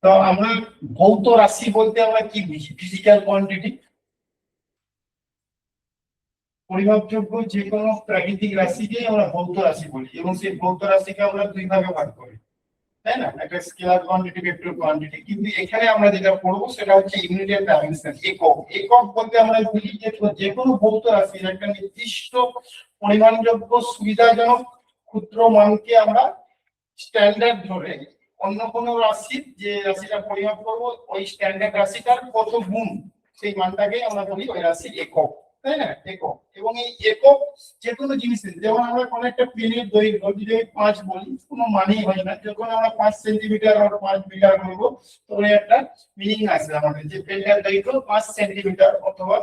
তো আমরা ভৌত রাশি বলতে আমরা কি বুঝি? ফিজিক্যাল কোয়ান্টিটি, পরিমাপযোগ্য যে কোনো প্রাকৃতিক রাশিকে আমরা ভৌত রাশি বলি, এবং সেই ভৌত রাশিকে আমরা দুই ভাগে ভাগ করি, তাই না? একটা স্কেলার কোয়ান্টিটি, ভেক্টর কোয়ান্টিটি। কিন্তু এখানে আমরা যেটা পড়বো সেটা হচ্ছে ইউনিট অফ ডাইমেনশন, একক। একক বলতে আমরা বুঝি যে কোনো ভৌত রাশির একটা নির্দিষ্ট পরিমাণযোগ্য সুবিধাজনক ক্ষুদ্র মানকে আমরা স্ট্যান্ডার্ড ধরে অন্য কোনো রাশির যে রাশিটা পরিমাপ করবো ওই স্ট্যান্ডার্ড রাশিটার কত গুণ সেই মানটাকে আমরা বলি ওই রাশির একক, তাই না? একক। এবং এই একক যে কোনো জিনিসের, যেমন আমরা কোনো একটা পেনের দৈর্ঘ্য যদি 5 বলি কোনো মানেই হয় না। যখন আমরা 5 সেন্টিমিটার আর 5 মিটার বলবো তখন একটা মিনিং আসবে আমাদের, যে পেনটার দৈর্ঘ্য 5 সেন্টিমিটার অথবা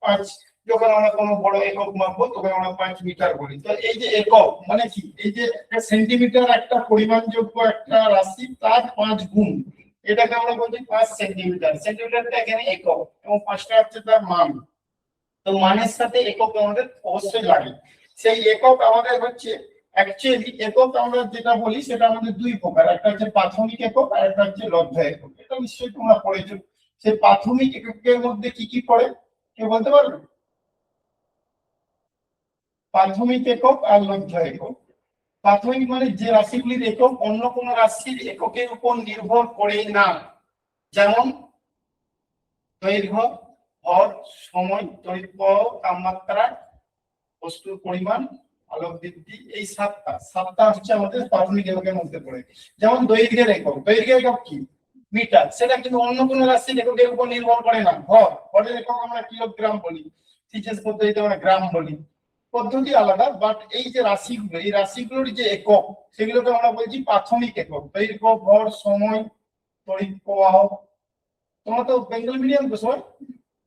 5। যখন আমরা কোনো বড় একক মাপবো তখন আমরা 5 মিটার বলি। তো এই যে একক মানে কি, এই যে একটা সেন্টিমিটার একটা পরিমাণযোগ্য একটা রাশি তার 5 গুণ, এটাকে আমরা বলছি 5 সেন্টিমিটার। সেন্টিমিটারটা এখানে একক এবং 5টা হচ্ছে তার মান। তো মানের সাথে একক আমাদের অবশ্যই লাগে। সেই একক আমাদের হচ্ছে অ্যাকচুয়ালি একক আমরা যেটা বলি সেটা আমাদের দুই প্রকার, একটা হচ্ছে প্রাথমিক একক আর একটা হচ্ছে লব্ধ একক। এটা নিশ্চয়ই তোমরা পড়েছো। সেই প্রাথমিক এককের মধ্যে কি কি পড়ে কেউ বলতে পারবে? প্রাথমিক একক আর লব্ধ একক। প্রাথমিক মানে যে রাশিগুলির একক অন্য কোনো রাশির এককের উপর নির্ভর করে না, যেমন দৈর্ঘ্য, ভর, সময়, তড়িৎ প্রবাহ, তাপমাত্রা, বস্তুর পরিমাণ, আলোক দীপ্তি। এই সাতটা হচ্ছে আমাদের প্রাথমিক এককের মধ্যে পড়ে। যেমন দৈর্ঘ্যের একক, দৈর্ঘ্যের একক কি? মিটার। সেটা কিন্তু অন্য কোনো রাশির এককের উপর নির্ভর করে না। ভরের একক আমরা কিলোগ্রাম বলি, সিজিএস পদ্ধতিতে আমরা গ্রাম বলি, পদ্ধতি আলাদা। বাট এই যে রাশিগুলো, এই রাশিগুলোর যে একক সেগুলোকে আমরা বলছি প্রাথমিক একক। দৈর্ঘ্য, ভর, সময়, তড়িৎ প্রবাহ। তোমরা তো বেঙ্গলি মিডিয়াম তো সবাই,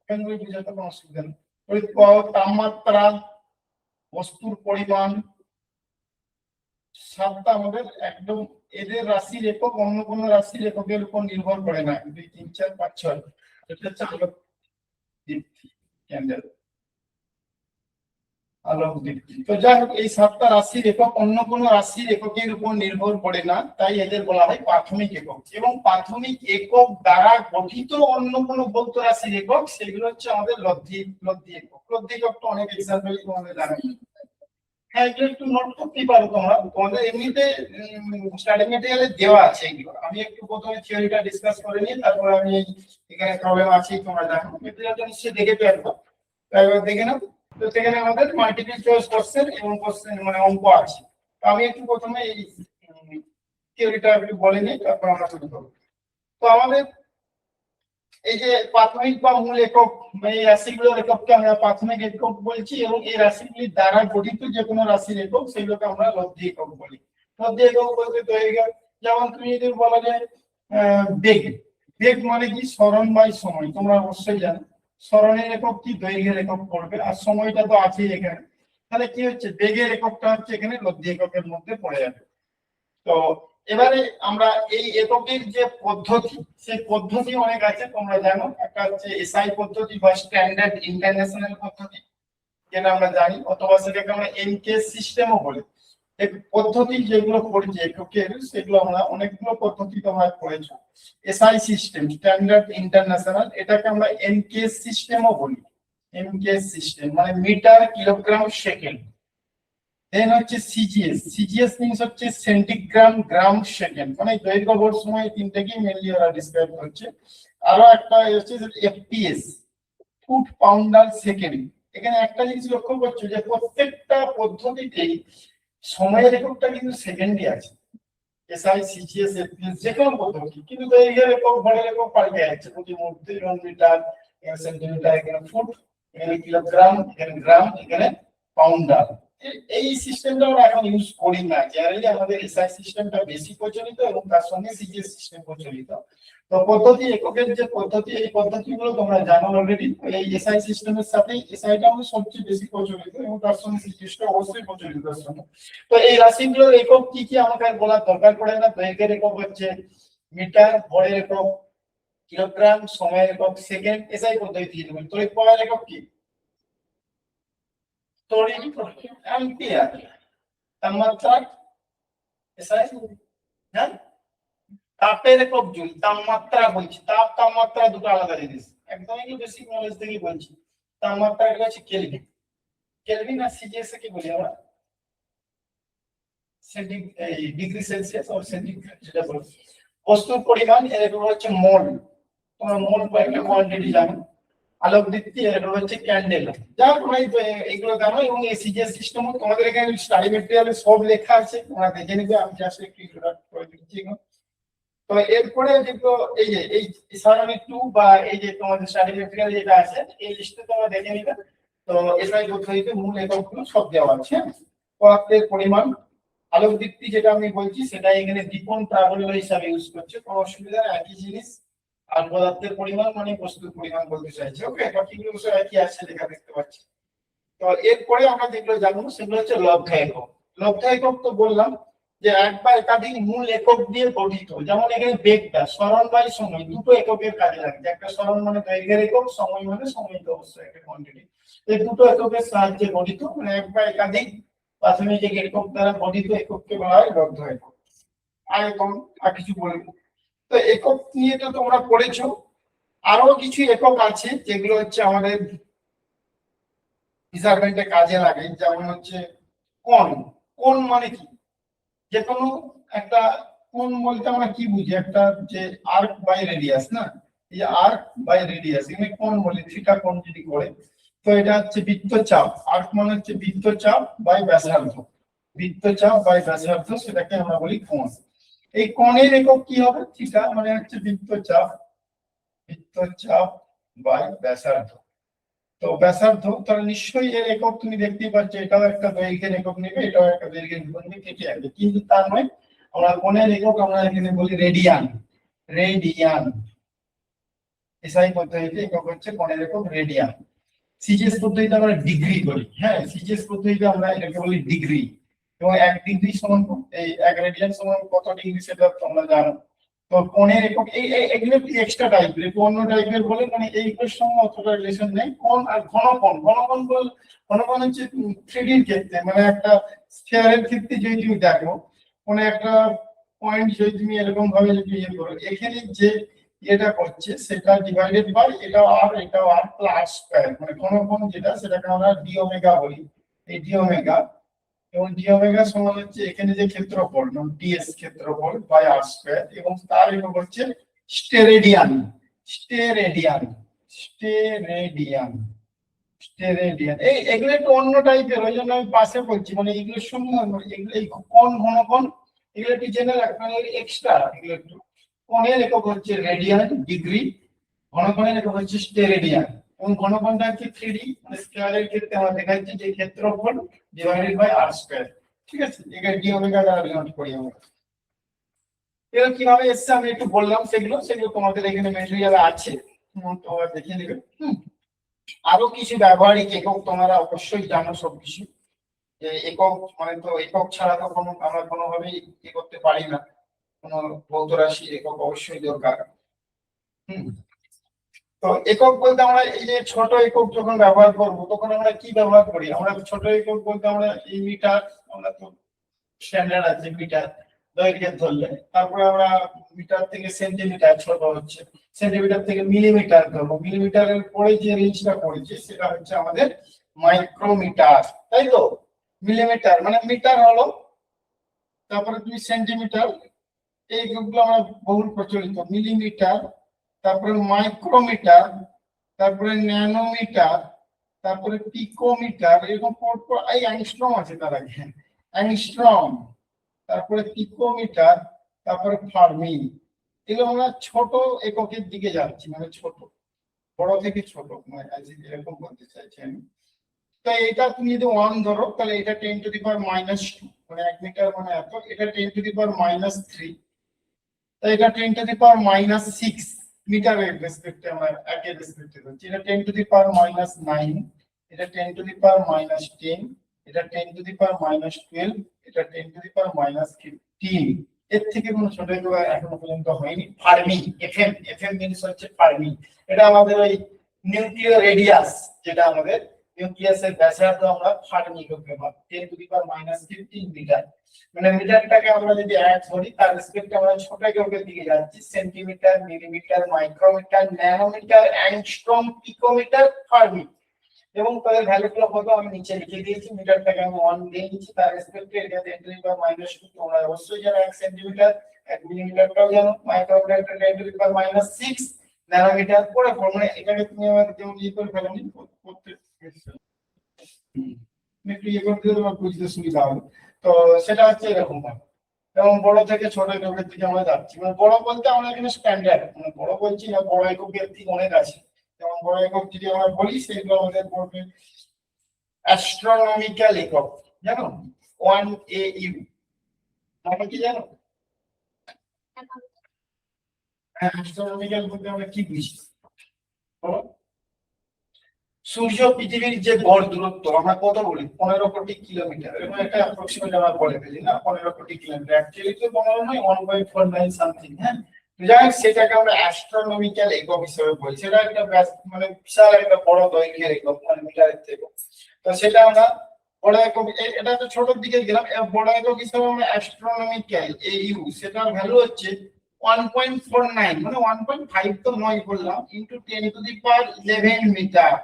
বেঙ্গলি বুঝাতে কোনো অসুবিধা নেই। তড়িৎ প্রবাহ, তাপমাত্রা, বস্তুর পরিমাণ, সাতটা আমাদের একদম। এদের রাশির একক অন্য কোনো রাশির এককের উপর নির্ভর করে না। 2, 3, 4, 5, 6 এটা হচ্ছে আলোক দীপ্তি, ক্যান্ডেল, আলোক দীপ্তি। তো যাই হোক, এই সাতটা রাশির একক অন্য কোনো রাশির এককের উপর নির্ভর করে না, তাই এদের বলা হয় প্রাথমিক একক। এবং প্রাথমিক একক দ্বারা গঠিত অন্য কোনো ভৌত রাশির একক সেগুলো হচ্ছে আমাদের লব্ধি একক। লব্ধি এককটা অনেক এক্সাম্পল তোমাদের জানা। হ্যাঁ, এগুলো একটু নোট করতেই পারো তোমরা, তোমাদের এমনিতে স্টাডি মেটেরিয়ালে দেওয়া আছে এগুলো। আমি একটু প্রথমে থিওরিটা ডিসকাস করে নিই, তারপর আমি এখানে প্রবলেম আছে তোমরা জানো, মেটেরিয়ালটা নিশ্চয়ই দেখে ফেলবো, একবার দেখে নাও। তো সেখানে আমাদের মাল্টিপল চয়েস কোশ্চেন এবং কোশ্চেন মানে অঙ্ক আছে। তো আমি একটু প্রথমে এই থিওরিটা একটু বলে নিই, তারপর আমরা শুরু করবো। তো আমাদের এই যে প্রাথমিক বা মূল একক, এই রাশিগুলোর একককে আমরা প্রাথমিক একক বলছি, এবং এই রাশিগুলির দ্বারা গঠিত যে কোনো রাশির একক সেগুলোকে আমরা লব্ধি একক বলি। লব্ধি একক বলতে দৈর্ঘ্য, যেমন তুমি যদি বলা যায় বেগ, বেগ মানে কি সরণ বাই সময়, তোমরা অবশ্যই জানো সরণের একক কি, দৈর্ঘ্যের একক পড়বে, আর সময়টা তো আছেই এখানে। তাহলে কি হচ্ছে, বেগের এককটা হচ্ছে এখানে লব্ধি এককের মধ্যে পড়ে যাবে। তো এবারে আমরা এই এককের যে পদ্ধতি, সেই পদ্ধতি অনেক আছে তোমরা জানো। একটা হচ্ছে এসআই পদ্ধতি বা স্ট্যান্ডার্ড ইন্টারন্যাশনাল পদ্ধতি, যেটা আমরা জানি, অথবা সেটাকে আমরা এনকে সিস্টেমও বলি। এই পদ্ধতি যেগুলো পড়ছি এককের, সেগুলো আমরা অনেকগুলো পদ্ধতি তোমরা পড়েছো। এসআই সিস্টেম, স্ট্যান্ডার্ড ইন্টারন্যাশনাল, এটাকে আমরা এনকে সিস্টেমও বলি। এনকে সিস্টেম মানে মিটার, কিলোগ্রাম, সেকেন্ড। দেন হচ্ছে সিজিএস, সিজিএস মিন্স হচ্ছে সেন্টিগ্রাম, গ্রাম, সেকেন্ড, মানে দৈর্ঘ্য, ভর, সময় তিনটাকেই মেনলি ওরা ডিসক্রাইব করছে। আরো একটা হচ্ছে এফপিএস, ফুট, পাউন্ড আর সেকেন্ড। এখানে একটা জিনিস লক্ষ্য করছো যে প্রত্যেকটা পদ্ধতিতেই সময়ের এককটা কিন্তু সেকেন্ডই আছে। এসআই, সিজিএস, এফপিএস যে কোনো পদ্ধতি, কিন্তু দৈর্ঘ্যের একক, ভরের একক পাল্টে যাচ্ছে প্রতি মুহূর্তে। যেমন মিটার, এখানে সেন্টিমিটার, এখানে ফুট, এখানে কিলোগ্রাম, এখানে গ্রাম, এখানে পাউন্ডার। এই সিস্টেমটা আমরা এখন ইউজ করি না। জেনারেলি আমাদের এসআই সিস্টেমটা বেশি প্রচলিত এবং তার সঙ্গে সিজিএস সিস্টেম প্রচলিত। তো পদ্ধতি এককের যে পদ্ধতি, এই পদ্ধতিগুলো তোমরা জানো অলরেডি। এই এসআই সিস্টেমের সাথে এসআইটা আমাদের সবচেয়ে বেশি প্রচলিত এবং তার সঙ্গে সিজিএসটা অবশ্যই প্রচলিত। তো এই রাশিগুলোর একক কি কি আমাকে আর বলার দরকার পড়ে না। দৈর্ঘ্যের একক হচ্ছে মিটার, ভরের একক কিলোগ্রাম, সময়ের একক সেকেন্ড, এসআই পদ্ধতি। তড়িৎ প্রবাহের একক কি? তড়িৎ অ্যাম্পিয়ার। তাপমাত্রা এসআই, হ্যাঁ, তাপের একক জুল, তাপমাত্রা বলছি, তাপমাত্রা দুটো আলাদা জিনিস, একদম এগুলো বেসিক নলেজ থেকে বলছি। তাপমাত্রা এটা হচ্ছে কেলভিন, কেলভিন আর সিজিএস কি বলি আমরা, ডিগ্রি সেলসিয়াস আর সেন্টিগ্রেড যেটা বলি। বস্তুর পরিমাণ এরকম হচ্ছে মোল, তোমরা মোল বা একটা কোয়ান্টিটি জানো। আলোক দীপ্তি এরকম হচ্ছে ক্যান্ডেল, যা তোমরা এইগুলো জানো। এবং এই সিজিএস সিস্টেম তোমাদের এখানে স্টাডি ম্যাটেরিয়ালে সব লেখা আছে, তোমরা দেখে নিবে, আমি জাস্ট একটু ইন্ট্রোডাক্ট করে দিচ্ছি। তো এরপরে যেগুলো এই যে এই সারানি 2 বা এই যে তোমাদের স্টাডি ম্যাটেরিয়াল যেটা আছে এই লিস্টে তোমরা দেখে নিবে। তো এসআই পদ্ধতিতে মূল এককগুলো সব দেওয়া আছে। পদার্থের পরিমাণ, আলোক দীপ্তি যেটা আমি বলছি সেটা এখানে দীপন প্রাবল্য হিসাবে ইউজ করছে, কোনো অসুবিধা নেই, একই জিনিস। আর পদার্থের পরিমাণ মানে বস্তুর পরিমাণ বলতে চাইছে। ওকে, বাকিগুলো বিষয় একই আছে, লেখা দেখতে পাচ্ছি। তো এরপরে আমরা যেগুলো জানবো সেগুলো হচ্ছে লব্ধ একক। লব্ধ একক তো বললাম যে এক বা একাধিক মূল একক দিয়ে গঠিত। যেমন এখানে বেগটা, সরণ বাই সময়, দুটো এককের কাজে লাগছে। একটা সরণ মানে দৈর্ঘ্যের একক, সময় মানে সময় অবশ্যই একটা কোয়ান্টিটি। এই দুটো এককের সাহায্যে গঠিত, মানে এক বা একাধিক প্রাথমিক একক দ্বারা গঠিত একককে বলা হয় লব্ধ একক। আয়তন আর কিছু বলবো। তো একক নিয়ে তো তোমরা পড়েছো। আরো কিছু একক আছে যেগুলো হচ্ছে আমাদের মেজারমেন্টে কাজে লাগে। যেমন হচ্ছে কোণ। কোণ মানে কি? যে কোনো একটা কোণ বলতে আমরা কি বুঝি, একটা যে আর্ক বাই রেডিয়াস, না? এই আর্ক বাই রেডিয়াস এখানে কোণ বলি, থিটা কোণ যদি করে, তো এটা হচ্ছে বৃত্তচাপ। আর্ক মানে হচ্ছে বৃত্তচাপ বাই ব্যাসার্ধ, বৃত্তচাপ বাই ব্যাসার্ধ, সেটাকে আমরা বলি কোণ। এই কোণের একক কি হবে? থিটা, মানে হচ্ছে বৃত্তচাপ, বৃত্তচাপ বাই ব্যাসার্ধ। তো ব্যাসার্ধ তাহলে নিশ্চয়ই এর একক তুমি দেখতেই পাচ্ছ, এটাও একটা দৈর্ঘ্যের একক নেবে, এটাও একটা দৈর্ঘ্যের একক নেবে, কেটে যাবে। কিন্তু তার নয়, আমরা কোণের একক আমরা এখানে বলি রেডিয়ান, রেডিয়ান। এসআই পদ্ধতিতে একক হচ্ছে কোণের একক রেডিয়ান। সিজিএস পদ্ধতিতে আমরা ডিগ্রি করি। হ্যাঁ, সিজিএস পদ্ধতিতে আমরা এটাকে বলি ডিগ্রি। এবং 1 ডিগ্রি সমান, এই 1 রেডিয়ান সমান কত ডিগ্রি সেটা তোমরা জানো। তো কোণের একক এগুলো এক্সট্রা টাইপের, অন্য টাইপের বলে, মানে এইগুলোর সঙ্গে অতটা রিলেশন নেই। কোণ আর ঘনকোণ, ঘনকোণ হচ্ছে 3D এর ক্ষেত্রে, মানে একটা স্ফিয়ারের ক্ষেত্রে যদি তুমি দেখো, কোন একটা পয়েন্ট যদি তুমি এরকম ভাবে যদি ইয়ে করো, এখানে যে এটা করছে সেটা ডিভাইডেড বাই এটা আর এটা আর প্লাস স্কয়ার, মানে ঘনকোণ যেটা সেটাকে আমরা ডি ওমেগা বলি। এই ডি ওমেগা, এবং ডি ওমেগা সমান হচ্ছে এখানে যে ক্ষেত্রফল, ডিএস ক্ষেত্রফল বাই আর স্কয়ার, এবং তার একক হচ্ছে স্টেরেডিয়ান, স্টেরেডিয়ান, স্টেরেডিয়ান, স্টেরেডিয়ান। এগুলো একটু অন্য টাইপের, ওই জন্য আমি পাশে বলছি, মানে এগুলো সমূহ, এগুলো এই কোণ ঘনকোণ এগুলো একটু জেনে রাখবেন, এক্সট্রা এগুলো একটু। কোণের একক হচ্ছে রেডিয়ান, ডিগ্রি। ঘনকোণের একক হচ্ছে স্টেরেডিয়ান। এবং ঘনকোণটা হচ্ছে 3D, মানে স্কয়ারের ক্ষেত্রে আমরা দেখাচ্ছি যে ক্ষেত্রফল ডিভাইডেড বাই আর স্কয়ার। ঠিক আছে, এটা ডি ওমেগা দ্বারা ডিনোট করি আমরা। এগুলো কিভাবে এসছে আমি একটু বললাম, সেগুলো তোমাদের এখানে ম্যাটেরিয়ালে আছে, তোমরা দেখে নেবে। আরো কিছু ব্যবহারিক একক তোমরা অবশ্যই জানো সবকিছু, যে একক মানে তো একক ছাড়া তো আমরা কোনোভাবেই কি করতে পারি না, কোনো ভৌত রাশির একক অবশ্যই দরকার। তো একক বলতে আমরা এই যে ছোট একক যখন ব্যবহার করব তখন আমরা কি ব্যবহার করি? আমরা ছোট একক বলতে আমরা এই মিটার, আমরা তো স্ট্যান্ডার্ড আছে মিটার দৈর্ঘ্যের ধরলে, তারপরে আমরা মিটার থেকে সেন্টিমিটার ছোট হচ্ছে, সেন্টিমিটার থেকে মিলিমিটার ধরবো, মিলিমিটারের পরে যে রেঞ্জটা পড়েছে সেটা হচ্ছে আমাদের মাইক্রোমিটার, তাই তো? মিলিমিটার মানে মিটার হলো, তারপরে তুমি সেন্টিমিটার, এইগুলো আমরা বহুল প্রচলিত। মিলিমিটার, তারপরে মাইক্রোমিটার, তারপরে ন্যানোমিটার, তারপরে পিকোমিটার, এরকম পর এই অ্যাংস্ট্রম আছে তার আগে, অ্যাংস্ট্রম, তারপরে পিকোমিটার, তারপরে ফার্মি। এগুলো আমরা ছোট এককের দিকে যাচ্ছি, মানে ছোট, বড় থেকে ছোট, মানে এরকম বলতে চাইছি আমি। তো এটা তুমি যদি 1 ধরো তাহলে এটা 10 টু দি পাওয়ার -2, মানে 1 মিটার মানে এত, এটা 10 টু দি পাওয়ার -3, তাই এটা 10 টু দি পাওয়ার -6 মিটারের রেসপেক্টে আমরা একের রেসপেক্টে বলছি। এটা 10 টু দি পাওয়ার -9, এটা 10 টু দি পাওয়ার -10, এটা 10 টু দি পাওয়ার -12, এটা 10 টু দি পাওয়ার -15। এর থেকে কোনো ছোট একক এখনো পর্যন্ত হয়নি। ফার্মি, এফএম, এফএম মিনস হচ্ছে ফার্মি। এটা আমাদের ওই নিউক্লিয়ার রেডিয়াস, যেটা আমাদের নিউক্লিয়াসের ব্যাসার্ধ আমরা ফার্মি একক ব্যবহার 10⁻⁻15 মিটার। মানে মিটারটাকে আমরা যদি এক ধরি তার রেসপেক্টে আমরা ছোট এককের দিকে যাচ্ছি, centimetre, millimetre, micrometre, nanometre, angstrom, picometre, fermi. এবং তাদের ভ্যালুগুলো কত আমি নিচে লিখে দিয়েছি। মিটারটাকে আমি 1 দিয়ে নিচ্ছি, তার রেসপেক্টে এটা 10⁻⁻2 তোমরা অবশ্যই জানো 1 সেন্টিমিটার, 1 মিলিমিটারটাও জানো, মাইক্রোমিটারটা 10⁻⁶, ন্যানোমিটার পরে ফর্মুলা এটাকে তুমি আবার যেমন করে ফেলোনি করতে একটু করতে তোমার বুঝতে সুবিধা হবে। তো সেটা হচ্ছে এরকম হবে। এবং বড় থেকে ছোট এককের দিকে আমরা যাচ্ছি। মানে বড় বলতে আমরা এখানে স্ট্যান্ডার্ড, মানে বড় বলছি না, বড় এককের দিকে অনেক আছে। যেমন বড় একক যদি আমরা বলি সেগুলো আমাদের পড়বে অ্যাস্ট্রোনমিক্যাল একক, জানো 1 AU মানে কি জানো? হ্যাঁ, অ্যাস্ট্রোনমিক্যাল বলতে আমরা কি বুঝি? সূর্য পৃথিবীর যে গড় দূরত্ব আমরা কত বলি 15 কোটি কিলোমিটার, এবং একটা অ্যাপ্রক্সিমেট আমরা বলে ফেলি না 15 কোটি কিলোমিটার, অ্যাকচুয়ালি তো 15 নয় 1.49 সামথিং। হ্যাঁ, যাই হোক সেটাকে আমরা অ্যাস্ট্রোনমিক্যাল একক হিসেবে বলি। সেটা একটা মানে বিশাল একটা বড় দৈর্ঘ্যের একক, মানে মিটারের থেকে। তো সেটা আমরা বড় একক, এটা তো ছোটর দিকে গেলাম। বড় একক হিসেবে আমরা অ্যাস্ট্রোনমিক্যাল AU, সেটার ভ্যালু হচ্ছে 1.49, মানে 1.5 তো নয় বললাম, ইনটু 10⁻11 মিটার।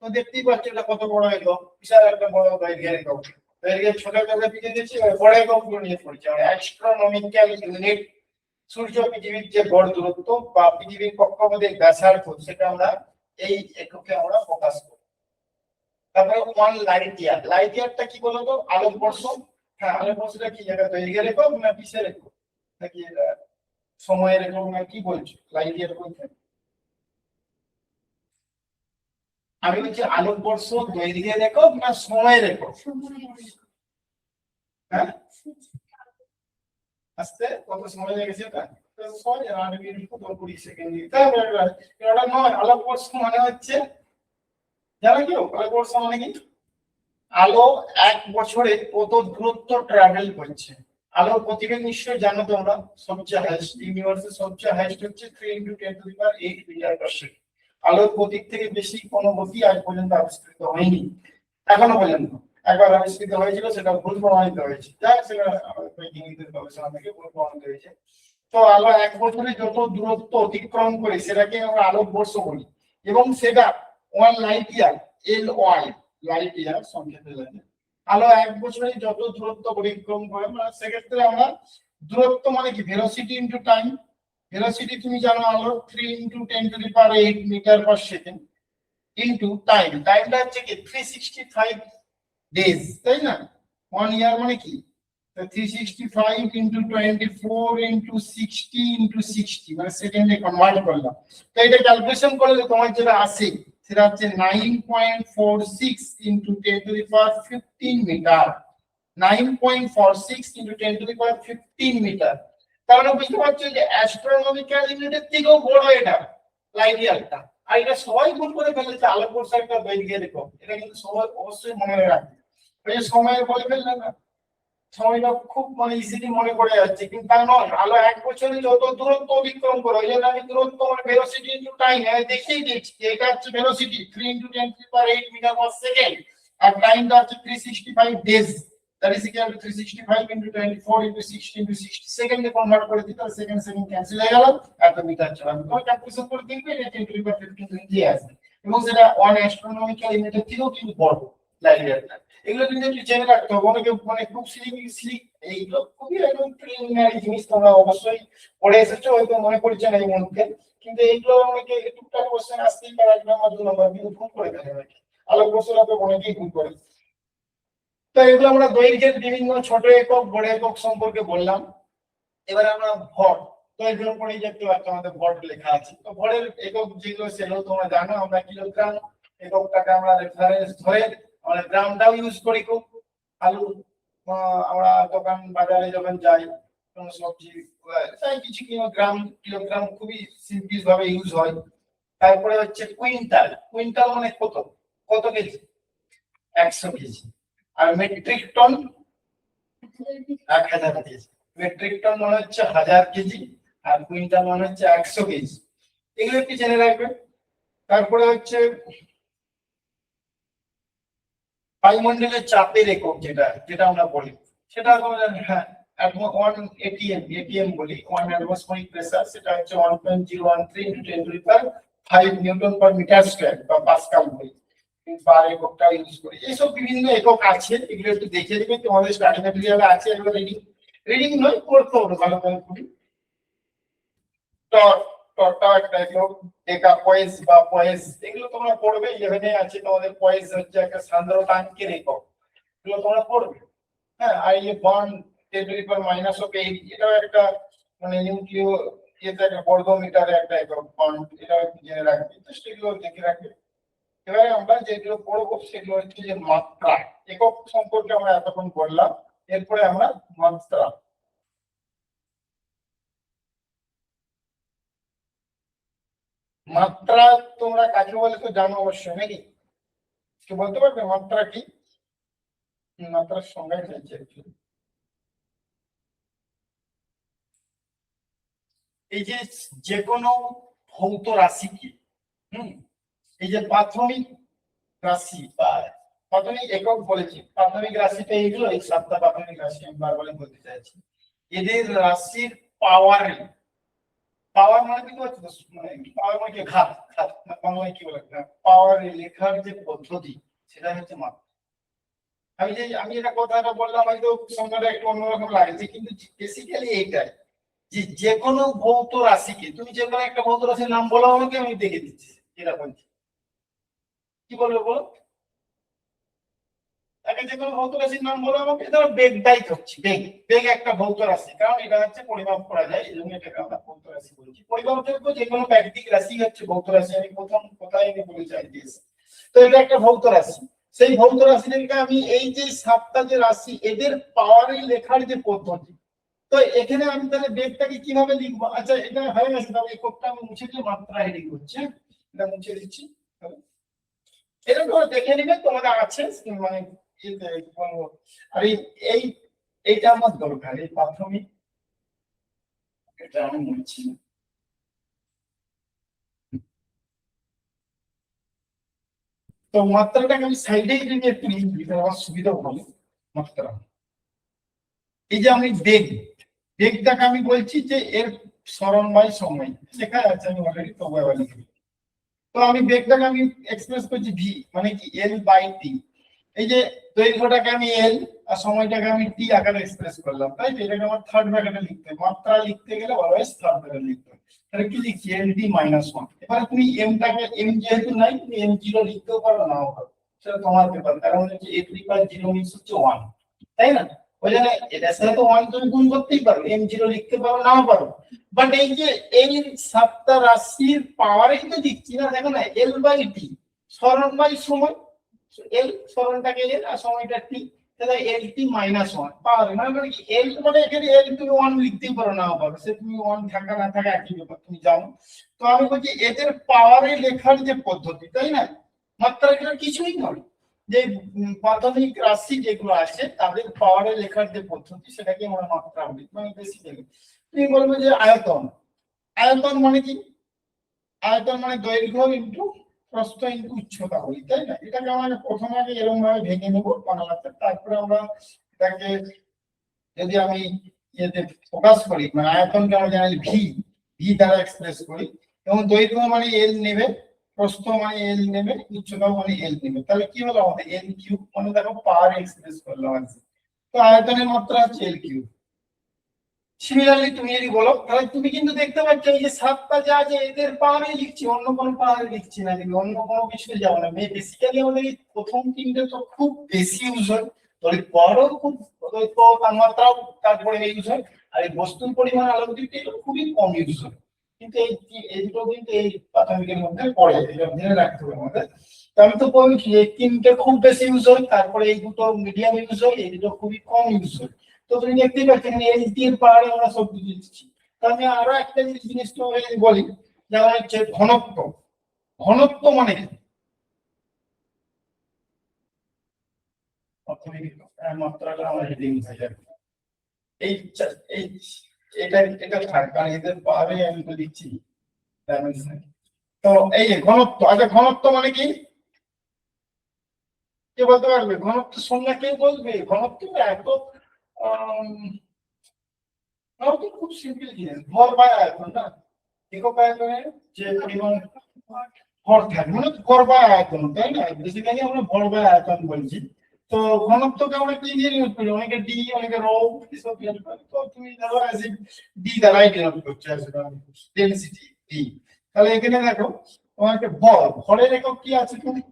তো দেখতেই পাচ্ছ এটা কত বড় একক, বিশাল একটা বড় দৈর্ঘ্যের একক। দৈর্ঘ্যের ছোট একক দিকে গেছি, বড় একক নিয়ে পড়ছি আমরা অ্যাস্ট্রোনমিক্যাল ইউনিট। সূর্য পৃথিবীর যে গড় দূরত্ব বা পৃথিবীর কক্ষপথের ব্যাসার্ধ, সেটা আমরা এই এককে আমরা প্রকাশ করি। তারপরে 1 লাইট ইয়ার। লাইট ইয়ারটা কি বলতো? আলোকবর্ষ। হ্যাঁ, আলোকবর্ষটা কি জায়গা দৈর্ঘ্যের একক না কিসের একক নাকি সময়ের একক না কি বলছো লাইট ইয়ার বলতে? আমি বলছি আলোকবর্ষ দৈর্ঘ্যের একক না সময়ের একক? হ্যাঁ, আস্তে কত সময় লেগেছে এটা? আলোকবর্ষ মানে হচ্ছে, জানো কি আলোকবর্ষ মানে কি? আলো এক বছরে কত দূরত্ব ট্রাভেল করছে। আলোর গতিবেগ নিশ্চয়ই জানো তোমরা, সবচেয়ে হাইয়েস্ট ইউনিভার্সের সবচেয়ে হাইয়েস্ট হচ্ছে 3 × 10⁸ মিটার পার সেকেন্ড। আলোর গতির থেকে বেশি কোনো গতি আজ পর্যন্ত আবিষ্কৃত হয়নি এখনো পর্যন্ত। একবার আবিষ্কৃত হয়েছিল, সেটা ভুল প্রমাণিত হয়েছে, যাই সেটা আমাদের বৈজ্ঞানিকদের গবেষণা থেকে ভুল প্রমাণিত হয়েছে। তো আলো এক বছরে যত দূরত্ব অতিক্রম করে সেটাকে আমরা আলোকবর্ষ বলি, এবং সেটা 1 light year, LY light year সংক্ষেপে জানি। আলো এক বছরে যত দূরত্ব অতিক্রম করে, মানে সেক্ষেত্রে আমরা দূরত্ব মানে কি ভেলোসিটি ইনটু টাইম। ভেলোসিটি তুমি জানো আলো 3 × 10⁸ metre per second into time. টাইমটা হচ্ছে কি 365 ডেজ, তাই না? 1 ইয়ার মানে কি 365 × 24 × 60 × 60, মানে সেকেন্ডে কনভার্ট করলাম। তো এটা ক্যালকুলেশন করলে তোমার যেটা আসে সেটা হচ্ছে 9.46 × 10⁻15 মিটার। 9.46 × 10⁻15 মিটার। তাহলে বুঝতে পারছো যে অ্যাস্ট্রোনমিক্যাল ইউনিটের থেকেও বড় এটা লাইট ইয়ারটা। আর এটা সবাই ভুল করে ফেলেছে আলোকবর্ষ একটা দৈর্ঘ্যের একক, এটা কিন্তু সবাই অবশ্যই মনে রাখবে। ওই সময় বলে ফেললে না, সময়টা খুব মানে ইজিলি মনে পড়ে যাচ্ছে, কিন্তু তা নয়। আলো এক বছরে যত দূরত্ব অতিক্রম করে, ওই জন্য আমি দূরত্ব মানে ভেলোসিটি ইনটু টাইম দেখিয়ে দিচ্ছি যে এটা হচ্ছে ভেলোসিটি 3 × 10⁸ মিটার পার সেকেন্ড, আর টাইমটা হচ্ছে 365 days, that is equal two 365 × 24 × 60 × 60 সেকেন্ডে কনভার্ট করে দিতে, সেকেন্ড ক্যান্সেল হয়ে গেল, এত মিটার চলে। তো ক্যালকুলেশন করে দেখবে এটা 10⁻15 দিয়ে আসবে, এবং সেটা 1 অ্যাস্ট্রোনমিক্যাল ইউনিটের থেকেও কিন্তু বড় লাইট ইয়ারটা। এগুলো কিন্তু একটু জেনে রাখতে হবে, অনেকে মানে খুব সিলি এইগুলো খুবই একদম প্রিলিমিনারি জিনিস, তোমরা অবশ্যই পড়ে এসেছো, হয়তো মনে পড়ছে না এই মুহূর্তে, কিন্তু এইগুলো অনেকে টুকটাক কোশ্চেন আসতেই পারে 1 নাম্বার 2 নাম্বার, কিন্তু ভুল করে ফেলে অনেকে। আলোকবর্ষ অনেকেই ভুল করে। তো এগুলো আমরা দৈর্ঘ্যের বিভিন্ন ছোট একক বড় একক সম্পর্কে বললাম। এবার আমরা ভর, তো এগুলো পড়েই দেখতে পাচ্ছ আমাদের ভর লেখা আছে। তো ভরের একক যেগুলো সেগুলো তোমরা জানো, আমরা কিলোগ্রাম এককটাকে আমরা রেফারেন্স ধরে আমরা গ্রামটাও ইউজ করি খুব। আলু আমরা দোকান বাজারে যখন যাই কোনো সবজি তাই কিছু গ্রাম কিলোগ্রাম খুবই সিম্পল ভাবে ইউজ হয়। তারপরে হচ্ছে কুইন্টাল। কুইন্টাল মানে কত, কত কেজি? 100 কেজি। আর metric ton 1000 kg. Metric ton মানে হচ্ছে 1000 কেজি, আর কুইন্টাল মানে হচ্ছে 100 কেজি। এগুলো একটু জেনে রাখবেন। তারপরে হচ্ছে বায়ুমণ্ডলের চাপের একক যেটা যেটা আমরা বলি সেটা হ্যাঁ ওয়ান এটিএম বলি, ওয়ান অ্যাটমসফেরিক প্রেসার, সেটা হচ্ছে 1.013 × 10⁵ নিউটন পার মিটার স্কয়ার বা পাস্কাল বলি, বার এককটা ইউজ করি। এইসব বিভিন্ন একক আছে, এগুলো একটু দেখে নেবে, তোমাদের স্টাডি ম্যাটেরিয়ালে আছে, এগুলো রিডিং নয়, পড়তে হবে ভালো করে খুবই। টরটা একটা একক, ডেকা পয়েস বা পয়েস, এগুলো তোমরা পড়বে, 11 এ আছে তোমাদের। পয়েস হচ্ছে একটা সান্দ্রতাঙ্কের একক, এগুলো তোমরা পড়বে। হ্যাঁ, আর এই বন্ড 10⁻⁻8, এটাও একটা মানে নিউক্লিয় এটা একটা বর্গ মিটারে একটা একক বন্ড, এটা জেনে রাখবে, তো সেগুলো দেখে রাখবে। এবারে আমরা যেগুলো পড়বো সেগুলো হচ্ছে যে মাত্রা একক সম্পর্কে আমরা এতক্ষণ বললাম, এরপরে আমরা মাত্রা। মাত্রা তোমরা কাকে বলে তো জানো অবশ্যই, নাকি? কেউ বলতে পারবে মাত্রা কি? মাত্রার সংজ্ঞা চাইছে। এই যে যে কোনো ভৌত রাশিকে এই যে প্রাথমিক রাশি বা প্রাথমিক একক বলেছি, প্রাথমিক রাশিটা এইগুলো, এই 7টা প্রাথমিক রাশি আমি বারবার বলতে চাইছি। এদের রাশির পাওয়ার, পাওয়ার মানে কি বলছো, মানে পাওয়ার মানে কি ঘাত, ঘাত মানে কি বলে, পাওয়ার লেখার যে পদ্ধতি সেটা হচ্ছে মাত্রা। আমি এটা কথাটা বললাম, হয়তো সংজ্ঞাটা একটু অন্যরকম লাগছে, কিন্তু বেসিক্যালি এইটাই যে যে কোনো ভৌত রাশিকে, তুমি যে কোনো একটা ভৌত রাশির নাম বলো আমাকে, আমি দেখে দিচ্ছি এটা বলছি। কি বলবো বলো? তাকে যে কোনো ভৌত রাশির নাম বলো আমাকে। ধরো বেগটাই ধরছি, বেগ, বেগ একটা ভৌত রাশি, কারণ এটা হচ্ছে পরিমাপ করা যায়, এই জন্য এটাকে আমরা ভৌত রাশি বলছি। পরিমাপযোগ্য যে কোনো প্রাকৃতিক রাশি হচ্ছে ভৌত রাশি, আমি প্রথম কোথায় আমি বলে চাই দিয়েছি। তো এটা একটা ভৌত রাশি, সেই ভৌত রাশিটাকে আমি এই যে 7টা যে রাশি এদের পাওয়ারে লেখার যে পদ্ধতি, তো এখানে আমি তাহলে বেগটাকে কিভাবে লিখবো? আচ্ছা, এটা হয়ে গেছে, তাহলে এককটা আমি মুছে দিয়ে মাত্রা হেডিং করছি, এটা মুছে দিচ্ছি। এরকম করে দেখে নিবে তোমাদের আছে, মানে আর এই এইটা আমার দরকার, এই প্রাথমিক, এটা আমি বলছি। তো মাত্রাটাকে আমি সাইডে যদি একটু লিখি, আমার সুবিধা হবে। মাত্রা, এই যে আমি বেগ, বেগটাকে আমি বলছি যে এর সরণময় সময় লেখা আছে, আমি অলরেডি তবু আবার লিখি। তো আমি বেগটাকে আমি এক্সপ্রেস করছি ভি, মানে কি L/T। এই যে দৈর্ঘ্যটাকে আমি এল আর সময়টাকে আমি টি আকারে এক্সপ্রেস করলাম, তাই তো? এটাকে আমার থার্ড ব্র্যাকেটে লিখতে, মাত্রা লিখতে গেলে অলওয়েজ থার্ড ব্র্যাকেটে লিখতে হবে। তাহলে কি লিখছি? LD-1। এবারে তুমি এমটাকে, এম যেহেতু নাই, তুমি M0 লিখতেও পারো, নাও পারো, সেটা তোমার ব্যাপার। কারণ হচ্ছে A3/0 মিনস হচ্ছে 1, তাই না? ওই জন্য এটার সাথে তো 1 তুমি গুণ করতেই পারো, M0 লিখতে পারো, নাও পারো। বাট এই যে এই 7টা রাশির পাওয়ারে কিন্তু দিচ্ছি না, দেখো না, L/T, সরণময় সময়, এল সরণটাকে এল আর সময়টা টি, তাহলে LT-1 পাওয়ার মানে কি এল, মানে এখানে এল তুমি 1 লিখতেই পারো, নাও পারো, সে তুমি 1 থাকা না থাকা একই ব্যাপার, তুমি জানো। তো আমি বলছি এদের পাওয়ারে লেখার যে পদ্ধতি, তাই না? মাত্রা এখানে কিছুই নয়, যে প্রাথমিক রাশি যেগুলো আছে তাদের পাওয়ারে লেখার যে পদ্ধতি সেটাকে আমরা মাত্রা বলি। মানে বেসিক্যালি তুমি বলবে যে আয়তন, আয়তন মানে কি? আয়তন মানে দৈর্ঘ্য ইনটু প্রস্থ ইনটু উচ্চতা বলি, তাই না? এটাকে আমরা প্রথমে আগে এরকম ভাবে ভেঙে নেবো বাংলাতে, তারপরে আমরা এটাকে যদি আমি ইয়েতে প্রকাশ করি, মানে আয়তনকে আমরা জানি ভি, ভি দ্বারা এক্সপ্রেস করি, এবং দৈর্ঘ্য মানে এল নেবে, প্রস্থ মানে এল নেবে, উচ্চতা মানে এল নেবে, তাহলে কি হলো আমাদের L³ মানে দেখো পাওয়ার এক্সপ্রেস করলাম আছে। তো আয়তনের মাত্রা হচ্ছে L³। সিমিলারলি তুমি যদি বলো, তাহলে তুমি কিন্তু দেখতে পাচ্ছ এই যে 7টা যা আছে এদের পাওয়ারে লিখছি, অন্য কোনো পাওয়ারে লিখছি না, কিন্তু অন্য কোনো কিছু যাবো না। বেসিক্যালি আমাদের এই প্রথম তিনটে তো খুব বেশি ইউজ হয়, তড়িৎ পাওয়ারও খুব, তাপমাত্রাও তারপরে ইউজ হয়, আর এই বস্তুর পরিমাণ আলোক দিকটা এটা খুবই কম ইউজ হয়। কিন্তু এই দুটো কিন্তু এই প্রাথমিকের মধ্যে পড়ে, এটা জেনে রাখতে হবে আমাদের। তো আমি তো বলছি এই তিনটে খুব বেশি ইউজ হয়, তারপরে এই দুটো মিডিয়াম ইউজ হয়, এই দুটো খুবই কম ইউজ হয়। তো তুমি দেখতেই পাচ্ছ এখানে LT এর পাহাড়ে আমরা সব কিছু দিচ্ছি। তো আমি আরো একটা জিনিস তো বলি, যেমন হচ্ছে ঘনত্ব। ঘনত্ব মানে কি? মাত্রাটা আমরা হেডিং হয়ে যাবে। এই এই এটা থাক, কারণ এদের পাহাড়ে আমি তো দিচ্ছি ডাইমেনশন। তো এই যে ঘনত্ব, আচ্ছা ঘনত্ব মানে কি? কে বলতে পারবে ঘনত্ব সংজ্ঞা? কে বলবে ঘনত্ব? এত ঘনত্ব খুব সিম্পল জিনিস, ভর বা আয়তন না। একক আয়তনে যে পরিমাণ ভর থাকে মানে ভর বা আয়তন, তাই না? বেসিক্যালি আমরা ভর বা আয়তন বলছি। তো ঘনত্বকে আমরা কি দিয়ে ডিনোট করি? অনেকে ডি, অনেকে রো, এসব ডিনোট করে। তো তুমি ধরো অ্যাসিড ডি দ্বারাই ডিনোট করছো, ডেনসিটি ডি। তাহলে এখানে দেখো তোমাকে ভর, ভরের একক কি আছে তুমি?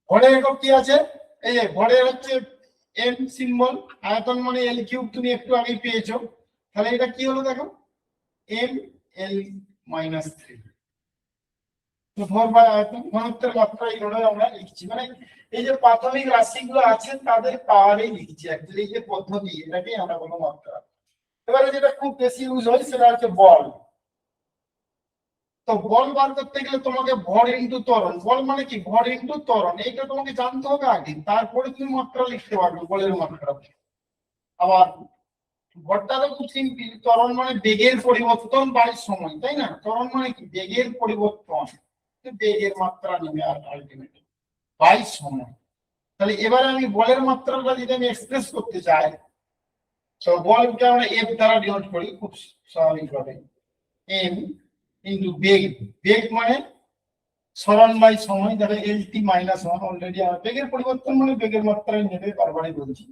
ভরের একক কি আছে? এই যে ভরের হচ্ছে এম সিম্বল, আয়তন মানে এল কিউব, তুমি একটু আগে পেয়েছো। তাহলে এটা কি হলো দেখো, এম এল মাইনাস 3। ভর বা আয়তন ঘনত্বের মাত্রা এইভাবে আমরা লিখছি, মানে এই যে প্রাথমিক রাশিগুলো আছে তাদের পাওয়ারেই লিখছি অ্যাকচুয়ালি। এই যে পদ্ধতি, এটাকে আমরা বলবো মাত্রা। এবারে যেটা খুব বেশি ইউজ হয় সেটা হচ্ছে বল। তো বল বার করতে গেলে তোমাকে ভর ইনটু ত্বরণ, বল মানে কি ভর ইনটু ত্বরণ, এইটা তোমাকে জানতে হবে আগে, তারপরে তুমি মাত্রা লিখতে পারবে, বলের মাত্রা। আবার ভরটারও খুব সিম্পল, ত্বরণ মানে বেগের পরিবর্তন বাই সময়, তাই না? ত্বরণ মানে কি বেগের পরিবর্তন, বেগের মাত্রা নেবে আর আলটিমেটলি বাই সময়। তাহলে এবারে আমি বলের মাত্রাটা যদি আমি এক্সপ্রেস করতে চাই, তো বলকে আমরা এফ দ্বারা ডিনোট করি খুব স্বাভাবিকভাবে, এম ইন্টু বেগ। বেগ মানে সরণ বাই সময়, যারা এল টি মাইনাস ওয়ান। অলরেডি আমার বেগের পরিবর্তন মানে বেগের মাত্রায় নেবে, বারবারই বলছি,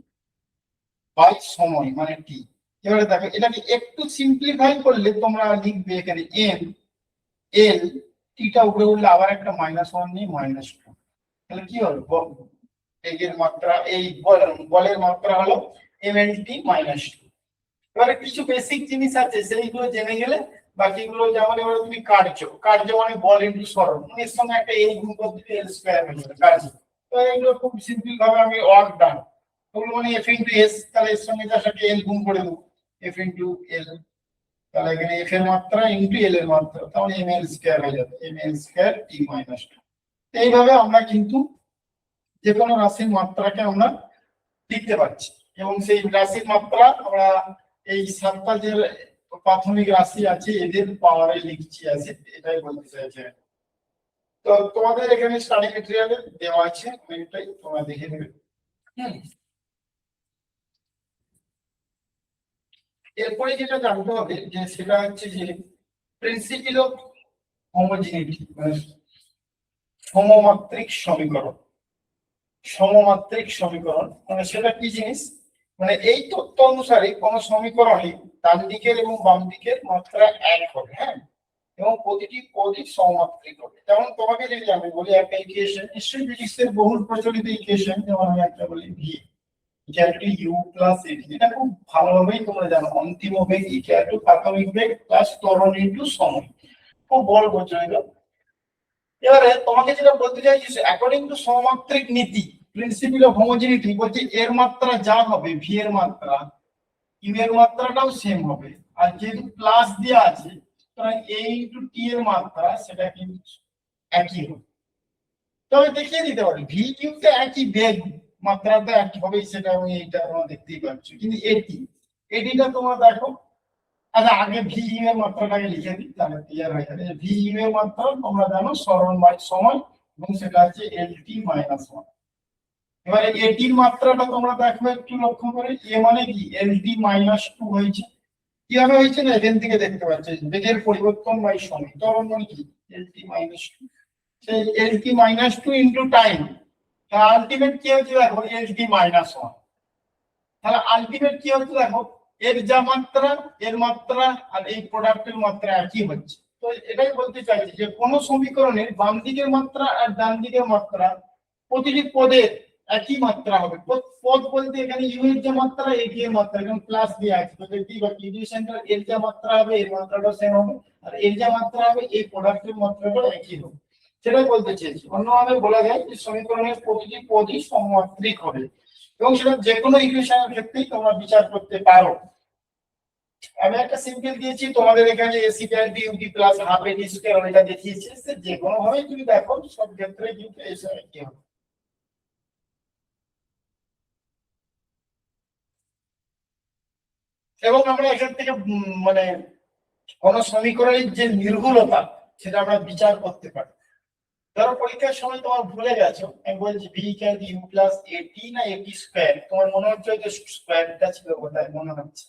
বাই সময় মানে টি। এবারে দেখো এটাকে একটু সিম্পলিফাই করলে তোমরা লিখবে এখানে এম এল, টিটা উপরে উঠলে আবার একটা মাইনাস ওয়ান নিয়ে মাইনাস টু। তাহলে কি হলো, বেগের মাত্রা, এই বলের মাত্রা হলো M L T minus two. এবারে কিছু বেসিক জিনিস আছে সেইগুলো জেনে গেলে বাকিগুলো, যেমন এবারে তুমি কার্য, কার্য মানে বল ইনটু সরণ, এর সঙ্গে একটা এল গুণ করতে এল স্কয়ার হয়ে যাবে কার্য। তো এইগুলো খুব সিম্পল ভাবে আমি ওয়ার্ক ডান, ওগুলো মানে এফ ইনটু এস, তাহলে এর সঙ্গে যার সাথে এল গুণ করে দেবো, এফ ইনটু এল। তাহলে এখানে এফ এর মাত্রা ইনটু এল এর মাত্রা, তাহলে এম এল স্কয়ার হয়ে যাবে, M L square T minus two. এইভাবে আমরা কিন্তু যে কোনো রাশির মাত্রাকে আমরা লিখতে পারছি, এবং সেই রাশির মাত্রা আমরা এই সাতটা যে প্রাথমিক রাশি আছে এদের পাওয়ারে লিখছি আছে, এটাই বলতে চাইছে। তো তোমাদের এখানে স্টাডি মেটেরিয়ালে দেওয়া আছে, অনেকটাই তোমরা দেখে নেবে। এরপরে যেটা জানতে হবে যে সেটা হচ্ছে যে প্রিন্সিপাল অফ হোমোজিনিটি, মানে সমমাত্রিক সমীকরণ। সমমাত্রিক সমীকরণ মানে সেটা কি জিনিস? মানে এই তথ্য অনুসারে কোন সমীকরণে ডান দিকের এবং বাম দিকের মাত্রা এক হবে, হ্যাঁ, এবং প্রতিটি পদই সমমাত্রিক হবে। যেমন তোমাকে যদি আমি বলি একটা ইকুয়েশন, নিশ্চয়ই ফিজিক্সের বহুল প্রচলিত ইকুয়েশন, যেমন আমি একটা বলি V equal to U plus at, এটা খুব ভালোভাবেই তোমরা জানো, অন্তিম বেগ ইকুয়াল টু প্রাথমিক বেগ প্লাস ত্বরণ ইনটু সময়, খুব বড় প্রচলিত। এবারে তোমাকে যেটা বলতে চাইছি, অ্যাকর্ডিং টু সমমাত্রিক নীতি, প্রিন্সিপাল অফ হোমোজেনিটি, বলছে এর মাত্রা যা হবে ভি এর মাত্রা, ইউ এর মাত্রাটাও সেম হবে। আর যেহেতু প্লাস দেওয়া আছে, সুতরাং এ ইনটু টি এর মাত্রা সেটা কিন্তু একই হবে। তবে দেখিয়ে দিতে পারি ভি কিউ তে একই বেগ, মাত্রাটা একই হবে, সেটা আমি এইটা তোমরা দেখতেই পাচ্ছ। কিন্তু এটি, এটিটা তোমরা দেখো, আচ্ছা আগে ভি ইউ এর মাত্রাটাকে লিখে দিই, তাহলে ক্লিয়ার হয়ে যাবে। ভি ইউ এর মাত্রা তোমরা জানো সরণ বাই সময়, এবং সেটা হচ্ছে এল টি মাইনাস ওয়ান। এবারে এটির মাত্রাটা তোমরা দেখো একটু লক্ষ্য করে, এ মানে কি এল টি মাইনাস টু হয়েছে। কিভাবে হয়েছে না এখান থেকে দেখতে পাচ্ছ, বেগের পরিবর্তন বাই সময়, ত্বরণ মানে কি এল টি মাইনাস টু, সেই L T minus two into time. Ultimate কি হচ্ছে দেখো এল টি মাইনাস ওয়ান। তাহলে আলটিমেট কি হচ্ছে দেখো, এর যা মাত্রা, এর মাত্রা আর এই প্রোডাক্টের মাত্রা একই হচ্ছে। তো এটাই বলতে চাইছি যে কোন সমীকরণের বাম দিকের মাত্রা আর ডান দিকের মাত্রা প্রতিটি পদের একই মাত্রা হবে। পদ বলতে এখানে ইউ এর যে মাত্রা, এটি এর মাত্রা, এখানে প্লাস দিয়ে আছে, তো দেখতেই পাচ্ছি ডিভিশনটা এর যা মাত্রা হবে এর মাত্রাটা সেম হবে, আর এর যা মাত্রা হবে এই প্রোডাক্টের মাত্রাটা একই হবে। সেটাই বলতে চেয়েছি, অন্যভাবে বলা যায় যে সমীকরণের প্রতিটি পদই সমমাত্রিক হবে, এবং সেটা যে কোনো ইকুয়েশনের ক্ষেত্রেই তোমরা বিচার করতে পারো। আমি একটা সিম্পল দিয়েছি তোমাদের এখানে A square B U T plus half A T square, এটা দেখিয়েছি, যে কোনো ভাবে তুমি দেখো সব ক্ষেত্রে কিন্তু এসে কি হবে। এবং আমরা এখান থেকে মানে কোন সমীকরণের যে নির্ভুলতা সেটা আমরা বিচার করতে পারি। ধরো পরীক্ষার সময় তোমার ভুলে গেছো, আমি বলছি বি ক্যান ইউ প্লাস এটি না এটি স্কোয়ার, তোমার মনে হচ্ছে যে স্কোয়ারটা ছিল কোথায় মনে হচ্ছে,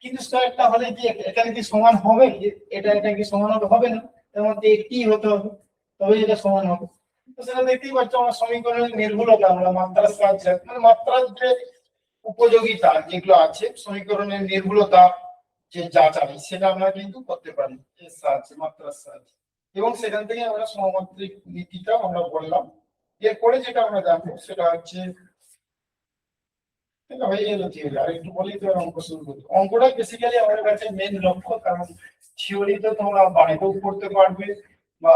কিন্তু স্কোয়ারটা হলে কি এখানে কি সমান হবে, এটা কি সমান হবে না, এর মধ্যে একটি হতে হবে তবে এটা সমান হবে। তো সেটা দেখতেই পাচ্ছ আমার সমীকরণের নির্ভুলতা আমরা মাত্রার সাহায্যে মানে মাত্রার যে উপযোগিতা যেগুলো আছে সমীকরণের নির্ভুলতা যে যাচাই সেটা আমরা কিন্তু করতে পারি এর সাহায্যে মাত্রার সাহায্যে, এবং সেখান থেকে আমরা সমমাত্রিক নীতিটা আমরা বললাম। এরপরে যেটা আমরা জানবো সেটা হচ্ছে আর একটু বলি তো অঙ্ক শুরু করি। অঙ্কটা বেসিক্যালি আমাদের কাছে মেন লক্ষ্য, কারণ থিওরিতে তোমরা বাড়িতেও পড়তে পারবে বা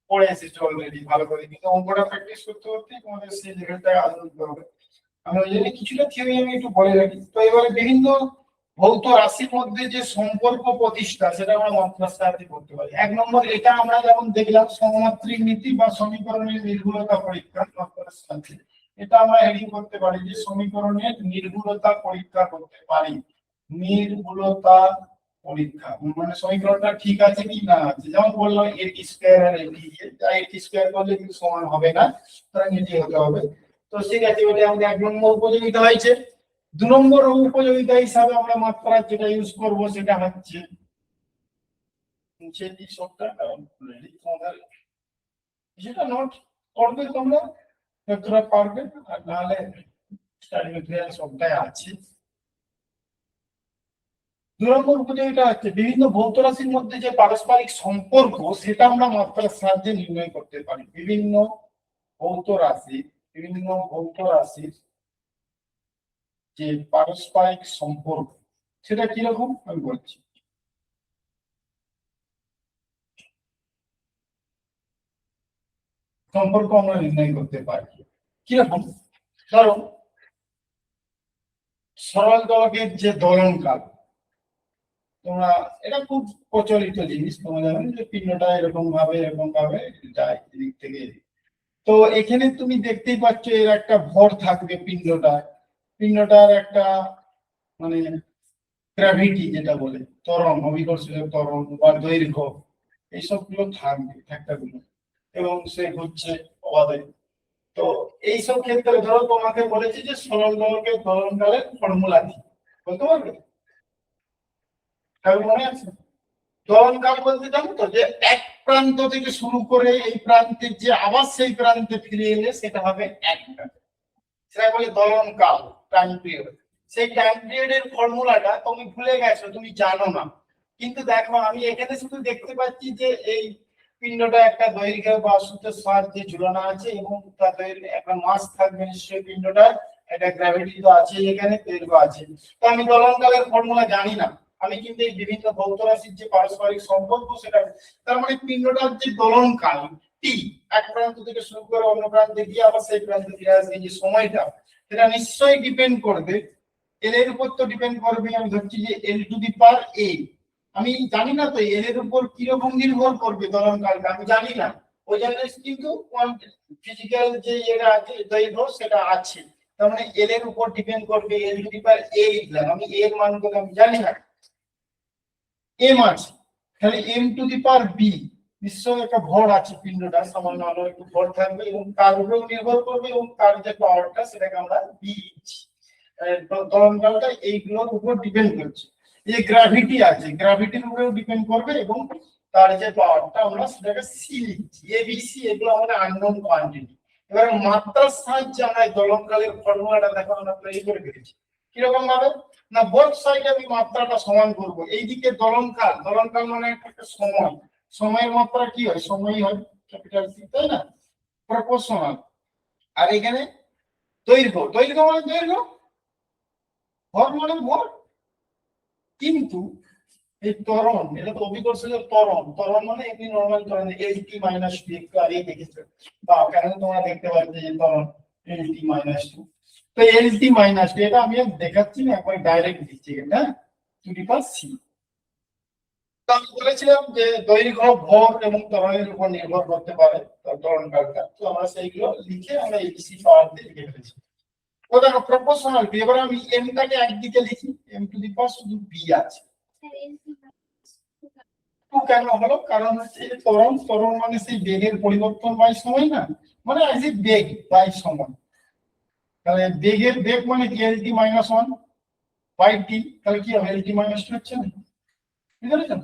পড়ে এসেছো অলরেডি ভালো করে, কিন্তু অঙ্কটা প্র্যাকটিস করতে করতে তোমাদের সেই লেভেলটা আরো দিতে হবে। আমি ওই জন্য কিছুটা থিওরি আমি একটু বলে রাখি। তো এবারে বিভিন্ন ভৌত রাশির মধ্যে যে সম্পর্ক প্রতিষ্ঠা সেটা আমরা মাত্রার সাহায্যে করতে পারি। এক নম্বর এটা আমরা যেমন দেখলাম সমমাত্রিক নীতি বা সমীকরণের নির্ভুলতা পরীক্ষা মাত্রার সাহায্যে, এটা আমরা হেডিং করতে পারি যে সমীকরণের নির্ভুলতা পরীক্ষা করতে পারি। নির্ভুলতা পরীক্ষা মানে সমীকরণটা ঠিক আছে কি না আছে, যেমন বললাম এটি স্কয়ার আর এটি স্কয়ার করলে কিন্তু সমান হবে না, সুতরাং এটি হতে হবে। তো ঠিক আছে, ওটা আমাদের এক নম্বর উপযোগিতা হয়েছে। দু নম্বর উপযোগিতা হিসাবে আমরা মাত্রা যেটা ইউজ করব সেটা হচ্ছে যেটা নোট করবে তোমরা যতটা পারবে, আর নাহলে স্টাডি মেটেরিয়াল সবটাই আছে। দু নম্বর উপযোগিতা হচ্ছে বিভিন্ন ভৌত রাশির মধ্যে যে পারস্পরিক সম্পর্ক সেটা আমরা মাত্রার সাহায্যে নির্ণয় করতে পারি। বিভিন্ন ভৌত রাশির যে পারস্পরিক সম্পর্ক সেটা কিরকম আমি বলছি। সম্পর্ক আমরা নির্ণয় করতে পারি কিরকম, ধরো সরল দোলকের যে দোলনকাল, তোমরা এটা খুব প্রচলিত জিনিস, তোমরা জানো যে পিণ্ডটা এরকম ভাবে যায় এদিক থেকে। তো এখানে তুমি দেখতেই পাচ্ছ এর একটা ভর থাকবে পিণ্ডটার একটা মানে গ্র্যাভিটি যেটা বলে ত্বরণ, অভিকর্ষীয় ত্বরণ বা দৈর্ঘ্য এইসব গুলো থাকবে ফ্যাক্টরগুলো, এবং সে হচ্ছে অবাধে। তো এইসব ক্ষেত্রে ধরো তোমাকে বলেছি যে সরল দোলকের দোলনকালের ফর্মুলা কি বলতে পারবে, মনে আছে? দোলনকাল বলতে জানো তো যে এক প্রান্ত থেকে শুরু করে এই প্রান্তে যে আবার সেই প্রান্তে ফিরে এলে সেটা হবে একটা, সেটা বলে দোলনকাল, টাইম পিরিয়ড। সেই টাইম পিরিয়ডের ফর্মুলাটা তুমি ভুলে গেছো, তুমি জানো না, কিন্তু দেখো আমি এখানে শুধু দেখতে পাচ্ছি যে এই পিণ্ডটা একটা দৈর্ঘ্য বা সূত্রের সাহায্যে ঝুলানো আছে এবং তাদের একটা মাস থাকবে নিশ্চয়ই পিণ্ডটা, একটা গ্র্যাভিটি তো আছে এখানে, দৈর্ঘ্য আছে। তো আমি দোলনকালের ফর্মুলা জানি না, আমি কিন্তু এই বিভিন্ন ভৌত রাশির যে পারস্পরিক সম্পর্ক সেটা, তার মানে পিণ্ডটার যে দোলনকাল টি, এক প্রান্ত থেকে শুরু করে অন্য প্রান্তে গিয়ে আবার সেই প্রান্তে ফিরে আসবে যে সময়টা, সেটা নিশ্চয়ই ডিপেন্ড করবে এল এর উপর। তো ডিপেন্ড করবে, আমি ধরছি যে এল টু দি পাওয়ার এ, আমি জানি না তো এল এর উপর কিরকম নির্ভর করবে দোলনকালটা আমি জানি না, ওই জন্য কিন্তু ফিজিক্যাল যে এটা আছে দৈর্ঘ্য সেটা আছে, তার মানে এল এর উপর ডিপেন্ড করবে। এল টু দি পাওয়ার এ লিখলাম, আমি এর মান গুলো আমি জানি না, এম আছে, তাহলে M to the power B, নিশ্চয়ই একটা ভর আছে পিণ্ডটা, সামান্য আলো একটু ভর থাকবে এবং তার উপরেও নির্ভর করবে, এবং তার যে পাওয়ারটা সেটাকে আমরা বি দিচ্ছি। দোলনকালটা এইগুলোর উপর ডিপেন্ড করছে। যে গ্র্যাভিটি আছে, গ্র্যাভিটির উপরেও ডিপেন্ড করবে, এবং তার যে পাওয়ারটা আমরা সেটাকে সি লিখছি, এবিসি, এগুলো আমাদের আননোন কোয়ান্টিটি। এবারে মাত্রার সাহায্যে আমরা এই দোলনকালের ফর্মুলাটা দেখো আমরা তৈরি করে ফেলেছি। কিরকম ভাবে না, বোথ সাইডে আমি মাত্রাটা সমান করব। এইদিকে দোলনকাল মানে একটা সময়, সময়ের মাত্রা কি হয়, সময় হয় ক্যাপিটাল সি, তাই না, প্রপোর্শনাল। আর এখানে দৈর্ঘ্য মানে দৈর্ঘ্য, ভর মানে ভর। কিন্তু এই ত্বরণ, এটা তো অভিকর্ষীয় ত্বরণ মানে এমনি নরমাল ত্বরণ, এলটি মাইনাস টু, একটু আগে দেখেছো বা কেন তোমরা দেখতে পাচ্ছ যে ত্বরণ এলটি মাইনাস টু। তো এলটি মাইনাস টু এটা আমি দেখাচ্ছি না, একবার ডাইরেক্ট দিচ্ছি এটা টু দি পাওয়ার সি। আমি বলেছিলাম যে দৈর্ঘ্য, ভর এবং ত্বরণের উপর নির্ভর করতে পারে ত্বরণকালটা, তো আমরা সেইগুলো লিখে আমরা এবিসি পাওয়ার দিয়ে লিখে ফেলেছি। ও দেখো প্রপোর্শনাল টু, এবার আমি এমটাকে একদিকে লিখি, এম টু দি পাওয়ার শুধু বি আছে। টু কেন হলো? কারণ হচ্ছে এই ত্বরণ, ত্বরণ মানে সেই বেগের পরিবর্তন বাই সময় না, মানে আই যে বেগ বাই সময়। তাহলে বেগের বেগ মানে কি, এল T minus one by T, তাহলে কি হবে, এল টি মাইনাস টু হচ্ছে না, বুঝতে পেরেছেন?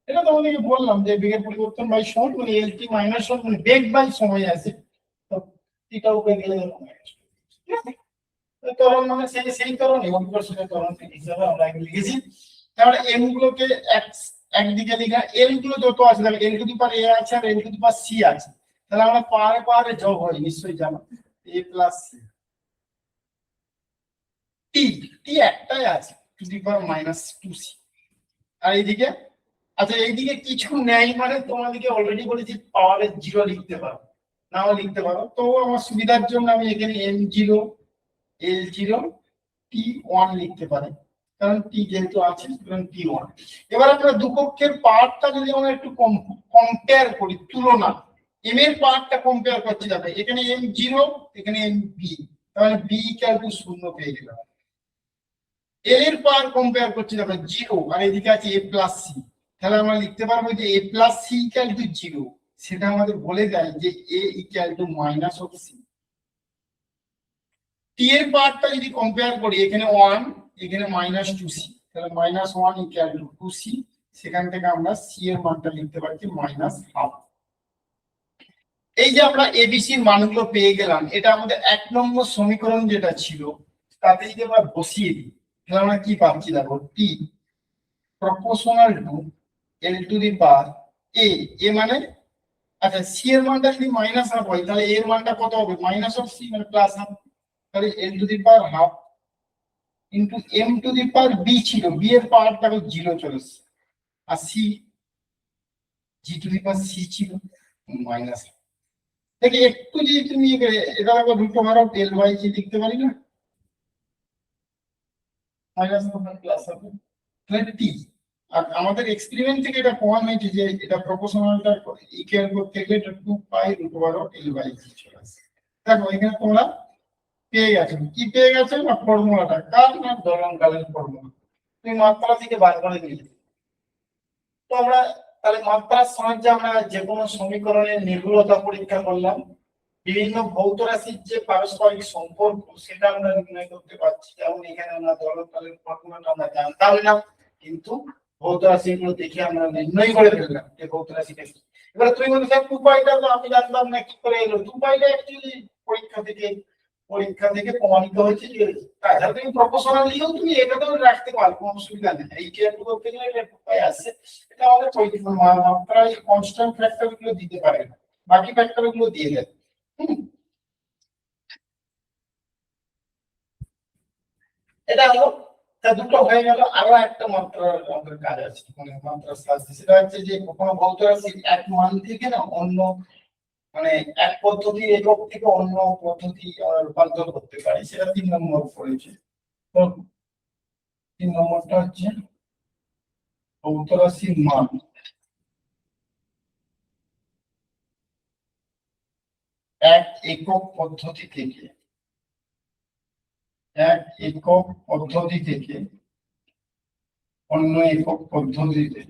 এটা তো আমাদেরকে বললাম যে বেগের পরিবর্তন বাই সময় মানে এল টি মাইনাস ওয়ান, মানে বেগ বাই সময় আছে, তো টিটা উপরে গেলে মাইনাস টু, ঠিক আছে? ত্বরণ মানে সেই ত্বরণ, এবং সেটা ত্বরণ হিসাবে আমরা লিখেছি। তাহলে এম গুলোকে একদিকে লিখা, এল গুলো যত আছে, তাহলে এল টু দি পাওয়ার এ আছে আর এল টু দি পাওয়ার সি আছে, তাহলে আমরা পাওয়ারে পাওয়ারে যোগ হয়, নিশ্চয়ই জানো, এ প্লাস সি। টি, টি একটাই আছে, to the power minus two C. আর এইদিকে, আচ্ছা এইদিকে কিছু নেই মানে তোমাদেরকে অলরেডি বলেছি পাওয়ারে জিরো লিখতে পারো, নাও লিখতে পারো, তো আমার সুবিধার জন্য আমি এখানে M zero L zero T one লিখতে পারি, কারণ টি যেহেতু আছে সুতরাং টি ওয়ান। এবার আমরা দুপক্ষের পার্টটা যদি আমরা একটু কম্পেয়ার করি, তুলনা, এম এর পার্টটা কম্পেয়ার করছি, যাবে এখানে এম জিরো এখানে এম বি, তাহলে বি ইকুয়াল টু শূন্য পেয়ে গেলাম। এল এর পাওয়ার কম্পেয়ার করছি, যাবে জিরো, আর এদিকে আছে এ প্লাস সি, তাহলে আমরা লিখতে পারবো যে A plus C equal to zero, সেটা আমাদের বলে দেয় যে A equal to minus of C. T এর পার্টটা যদি কম্পেয়ার করি, এখানে ওয়ান এখানে মাইনাস টু সি, তাহলে minus one equal to two C, সেখান থেকে আমরা সি এর মানটা লিখতে পারছি মাইনাস হাফ। এই যে আমরা এবিসির মানগুলো পেয়ে গেলাম, এটা আমাদের 1 নম্বর সমীকরণ যেটা ছিল তাতে যদি আমরা বসিয়ে দিই, তাহলে আমরা কি পাচ্ছি, দেখো T proportional to L to the power A, A মানে, আচ্ছা সি এর মানটা যদি মাইনাস হাফ হয়, তাহলে এর মানটা কত হবে, মাইনাস অফ সি মানে প্লাস হাফ, তাহলে L to the power half into M to the power B ছিল, বি এর পাওয়ারটা জিরো চলে এসছে, আর C G to the power C ছিল মাইনাস। দেখি একটু যদি তুমি এটা আবার root over of L by G লিখতে পারি না, মাইনাস প্লাস হবে, তাহলে টি। আর আমাদের এক্সপেরিমেন্ট থেকে এটা প্রমাণ হয়েছে যে এটা প্রপোর্শনালটা ইকুয়াল করতে গেলে এটা 2 pi root over of L by G চলে আসে। দেখো এখানে তোমরা পেয়ে গেছো, কি পেয়ে গেছো না, ফর্মুলাটা কার না, দলনকালের ফর্মুলা, তুমি মাত্রা থেকে বার করে নিলে। তো আমরা তাহলে মাত্রার সাহায্যে আমরা যে কোনো সমীকরণের নির্ভুলতা পরীক্ষা করলাম, বিভিন্ন ভৌত রাশির যে পারস্পরিক সম্পর্ক সেটা আমরা নির্ণয় করতে পারছি, যেমন এখানে আমরা দলনকালের ফর্মুলাটা আমরা জানতাম না, কিন্তু ভৌত রাশিগুলো দেখে আমরা নির্ণয় করে ফেললাম যে ভৌত রাশিটা কি। এবার তুমি বলছো স্যার 2 পাইটা তো আমি জানতাম না, কি করে এলো 2 পাইটা? অ্যাকচুয়ালি পরীক্ষা থেকে প্রমাণিত হয়েছে যে তাছাড়া তুমি প্রপোর্শনাল নিয়েও তুমি এটাতেও রাখতে পারো, কোনো অসুবিধা নেই। এই কেয়ার করতে গেলে এটা 2 পাই আসছে, এটা আমাদের মাত্রা কনস্ট্যান্ট ফ্যাক্টর গুলো দিতে পারে না, বাকি ফ্যাক্টর গুলো দিয়ে দেয়। এটা হলো, তা দুটো হয়ে গেল। আরো একটা মাত্রার আমাদের কাজ আছে, মানে মাত্রার সাহায্যে, সেটা হচ্ছে যে কোনো ভৌত রাশির এক মান থেকে না অন্য, মানে এক পদ্ধতির একক থেকে অন্য পদ্ধতি রূপান্তর করতে পারি, সেটা 3 নম্বর পড়েছে। তো 3 নম্বরটা হচ্ছে ভৌত রাশির মান এক একক পদ্ধতি থেকে অন্য একক পদ্ধতিতে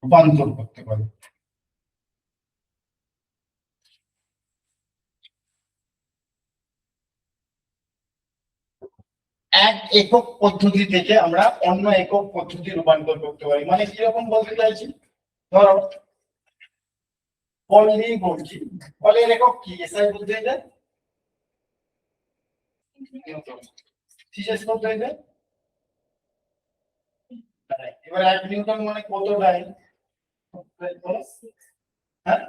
রূপান্তর করতে পারি। এক একক পদ্ধতি থেকে আমরা অন্য একক পদ্ধতি রূপান্তর করতে পারি, মানে কিরকম বলতে চাইছি, ধরো বল নিয়ে বলছি, বলের একক কি, এসআই বলতে যায়, বিশেষ করতে যায়। এবার 1 নিউটন মানে কত ডাইন, হ্যাঁ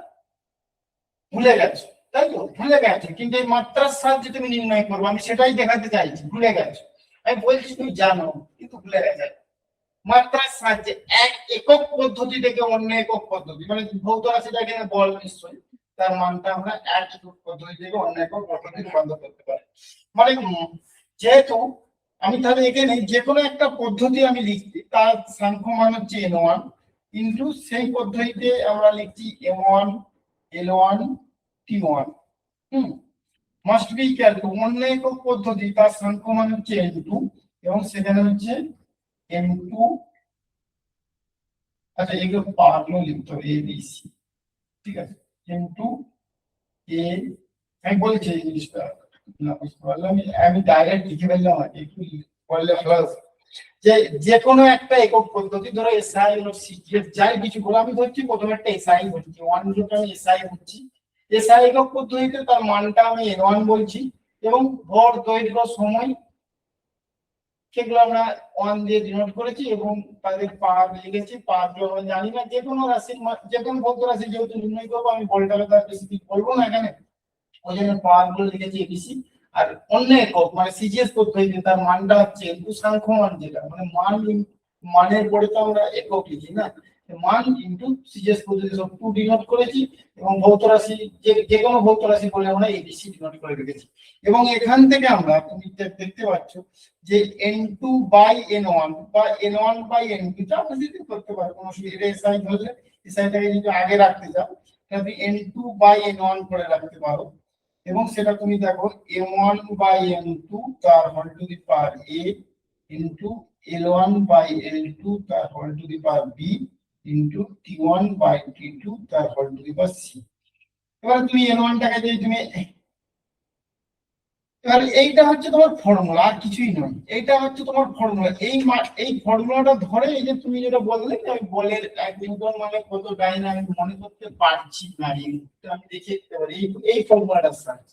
ভুলে গেছো, তাই তো ভুলে গেছো, কিন্তু এই মাত্রার সাহায্যে তুমি নির্ণয় করবে, আমি সেটাই দেখাতে চাইছি, ভুলে গেছো। আমি বলছি তুমি জানো কিন্তু ভুলে গেছো। মাত্রার সাহায্যে এক একক পদ্ধতি থেকে অন্য একক পদ্ধতি, মানে ভৌত রাশিটা এখানে বল নিশ্চয়ই, তার মানটা আমরা এক একক পদ্ধতি থেকে অন্য একক পদ্ধতি রূপান্তর করতে পারি। মানে যেহেতু আমি তাহলে এখানে যে কোনো একটা পদ্ধতি আমি লিখছি, তার সাংখ্য মান হচ্ছে n1, ইনটু সেই পদ্ধতিতে আমরা লিখছি m1 l1 t1 must be equal two অন্য একক পদ্ধতি তার সংখ্যমান হচ্ছে n2 এবং সেখানে হচ্ছে m2 আচ্ছা এগুলো পারলো লিখতে হবে abc ঠিক আছে m2 a আমি বলছি এই জিনিসটা না বুঝতে পারলাম আমি ডাইরেক্ট লিখে ফেললাম একটু বললে ভালো যে যে কোনো একটা একক পদ্ধতি ধরো এসআই হলো সিজিএস যাই কিছু বলে আমি ধরছি প্রথমে একটা এসআই বলছি 1 যেটা আমি এসআই বলছি এসআই একক পদ্ধতিতে তার মানটা আমি n1 বলছি এবং ভর দৈর্ঘ্য সময় সেগুলো আমরা 1 দিয়ে ডিনোট করেছি এবং তাদের পাওয়ার লিখেছি পাওয়ার গুলো আমরা জানি না যে কোনো রাশির যে কোনো ভৌত রাশি যেহেতু নির্ণয় করবো আমি বলটাকে তার বেশি বলবো না এখানে ওই জন্য পাওয়ার গুলো লিখেছি এবিসি আর অন্য একক মানে সিজিএস পদ্ধতিতে তার মানটা হচ্ছে সংখ্যমান যেটা মানে মানের পরে তো আমরা একক লিখি না মান ইনটু সিজিএস পদ্ধতি সব 2 ডিনোট করেছি এবং ভৌত রাশি যে কোনো ভৌত রাশি বলে আমরা এবিসি ডিনোট করে রেখেছি এবং এখান থেকে আমরা তুমি দেখতে পাচ্ছ যে n2 বাই n1 বা n1 বাই n2 টা আমরা যদি করতে পারি কোনো অসুবিধা এসআই ধরলে এসআইটাকে যদি আগে রাখতে যাও তাহলে n2 বাই n1 করে রাখতে পারো এবং সেটা তুমি দেখো m1 বাই m2 তার whole to the power a into l1 by l2 তার whole to the power b into t1 by t2 তার whole to the power c এবার তুমি n1 টাকে যদি তুমি এবার এইটা হচ্ছে তোমার ফর্মুলা আর কিছুই নয় এইটা হচ্ছে তোমার ফর্মুলা এই ফর্মুলাটা ধরে এই যে তুমি যেটা বললে যে আমি বলের 1 নিউটন মানে কত ডাইন আমি মনে করতে পারছি না আমি দেখে দিতে পারি এই ফর্মুলাটা সার্চ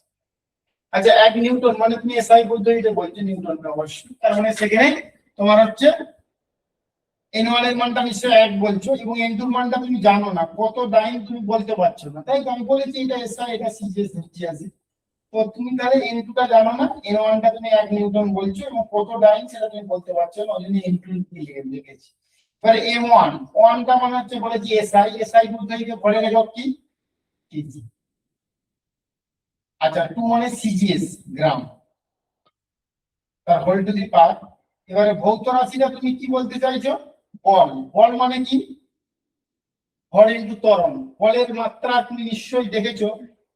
আচ্ছা 1 নিউটন মানে তুমি এসআই পদ্ধতিতে বলছো নিউটনটা অবশ্যই তার মানে সেখানে তোমার হচ্ছে n1 এর মানটা নিশ্চয়ই 1 বলছো এবং n2 এর মানটা তুমি জানো না কত ডাইন তুমি বলতে পারছো না তাই তো আমি বলেছি এটা এসআই এটা সিজিএস ধরছি আছে তো তুমি তাহলে n2 টা জানো না n1 টা তুমি 1 নিউটন বলছো এবং কত ডাইন সেটা তুমি বলতে পারছো না ওইজন্য n2 লিখে লিখেছি এবারে m1 1 টা মানে হচ্ছে বলেছি এসআই পদ্ধতিতে ভরের একক কি কেজি আচ্ছা 2 মানে সিজিএস গ্রাম তার হোল টু দি পাওয়ার এবারে ভৌত রাশিটা তুমি কি বলতে চাইছো বল মানে কি ভর ইনটু ত্বরণ বলের মাত্রা তুমি নিশ্চয়ই দেখেছো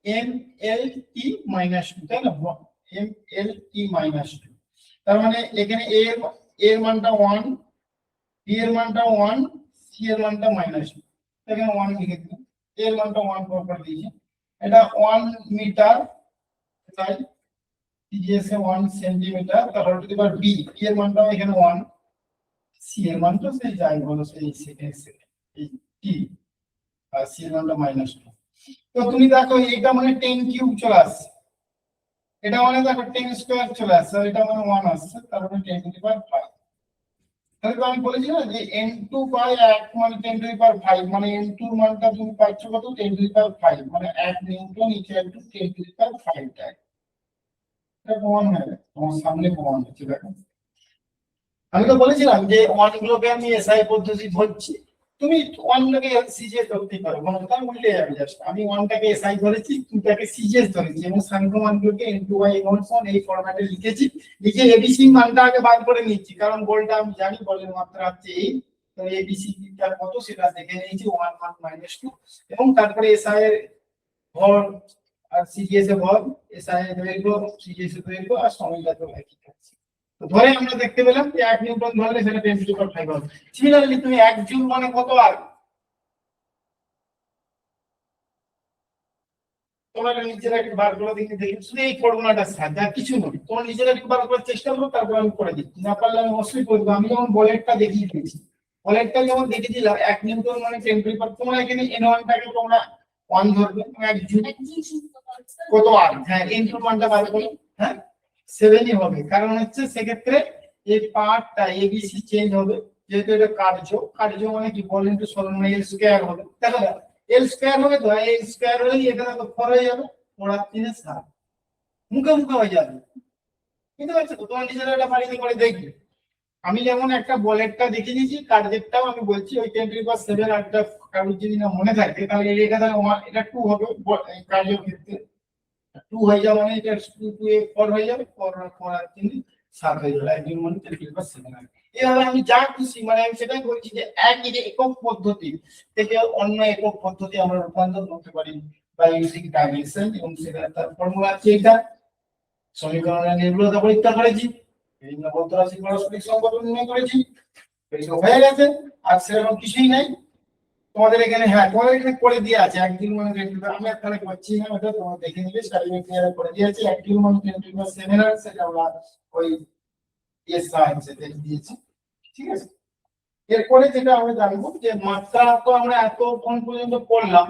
mlt - 2 তাই না mlt - 2 তার মানে এখানে a এর মানটা 1 b এর মানটা 1 c এর মানটা -2 এখানে 1 লিখে দিই a এর মানটা 1 করে দিয়েছি এটা 1 মিটার তাই সিজিএস এ 1 সেন্টিমিটার তার whole to the power b এর মানটা এখানে 1 c এর মানটা সেই যাই বলো সেই সেকেন্ড এই t আর c এর মানটা -2 তো তুমি দেখো এটা মানে 10 কিউব চলে আসছে এটা মানে দেখো 10 স্কয়ার চলে আসছে আর এটা মানে 1 আসছে তার মানে 10 টু দি পাওয়ার 5 তাহলে তো আমি বলেছি না যে n2 বাই 1 মানে 10 টু দি পাওয়ার 5 মানে n2 এর মানটা তুমি পাচ্ছ কত 10 টু দি পাওয়ার 5 মানে 1 newton equal to 10 to the power 5 টা এটা প্রমাণ হয়ে গেল তোমার সামনে প্রমাণ হচ্ছে দেখো আমি তো বলেছিলাম যে 1 গুলোকে আমি এসআই পদ্ধতি ধরছি তুমি 1 টাকে সিজিএস ধরতে পারো মানে কথা উল্টে যাবে জাস্ট আমি 1 টাকে এসআই ধরেছি 2 টাকে সিজিএস ধরেছি এবং সংখ্যামানগুলোকে n2 বাই n1 এই ফরম্যাটে লিখেছি লিখে এবিসি মানটা আগে বার করে নিচ্ছি কারণ বলটা আমি জানি বলের মাত্রা হচ্ছে এই তো এবিসি টা কত সেটা দেখে নিয়েছি 1 -2 এবং তারপরে এসআই এর ভর আর সিজিএস এর ভর এসআই এর দৈর্ঘ্য সিজিএস এর দৈর্ঘ্য আর সময়টা তো একই থাকছে ধরে আমরা দেখতে পেলাম যে 1 নিউটন ধরলে সেটা 10 টু দি পাওয়ার 5 হবে সিমিলারলি তুমি 1 জুল মানে কত আর তোমরা নিজেরা একটু বার করে দেখি শুধু এই ফর্মুলাটা সাথে আর কিছু নয় তোমরা নিজেরা একটু বার করার চেষ্টা করো তারপর আমি করে দিচ্ছি না পারলে আমি অবশ্যই করব আমি যেমন বলেটটা দেখিয়ে দিয়েছি বলেটটা যেমন দেখিয়ে দিলাম 1 নিউটন মানে 10 টু দি পাওয়ার তোমরা এখানে n1 টাকে তোমরা 1 ধরবে 1 জুল কত আর হ্যাঁ n2 মানটা বার করো হ্যাঁ 7 ই হবে কারণ হচ্ছে সেক্ষেত্রে এই পার্টটা এবিসি চেঞ্জ হবে যেহেতু এটা কার্য মানে কি বল ইনটু সরণ মানে এল স্কয়ার হবে দেখো এল স্কয়ার হবে তো এই স্কয়ার হলে এটা তো 4 হয়ে যাবে 4 আর 3 এ 7 মুখে মুখে হয়ে যাবে কিন্তু আছে তো তোমার নিজেরা এটা বাড়িতে করে দেখবে আমি যেমন একটা বলেটটা দেখে নিয়েছি কার্যেরটাও আমি বলছি ওই 10 টু দি পাওয়ার 7 আরটা কারোর যদি না মনে থাকে তাহলে এটা তাহলে এটা 2 হবে কার্যের ক্ষেত্রে 2 হয়ে যাবে মানে এটা 2 এ 4 হয়ে যাবে 4 আর 3 7 হয়ে যাবে একজন মানে 10 টু দি পাওয়ার 7 আসবে এভাবে আমি যা খুশি মানে আমি সেটাই বলছি যে একই যে একক পদ্ধতি থেকে অন্য একক পদ্ধতি আমরা রূপান্তর করতে পারি বাই ইউজিং ডাইমেনশন, এবং সেটা তার ফর্মুলা আছে এটা সমীকরণের নির্ভুলতা পরীক্ষা করেছি, বিভিন্ন বদ্ধ রাশির পারস্পরিক সম্পর্ক নির্ণয় করেছি, এইসব হয়ে গেছে। আর সেরকম কিছুই নাই তোমাদের এখানে। হ্যাঁ, তোমাদের এখানে করে দিয়ে আছে একদিন মানে আমি এখানে করছি না, ওটা তোমরা দেখে নিবে স্টাডিং ক্লিয়ার করে দিয়েছি। একদিন মানে সেমিনার সেটা আমরা ওই এস সায়েন্সে দিয়েছি, ঠিক আছে। এরপরে যেটা আমরা জানবো যে মাত্রা তো আমরা এতক্ষণ পর্যন্ত পড়লাম,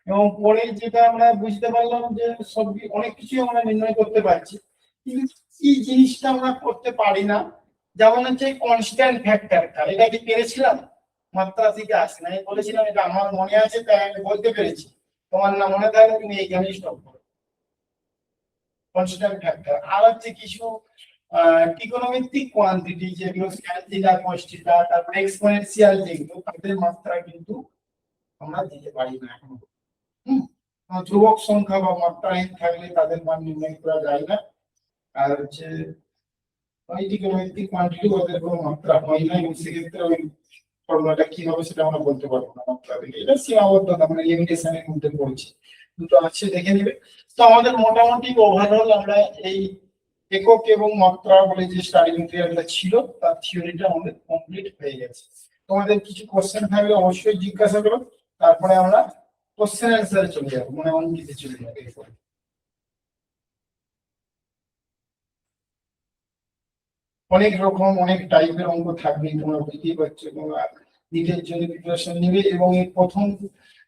এবং পরে যেটা আমরা বুঝতে পারলাম যে সব অনেক কিছু আমরা নির্ণয় করতে পারছি, কিন্তু এই জিনিসটা আমরা করতে পারি না। যেমন হচ্ছে কনস্ট্যান্ট ফ্যাক্টরটা, এটা কি পেরেছিলাম মাত্রা থেকে আসে না, আমি বলেছিলাম এটা আমার মনে আছে তাই আমি বলতে পেরেছি। তোমার না মনে থাকলে তুমি এইখানে স্টপ করো। কনস্ট্যান্ট ফ্যাক্টর আর হচ্ছে কিছু ত্রিকোণমিতিক কোয়ান্টিটি যেগুলো স্ক্যালার কোয়ান্টিটি, তারপর এক্সপোনেনশিয়াল যেগুলো তাদের মাত্রা কিন্তু আমরা দিতে পারি না এখন। ধ্রুবক সংখ্যা বা মাত্রাহীন থাকলে তাদের মান নির্ণয় করা যায় না। আর হচ্ছে ত্রিকোণমিতিক কোয়ান্টিটি ওদের কোনো মাত্রা হয় না, এবং সেক্ষেত্রে ওই ফর্মুলাটা কি হবে সেটা আমরা বলতে পারবো না মাত্রা থেকে। এটা সীমাবদ্ধতা মানে লিমিটেশনের মধ্যে পড়ছে, দুটো আছে দেখে নেবে। তো আমাদের মোটামুটি ওভারঅল আমরা এই একক এবং মাত্রা বলে যে স্টাডি মেটেরিয়ালটা ছিল তার থিওরিটা আমাদের কমপ্লিট হয়ে গেছে। তোমাদের কিছু কোশ্চেন থাকলে অবশ্যই জিজ্ঞাসা করো, তারপরে আমরা কোশ্চেন অ্যান্সারে চলে যাবো, মানে অঙ্কিতে চলে যাবো এরপরে। অনেক রকম অনেক টাইপের অঙ্ক থাকবে, তোমরা বুঝতেই পারছো। তোমরা নিটের জন্য প্রিপারেশন নিবে, এবং এই প্রথম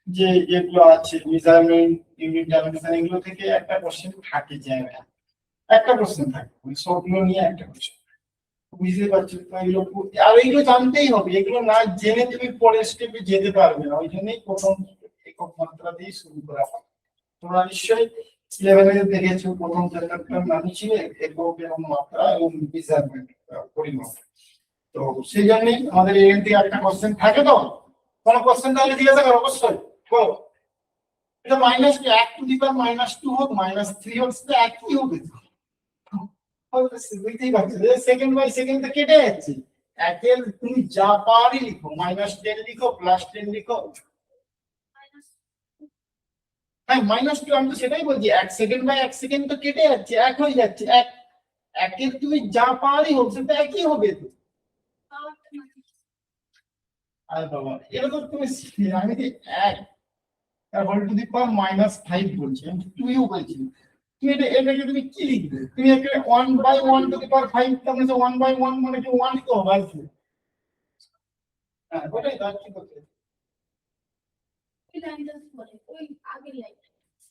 যে যেগুলো আছে মেজারমেন্ট, ইউনিট ডাইমেনশন, এগুলো থেকে একটা কোশ্চেন থাকে যায়, একটা কোশ্চেন থাকে ওই সবগুলো নিয়ে একটা কোশ্চেন। বুঝতে পারছো তো এগুলো, আর এগুলো জানতেই হবে, এগুলো না জেনে তুমি পরের স্টেপে যেতে পারবে না। ওই জন্যই প্রথম একক মাত্রা দিয়ে শুরু করা হয়। তোমরা নিশ্চয়ই ইলেভেনে দেখেছো প্রথম চ্যাপ্টারটার নাম ছিল একক এবং মাত্রা এবং মেজারমেন্ট, পরিমাপ। তো সেই জন্যই আমাদের এখান থেকে একটা কোশ্চেন থাকে। তো কোনো কোশ্চেন তাহলে জিজ্ঞাসা করো অবশ্যই, বলো। এটা মাইনাস এক টু দি পাওয়ার -2 হোক -3 হোক সেটা একই হবে। বুঝতেই পারছো সেকেন্ড বাই সেকেন্ড তো কেটে যাচ্ছে। একের তুমি যা পারি লিখো, -10 লিখো, +10 লিখো। হ্যাঁ -2, আমি তো সেটাই বলছি, 1 সেকেন্ড বাই 1 সেকেন্ড তো কেটে যাচ্ছে, এক হয়ে যাচ্ছে। একের তুমি যা পারি হোক সেটা একই হবে তো। আরে বাবা, এটা তো তুমি আমি যে 1 হোল টু দি পাওয়ার -5 বলছি, আমি 2 বলছি। তুমি এটাকে তুমি কি লিখবে? তুমি এখানে 1/1 টু দি পাওয়ার 5, তার মানে 1/1 মানে কি 1 তো হবে। হ্যাঁ ওটাই তো, কি করতে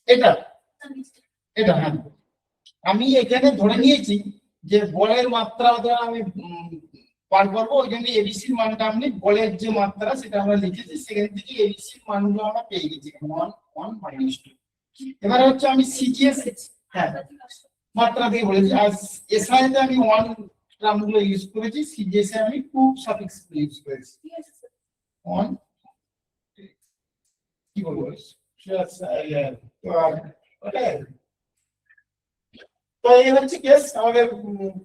এটা এটা হ্যাঁ, আমি এখানে ধরে নিয়েছি যে বলের মাত্রা ধর আমি পার করবো, ওই জন্য এবিসির মানটা আমি বলের যে মাত্রা সেটা আমরা লিখেছি, সেখান থেকে এবিসির মানগুলো আমরা পেয়ে গেছি 1 1 -2। এবারে হচ্ছে আমি সিজিএস হ্যাঁ মাত্রা দিয়ে বলেছি, আর এসআই তে আমি 1 টার্মগুলো ইউজ করেছি, সিজিএস এ আমি 2 সাফিক্স ইউজ করেছি। 1 কি বলবো তো এই হচ্ছে কেস আমাদের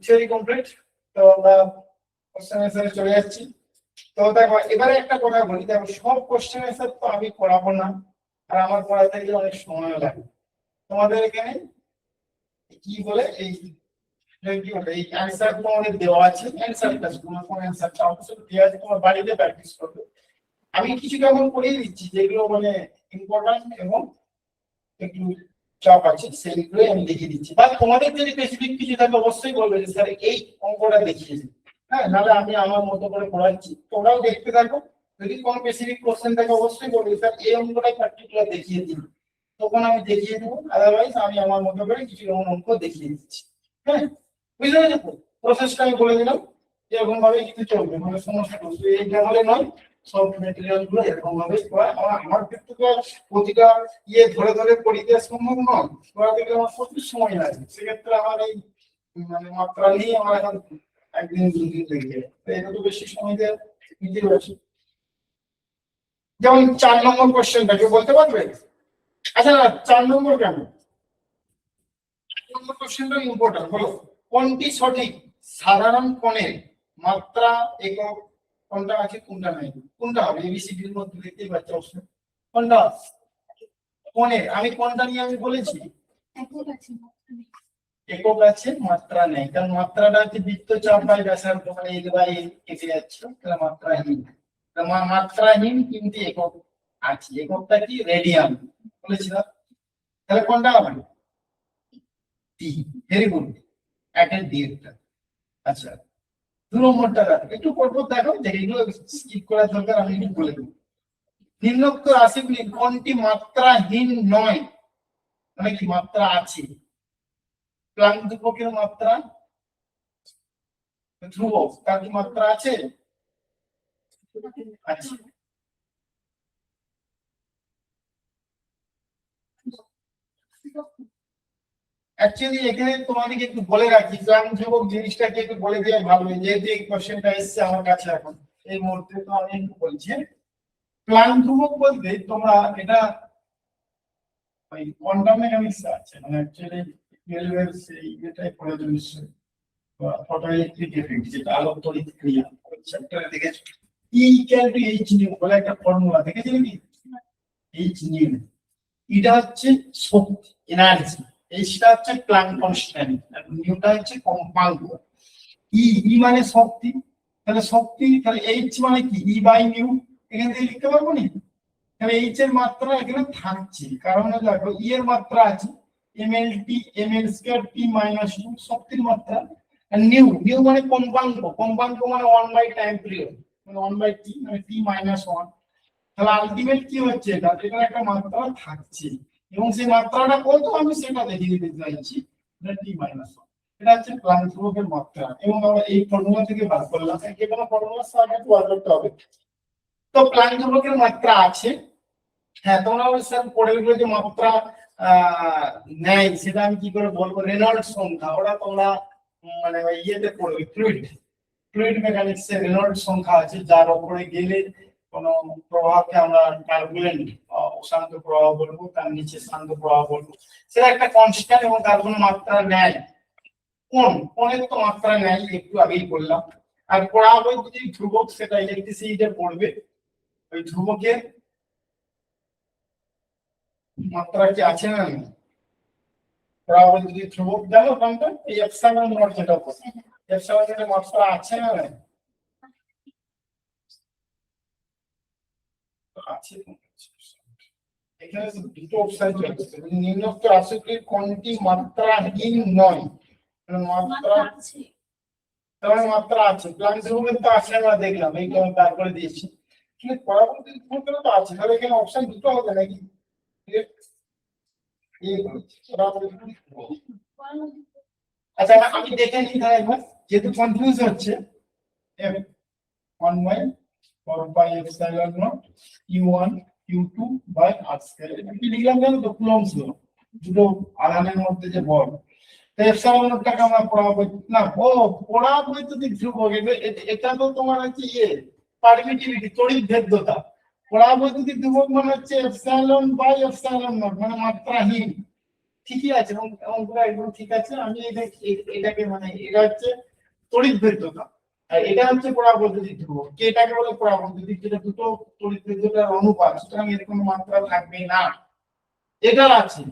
থিওরি কমপ্লিট। তো আমরা কোশ্চেন অ্যানসারে চলে যাচ্ছি। তো দেখো এবারে একটা কথা বলি, দেখো সব কোশ্চেন অ্যানসার তো আমি করাবো না, আর আমার পড়াতে গেলে অনেক সময় লাগে। তোমাদের এখানে কি বলে এই কি বলে এই অ্যানসার তোমাদের দেওয়া আছে, অ্যানসারটা তোমার কোন অ্যানসারটা অবশ্যই দেওয়া আছে, তোমার বাড়িতে প্র্যাকটিস করবে। আমি কিছু কেমন করিয়ে দিচ্ছি যেগুলো মানে ইম্পর্টেন্ট এবং একটু চাপ আছে, সেইগুলোই আমি দেখিয়ে দিচ্ছি। বা তোমাদের যদি স্পেসিফিক কিছু থাকে অবশ্যই বলবে যে স্যার এই অঙ্কটা দেখিয়ে দিন। হ্যাঁ, নাহলে আমি আমার মতো করে পড়াচ্ছি, তোমরাও দেখতে থাকো। যদি কোনো স্পেসিফিক কোশ্চেন থাকে অবশ্যই বলবে স্যার এই অঙ্কটাই পার্টিকুলার দেখিয়ে দিন, তখন আমি দেখিয়ে দেবো। আদারওয়াইজ আমি আমার মতো করে কিছু অঙ্ক দেখিয়ে দিচ্ছি। হ্যাঁ, বুঝতে পেরেছো? প্রসেসটা আমি বলে দিলাম, এরকম ভাবে কিন্তু চলবে, মানে সমস্যা করবে এই জায়গায় নয়। সব ম্যাটেরিয়াল গুলো এরকম ভাবে আমার ক্ষেত্রে তো প্রতিটা ধরে ধরে পড়িতে সম্ভব নয়, পড়া থেকে আমার প্রচুর সময় লাগে। সেক্ষেত্রে আমার এই মানে মাত্রা নিয়ে আমার এখন একদিন দুদিন লেগে যায়, তো এটা তো বেশি সময় দেওয়া নিতে পারছি। যেমন 4 নম্বর কোশ্চেনটা কেউ বলতে পারবে? আচ্ছা 4 নম্বর কেন? 4 নম্বর কোশ্চেনটা ইম্পর্টেন্ট। বলো কোনটি সঠিক সাধারণ কোণের মাত্রা একক কোনটা আছে কোনটা নাই, কোনটা হবে এবিসিডি এর মধ্যে দেখতেই পাচ্ছ অপশন কোনটা, কোনে আমি কোনটা নিয়ে আমি বলেছি একক আছে মাত্রা নেই, কারণ মাত্রাটা হচ্ছে বৃত্তচাপ বাই ব্যাসার্ধ মানে এল বাই এল কেটে যাচ্ছে, তাহলে মাত্রাহীন। মাত্রাহীন কিন্তু একক আছে, এককটা কি রেডিয়ান বলেছিলাম, তাহলে কোনটা হবে টি, ভেরি গুড, একটা ডিটা। আচ্ছা 2 নম্বরটা একটু পরপর দেখো, দেখে এগুলো স্কিপ করার দরকার, আমি একটু বলে দেবো। নিম্নোক্ত রাশিগুলি কোনটি মাত্রাহীন নয়, মানে কি মাত্রা আছে, প্লাঙ্ক ধ্রুবকের মাত্রা ধ্রুবক তার কি মাত্রা আছে, আচ্ছা অ্যাকচুয়ালি এখানে তোমাদেরকে একটু বলে রাখি, প্লাঙ্ক ধ্রুবক জিনিসটাকে একটু বলে দেওয়া ভালো, যেহেতু এই কোশ্চেনটা এসেছে আমার কাছে এখন এই মুহূর্তে, তো আমি একটু বলছি। প্লাঙ্ক ধ্রুবক বলতে তোমরা এটা ওই কোয়ান্টাম মেকানিক্স আছে, মানে অ্যাকচুয়ালি 12 এর সেই এটাই পড়েছো নিশ্চয়ই, ফটোইলেকট্রিক এফেক্ট যেটা আলোক তড়িৎ ক্রিয়া চ্যাপ্টারে দেখেছো, E equal to H new বলে একটা ফর্মুলা দেখেছো নাকি, এইচ নিউ, এটা হচ্ছে শক্তি এনার্জি, এইচটা হচ্ছে প্লাঙ্ক কনস্ট্যান্ট আর নিউটা হচ্ছে কম্পাঙ্ক। ই মানে শক্তি, তাহলে শক্তি তাহলে এইচ মানে কি ই বাই নিউ, এখান থেকে লিখতে পারবো না, তাহলে এইচ এর মাত্রা এখানে থাকছে, কারণ দেখো ই এর মাত্রা আছে ml t ml square t minus 2 শক্তির মাত্রা, আর নিউ নিউ মানে কম্পাঙ্ক, কম্পাঙ্ক মানে 1 বাই টাইম পিরিয়ড মানে 1 বাই t মানে t মাইনাস 1, তাহলে আলটিমেট কি হচ্ছে এটা, এখানে একটা মাত্রা থাকছে এবং সেই মাত্রাটা কত আমি সেটা দেখিয়ে দিতে চাইছি, এটা t মাইনাস 1, এটা হচ্ছে প্লাঙ্ক ধ্রুবকের মাত্রা, এবং আমরা এই ফর্মুলা থেকে বার করলাম, যে কোনো ফর্মুলার সাহায্যে বার করতে হবে। তো প্লাঙ্ক ধ্রুবকের মাত্রা আছে, হ্যাঁ তোমরা স্যার পড়ে গেলে যে মাত্রা নেয় সেটা আমি কি করে বলবো, রেনল্ডস সংখ্যা, ওটা তোমরা মানে ইয়েতে পড়বে ফ্লুইড, ফ্লুইড মেকানিক্সে রেনল্ডস সংখ্যা আছে, যার উপরে গেলে কোনো প্রবাহকে আমরা টার্বুলেন্ট অশান্ত প্রবাহ বলবো, তার নিচে শান্ত প্রবাহ বলবো, সেটা একটা কনস্ট্যান্ট এবং তার কোনো মাত্রা নেয়, কোনের তো মাত্রা নেয় একটু আগেই বললাম। আর পরাবৈদ্যুতিক ধ্রুবক সেটা ইলেকট্রিসিটিতে পড়বে, ওই ধ্রুবকের মাত্রা কি আছে না, পরাবৈদ্যুতিক ধ্রুবক জানো কোনটা, এই এপসাইলন নট যেটা বলে, এপসাইলনের মাত্রা আছে না আছে, এখানে দুটো অপশন চলছে, নিম্নোক্ত রাশিগুলির কোনটি মাত্রাহীন নয়, মানে মাত্রা আছে, তার মাত্রা আছে, প্লাঙ্ক ধ্রুবকের তো আছে আমরা দেখলাম, এই তো বার করে দিয়েছি, কিন্তু পরাবৈদ্যুতিক ধ্রুবকের তো আছে, তাহলে এখানে অপশন দুটো হবে নাকি, আচ্ছা আমি দেখে নিই তাহলে একবার, যেহেতু কনফিউজ হচ্ছে, f 1 by 4 pi epsilon not q1 q2 by r square, এটা কি লিখলাম জানো তো, কুলম্বস ল, দুটো আধানের মধ্যে যে বল, তো এপসাইলন নটটাকে আমরা পড়াবো না, ও পরাবৈদ্যুতিক ধ্রুবক, এটা তো তোমার হচ্ছে ইয়ে পারমিটিভিটি তড়িৎ ভেদ্যতা, পরাবৈদ্যুতিক ধ্রুবক মানে হচ্ছে এপসাইলন বাই এপসাইলন নট মানে মাত্রাহীন, ঠিকই আছে, এবং অঙ্কটা একদম ঠিক আছে, আমি এটাকে মানে এটা হচ্ছে তড়িৎ ভেদ্যতা, আর এটা হচ্ছে পরাবৈদ্যুতিক ধ্রুবক, এটাকে বলে পরাবৈদ্যুতিক, যেটা দুটো তড়িৎ ভেদ্যতার অনুপাত, সুতরাং এর কোনো মাত্রা থাকবে না, এটার আছে,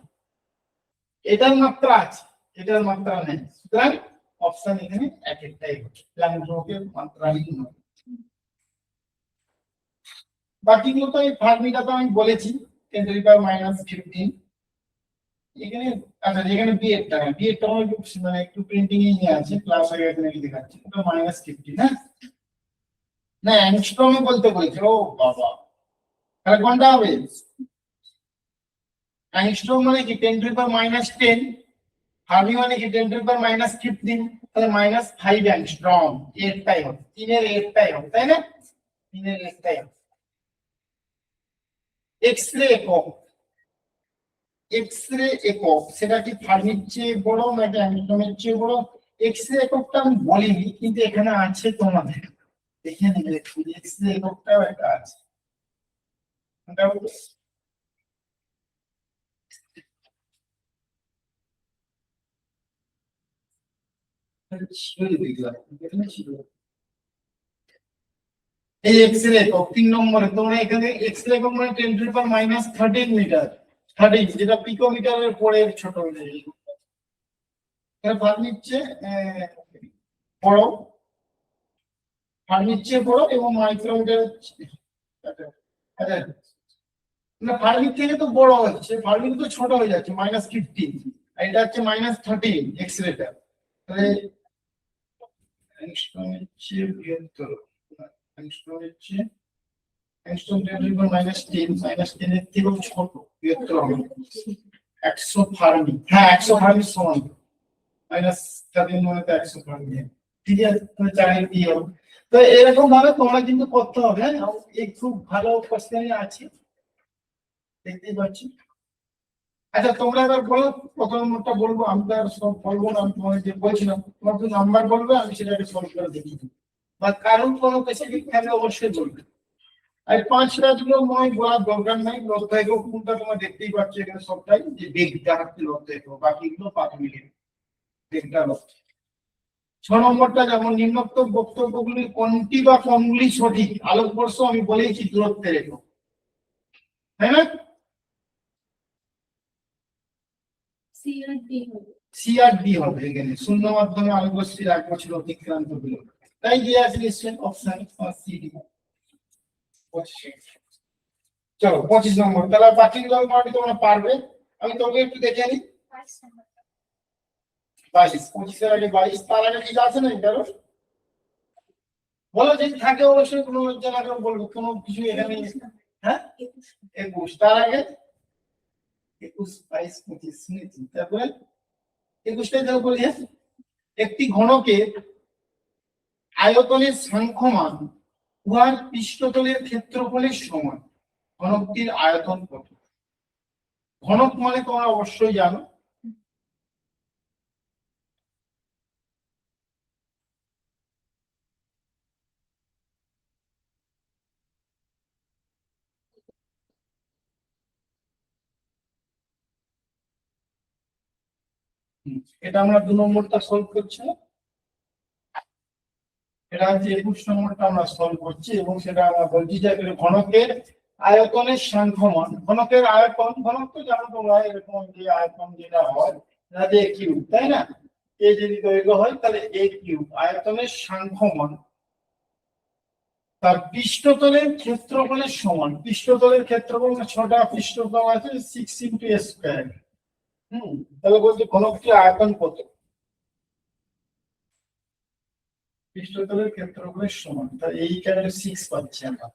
এটার মাত্রা আছে, এটার মাত্রা নেই, সুতরাং অপশন এখানে এক একটাই হবে, প্লাঙ্ক ধ্রুবকের মাত্রাহীন নয়। বাকিগুলো তো এই ফার্মিটা তো আমি বলেছি 10⁻⁻15, এখানে আচ্ছা যেখানে বিএডটা আমার একটু মানে একটু প্রিন্টিং এ নিয়ে আছে, ক্লাস হয়ে গেছে নাকি দেখাচ্ছে, এটা -15 হ্যাঁ, না অ্যাংস্ট্রমে বলতে বলছে, ও বাবা, তাহলে কোনটা হবে, অ্যাংস্ট্রম মানে কি 10⁻10, ফার্মি মানে কি 10⁻15, তাহলে -5 অ্যাংস্ট্রম, এরটাই হবে, 3 এর এরটাই হবে, তাই না, 3 এর এরটাই হবে। এক্স-রে একক, এক্স-রে একক সেটা কি ফার্মির চেয়ে বড় নাকি অ্যাংস্ট্রমের চেয়ে বড়, এক্স-রে এককটা আমি বলিনি কিন্তু এখানে আছে, তোমাদের দেখে নিবে এক্স-রে এককটাও একটা আছে, ওটা হলো ছিল, দেখলাম এখানে ছিল, এই এক্স এর একক 3 নম্বরে তোমরা এখানে এক্স এর একক মানে 10⁻13 মিটার 30 যেটা পিকোমিটারের পরে ছোট হয়ে যায়। এখানে ভাগ নিচ্ছে বড়, ভাগ নিচ্ছে বড় এবং মাইক্রোমিটার না ফার্মিং থেকে তো বড় হচ্ছে, ফার্মিং তো ছোট হয়ে যাচ্ছে -15, আর এটা হচ্ছে -13 এক্স রেটা। তাহলে অ্যাংস্ট্রম হচ্ছে বৃহত্তর, অ্যাংস্ট্রম হচ্ছে অ্যাংস্ট্রম -10 এর থেকেও ছোট বৃহত্তর হবে 100 ফার্মি। হ্যাঁ 100 ফার্মি সমান -13 মানে তো 100 ফার্মি। ঠিক আছে, তাহলে চারিয়ে দিয়ে হবে। তো এরকম ভাবে তোমরা কিন্তু করতে হবে। এই খুব ভালো কোশ্চেন আছে, দেখতেই পাচ্ছি। আচ্ছা তোমরা এবার বলো, প্রথমটা বলবো, আমি তো আর সব বলবো না, আমি তোমাকে যে বলছিলাম তোমার তো নাম্বার বলবে, আমি সেটাকে সলভ করে দেখিয়ে দেবো, বা কারণ কোনো স্পেসিফিক থাকলে অবশ্যই বলবে। আর 5 রাতগুলো মনে বলার দরকার নাই, লব্ধায়ক কোনটা তোমরা দেখতেই পাচ্ছ এখানে সবটাই, যে বেগটা হচ্ছে লব্ধায়ক, বাকিগুলো প্রাথমিক বেগটা লব্ধ। 6 নম্বরটা যেমন নিম্নোক্ত বক্তব্যগুলি কোনটি বা কোনগুলি সঠিক, আলোকবর্ষ আমি বলেইছি দূরত্বের একক, তাই না? সিআরডি হবে এখানে, শূন্য মাধ্যমে আলোকবর্ষের 1 বছর অতিক্রান্ত হলো, তাই দিয়ে আছে নিশ্চয়ই অপশন সিডি। চলো 25 নম্বর, তাহলে বাকিগুলো মোটামুটি তোমরা পারবে। আমি তোকে একটু দেখে নিই। 22, 25 এর আগে 22, তার আগে কি আছে না এটা বলো, যদি থাকে অবশ্যই কোনো জায়গাটা বলবো, কোনো কিছু এখানে। হ্যাঁ 21, তার আগে 21, 22, 25 শুনেছি, তারপরে 21টাই তাহলে বলি। একটি ঘনকের আয়তনের সাংখ্যমান উহার পৃষ্ঠতলের ক্ষেত্রফলের সমান। ঘনকটির আয়তন কত? ঘনক মানে তোমরা অবশ্যই জানো, এটা আমরা 2 নম্বরটা সলভ করছি, এটা হচ্ছে 21 নম্বরটা আমরা সলভ করছি, এবং সেটা আমরা বলছি যে ঘনকের আয়তনের সাংখ্যমান। ঘনকের আয়তন, ঘনক তো জানো তোমরা, এরকম যে আয়তন যেটা হয় যে a কিউব, তাই না? a যদি দৈর্ঘ্য হয় তাহলে a কিউব, আয়তনের সাংখ্যমান তার পৃষ্ঠতলের ক্ষেত্রফলের সমান। পৃষ্ঠতলের ক্ষেত্রফল 6টা পৃষ্ঠতল আছে, 6 × a স্কয়ার। তাহলে বলছি ঘনকটির আয়তন কত? পৃষ্ঠতলের ক্ষেত্রফলের সমান, তাহলে এইখানে 6 পাচ্ছি আমরা।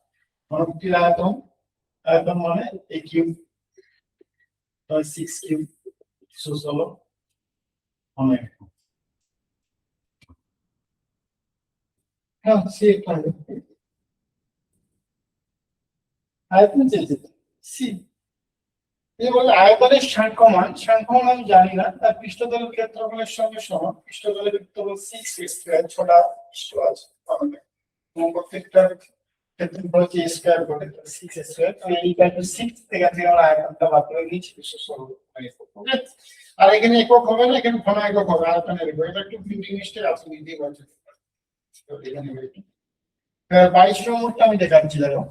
ঘনকটির আয়তন, আয়তন মানে a কিউব, তাহলে 6 কিউব 16 অনেক। হ্যাঁ সে পাবে আয়তন চেয়েছে সি। এই বলে আয়তনের সাংখ্যমান, সাংখ্যমান আমি জানি না, তার পৃষ্ঠতলের ক্ষেত্রফলের সঙ্গে সমান। পৃষ্ঠতলের ক্ষেত্রফল 6 স্কয়ার, 6টা পৃষ্ঠ আছে, প্রত্যেকটা ক্ষেত্রফল হচ্ছে স্কয়ার করে 6 স্কয়ার। তো এই ভ্যালু 6 থেকে আমরা আয়তনটা বাদ করে নিচ্ছি 216। আর এখানে একক হবে না, এখানে ঘন একক হবে আয়তনের একক। এটা একটু প্রিন্টিং মিস্টেক আছে, বুঝতেই পারছেন। তো এখানে 22 নম্বরটা আমি দেখাচ্ছি, দেখো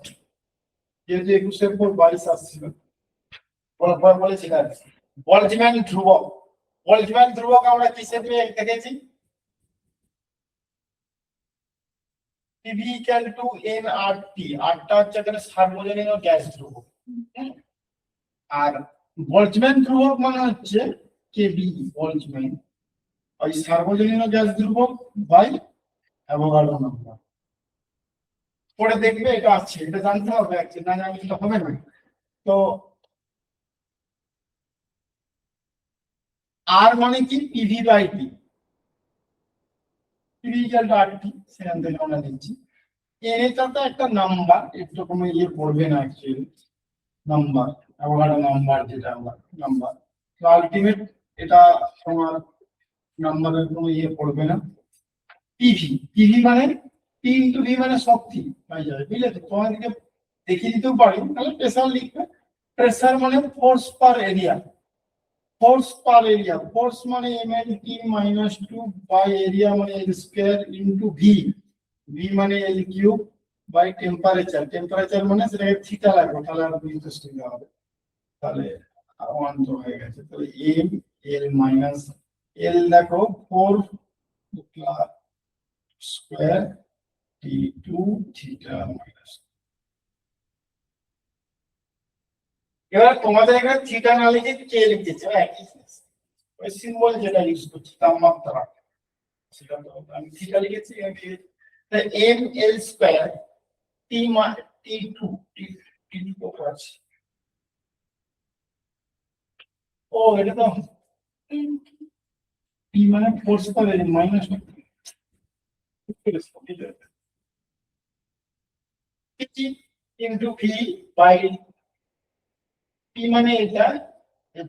যেহেতু 21 এর পর 22 আসছিল, বলেছিলাম বলজম্যান ধ্রুবক। বলজম্যান ধ্রুবক আমরা কিসে দেখেছি? PV = nRT, আরটা হচ্ছে এখানে সার্বজনীন গ্যাস ধ্রুবক। আর বলজম্যান ধ্রুবক মানে হচ্ছে KB, বলজম্যান ওই সার্বজনীন গ্যাস ধ্রুবক বাই অ্যাভোগাড্রো নাম্বার। পরে দেখবে এটা আছে, এটা জানতে হবে, না জানলে তো হবে না। তো আর মানে কি? PV/T, PV = RT, সেখান থেকে আমরা দিচ্ছি। এটা তো একটা নাম্বার, একটু কোনো পড়বে না অ্যাকচুয়ালি, নাম্বার অ্যাভোগাড্রো নাম্বার, যেটা আমরা নাম্বার। তো আলটিমেট এটা তোমার নাম্বারের কোনো পড়বে না। PV মানে P × V মানে শক্তি হয়ে যাবে, বুঝলে তো? তোমাদেরকে দেখিয়ে দিতেও পারি, তাহলে প্রেসার লিখবে। প্রেসার মানে force per area, force per area. Force মানে mLT - 2 বাই এরিয়া মানে L² × V, V মানে L³ বাই টেম্পারেচার, টেম্পারেচার মানে সেটাকে থিটা লাগবে, তাহলে আরো ইন্টারেস্টিং হবে। তাহলে 1 তো হয়ে গেছে, তাহলে এম এল মাইনাস এল দেখো 4 স্কয়ার টি টু থিটা মাইনাস। এবার তোমাদের এখানে থিটা না লিখে কে লিখেছে, একই জিনিস, ওই সিম্বল যেটা ইউজ করছি তাপমাত্রা, সেটা তো আমি থিটা লিখেছি। M L square T T two T two কত আছে, ও এটা তো টি মানে ফোর্স পাবে minus into V by T মানে এটা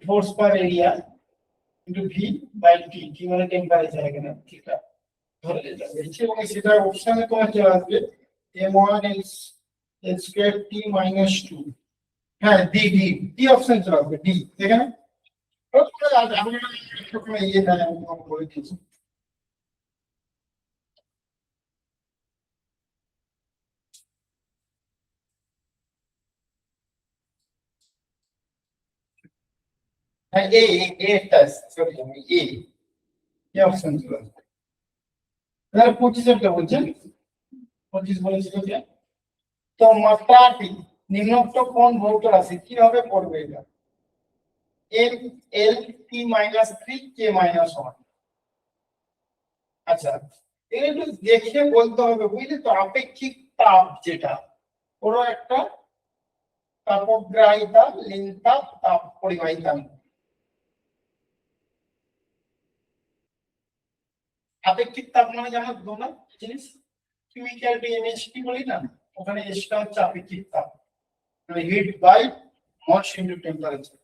force per area into V by T, T মানে টেম্পারেচার, এখানে থিটা ধরে নিলাম এবং সেটা অপশনে তোমার চলে আসবে m1 l square t minus 2। হ্যাঁ ডি ডি ডি অপশন চলে আসবে, ডি এখানে আমি ইয়ে না আমি বলে দিয়েছি। হ্যাঁ এটা সরি আমি এ অপশন চলে আসবে। তাহলে 25 টা বলছেন, 25 বলেছিল যে তো মাত্রাটি নিম্নোক্ত কোন ভৌত রাশি কিভাবে করবে এটা, এম এল টি মাইনাস 3 কে মাইনাস 1। আচ্ছা এটা একটু দেখে বলতে হবে বুঝলি তো, আপেক্ষিক তাপ যেটা কোনো একটা তাপগ্রাহিতা লিনতাপ তাপ পরিবাহিতা, আপেক্ষিক তাপ মানে যেমন দোনা জিনিস কিউ ইকুয়াল টু এমএইচটি বলি না, ওখানে এসটা হচ্ছে আপেক্ষিক তাপ, মানে heat by mass into temperature.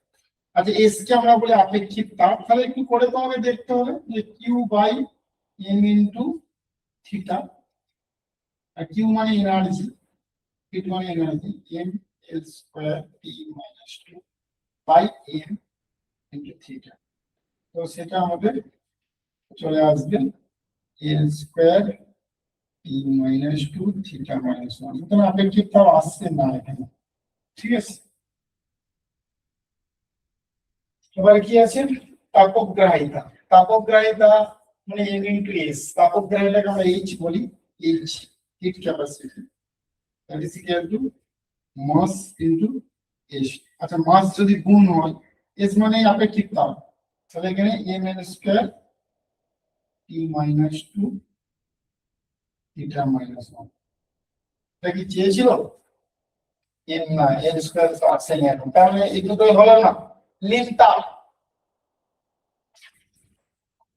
আচ্ছা এস কে আমরা বলি আপেক্ষিক তাপ, তাহলে একটু করে তোমাকে দেখতে হবে যে Q by M into theta, আর কিউ মানে এনার্জি, হিট মানে energy, M L square T minus 2 by M into theta. তো সেটা আমাদের চলে আসবে L square T minus 2 theta minus 1। সুতরাং আপেক্ষিক তাপ আসছে না এখানে, ঠিক আছে। এবার কি আছে তাপগ্রাহিতা, তাপগ্রাহিতা মানে এম ইনটু এস, তাপগ্রাহিতাকে আমরা এইচ বলি, H heat capacity that is equal to mass into S. আচ্ছা মাস যদি গুণ হয়, এস মানে আপেক্ষিক তাপ, তাহলে এখানে M L square T minus 2 theta minus 1। এটা কি চেয়েছিল এম না এল স্কয়ার তো আসে না এখন, তাহলে এই দুটোই হলো না। লিন তাপ,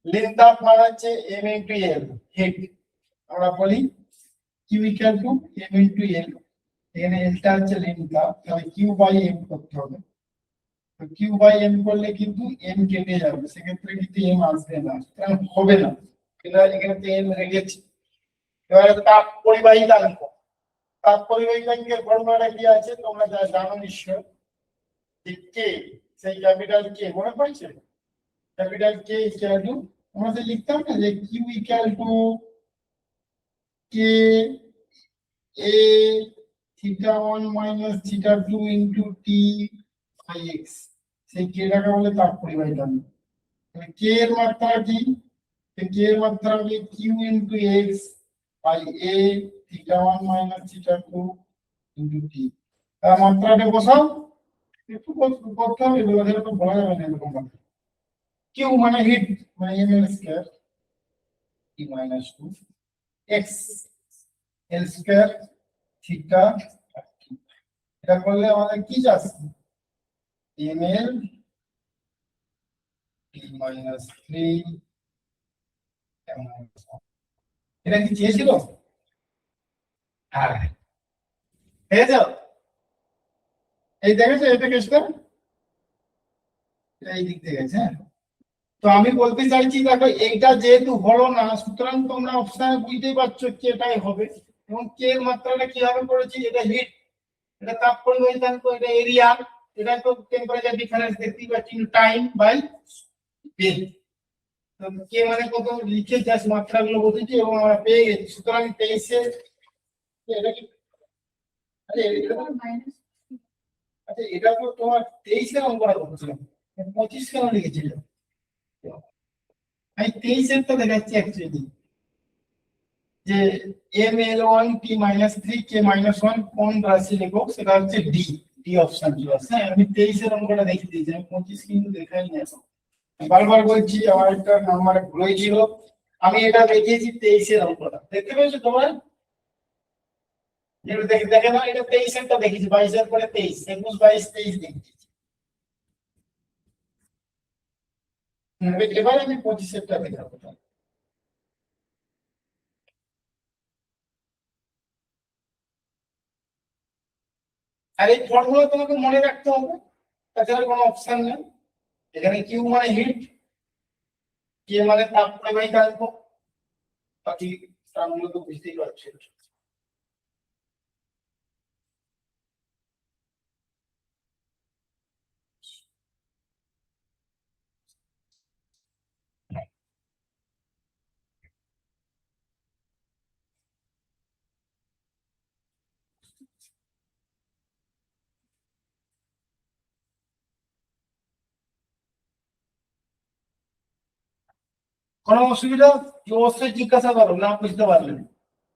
লিন তাপ মানে হচ্ছে এম ইনটু এল হিট, আমরা বলি Q equal to M into L, এখানে এলটা হচ্ছে লিন তাপ, তাহলে কিউ বাই এম করতে হবে। তো কিউ বাই এম করলে কিন্তু এম কেটে যাবে, সেক্ষেত্রে কিন্তু এম আসবে না, কারণ হবে না, এটা এখানে তো এম রেখেছি। এবারে তাপ পরিবাহিতাঙ্ক, তাপ পরিবাহিতাঙ্কের ফর্মুলাটা কি আছে তোমরা যা জানো নিশ্চয়, যে কে সেই ক্যাপিটাল কে মনে পড়ছে, ক্যাপিটাল কে ইকুয়াল টু আমরা যে লিখতাম না যে Q equal to K A theta 1 minus theta 2 into T by X, সেই কে টাকে বলে তাপ পরিবাহিতাঙ্ক। তাহলে কে এর মাত্রা কি, কে এর মাত্রা হবে Q into X by A theta 1 minus theta 2 into T. তার মাত্রাটা বসাও, একটু করতে হবে, এগুলো তো বলা যাবে না এরকম ভাবে। কিউ মানে হিট মানে M L square T minus 2 X L square theta, এটা করলে আমাদের কি আসছে এম এল টি মাইনাস 3। এটা কি চেয়েছিল, হ্যাঁ পেয়ে যাও, এই দেখেছো এটা কেসটা এই দিক থেকে গেছে। হ্যাঁ তো আমি বলতে চাইছি দেখো এইটা যেহেতু হলো না, সুতরাং তোমরা অপশনে বুঝতেই পারছো কি এটাই হবে, এবং কে এর মাত্রাটা কিভাবে করেছি, এটা হিট, এটা তাপ পরিবাহিতাঙ্ক, এটা এরিয়া, এটা তো টেম্পারেচার ডিফারেন্স দেখতেই পাচ্ছি টাইম বাই বেগ। তো কে মানে কত লিখে জাস্ট মাত্রাগুলো বসেছি এবং আমরা পেয়ে গেছি। সুতরাং 23 এটা কি আরে আচ্ছা, এটা তো তোমার 23-এর অঙ্কটা করছিলাম, 25 কেন লিখেছিলে? আমি 23-এরটা দেখাচ্ছি অ্যাকচুয়ালি, যে M L one T minus three K minus one কোন রাশি লেখো, সেটা হচ্ছে ডি। ডি অপশন ছিল। হ্যাঁ, আমি 23-এর অঙ্কটা দেখিয়ে দিয়েছি, আমি 25 কিন্তু দেখাই না এখন। বারবার বলছি আমার একটা নাম্বার ভুল হয়েছিল, আমি এটা দেখিয়েছি 23-এর অঙ্কটা, দেখতে পেয়েছো তোমরা? এটা দেখে দেখে না, এটা 23-এরটা দেখিয়েছি, 22-এর পরে 23, 21, 22, 23 দেখিয়েছি। এবার আমি 25-এরটা দেখাবো। আর এই ফর্মুলা তোমাকে মনে রাখতে হবে, তাছাড়া কোনো অপশন নেই। এখানে কিউ মানে হিট, কে মানে তাপ প্রবাহিত, বাকি টার্মগুলো তো বুঝতেই পারছো। কোনো অসুবিধা অবশ্যই জিজ্ঞাসা করো, না বুঝতে পারলে।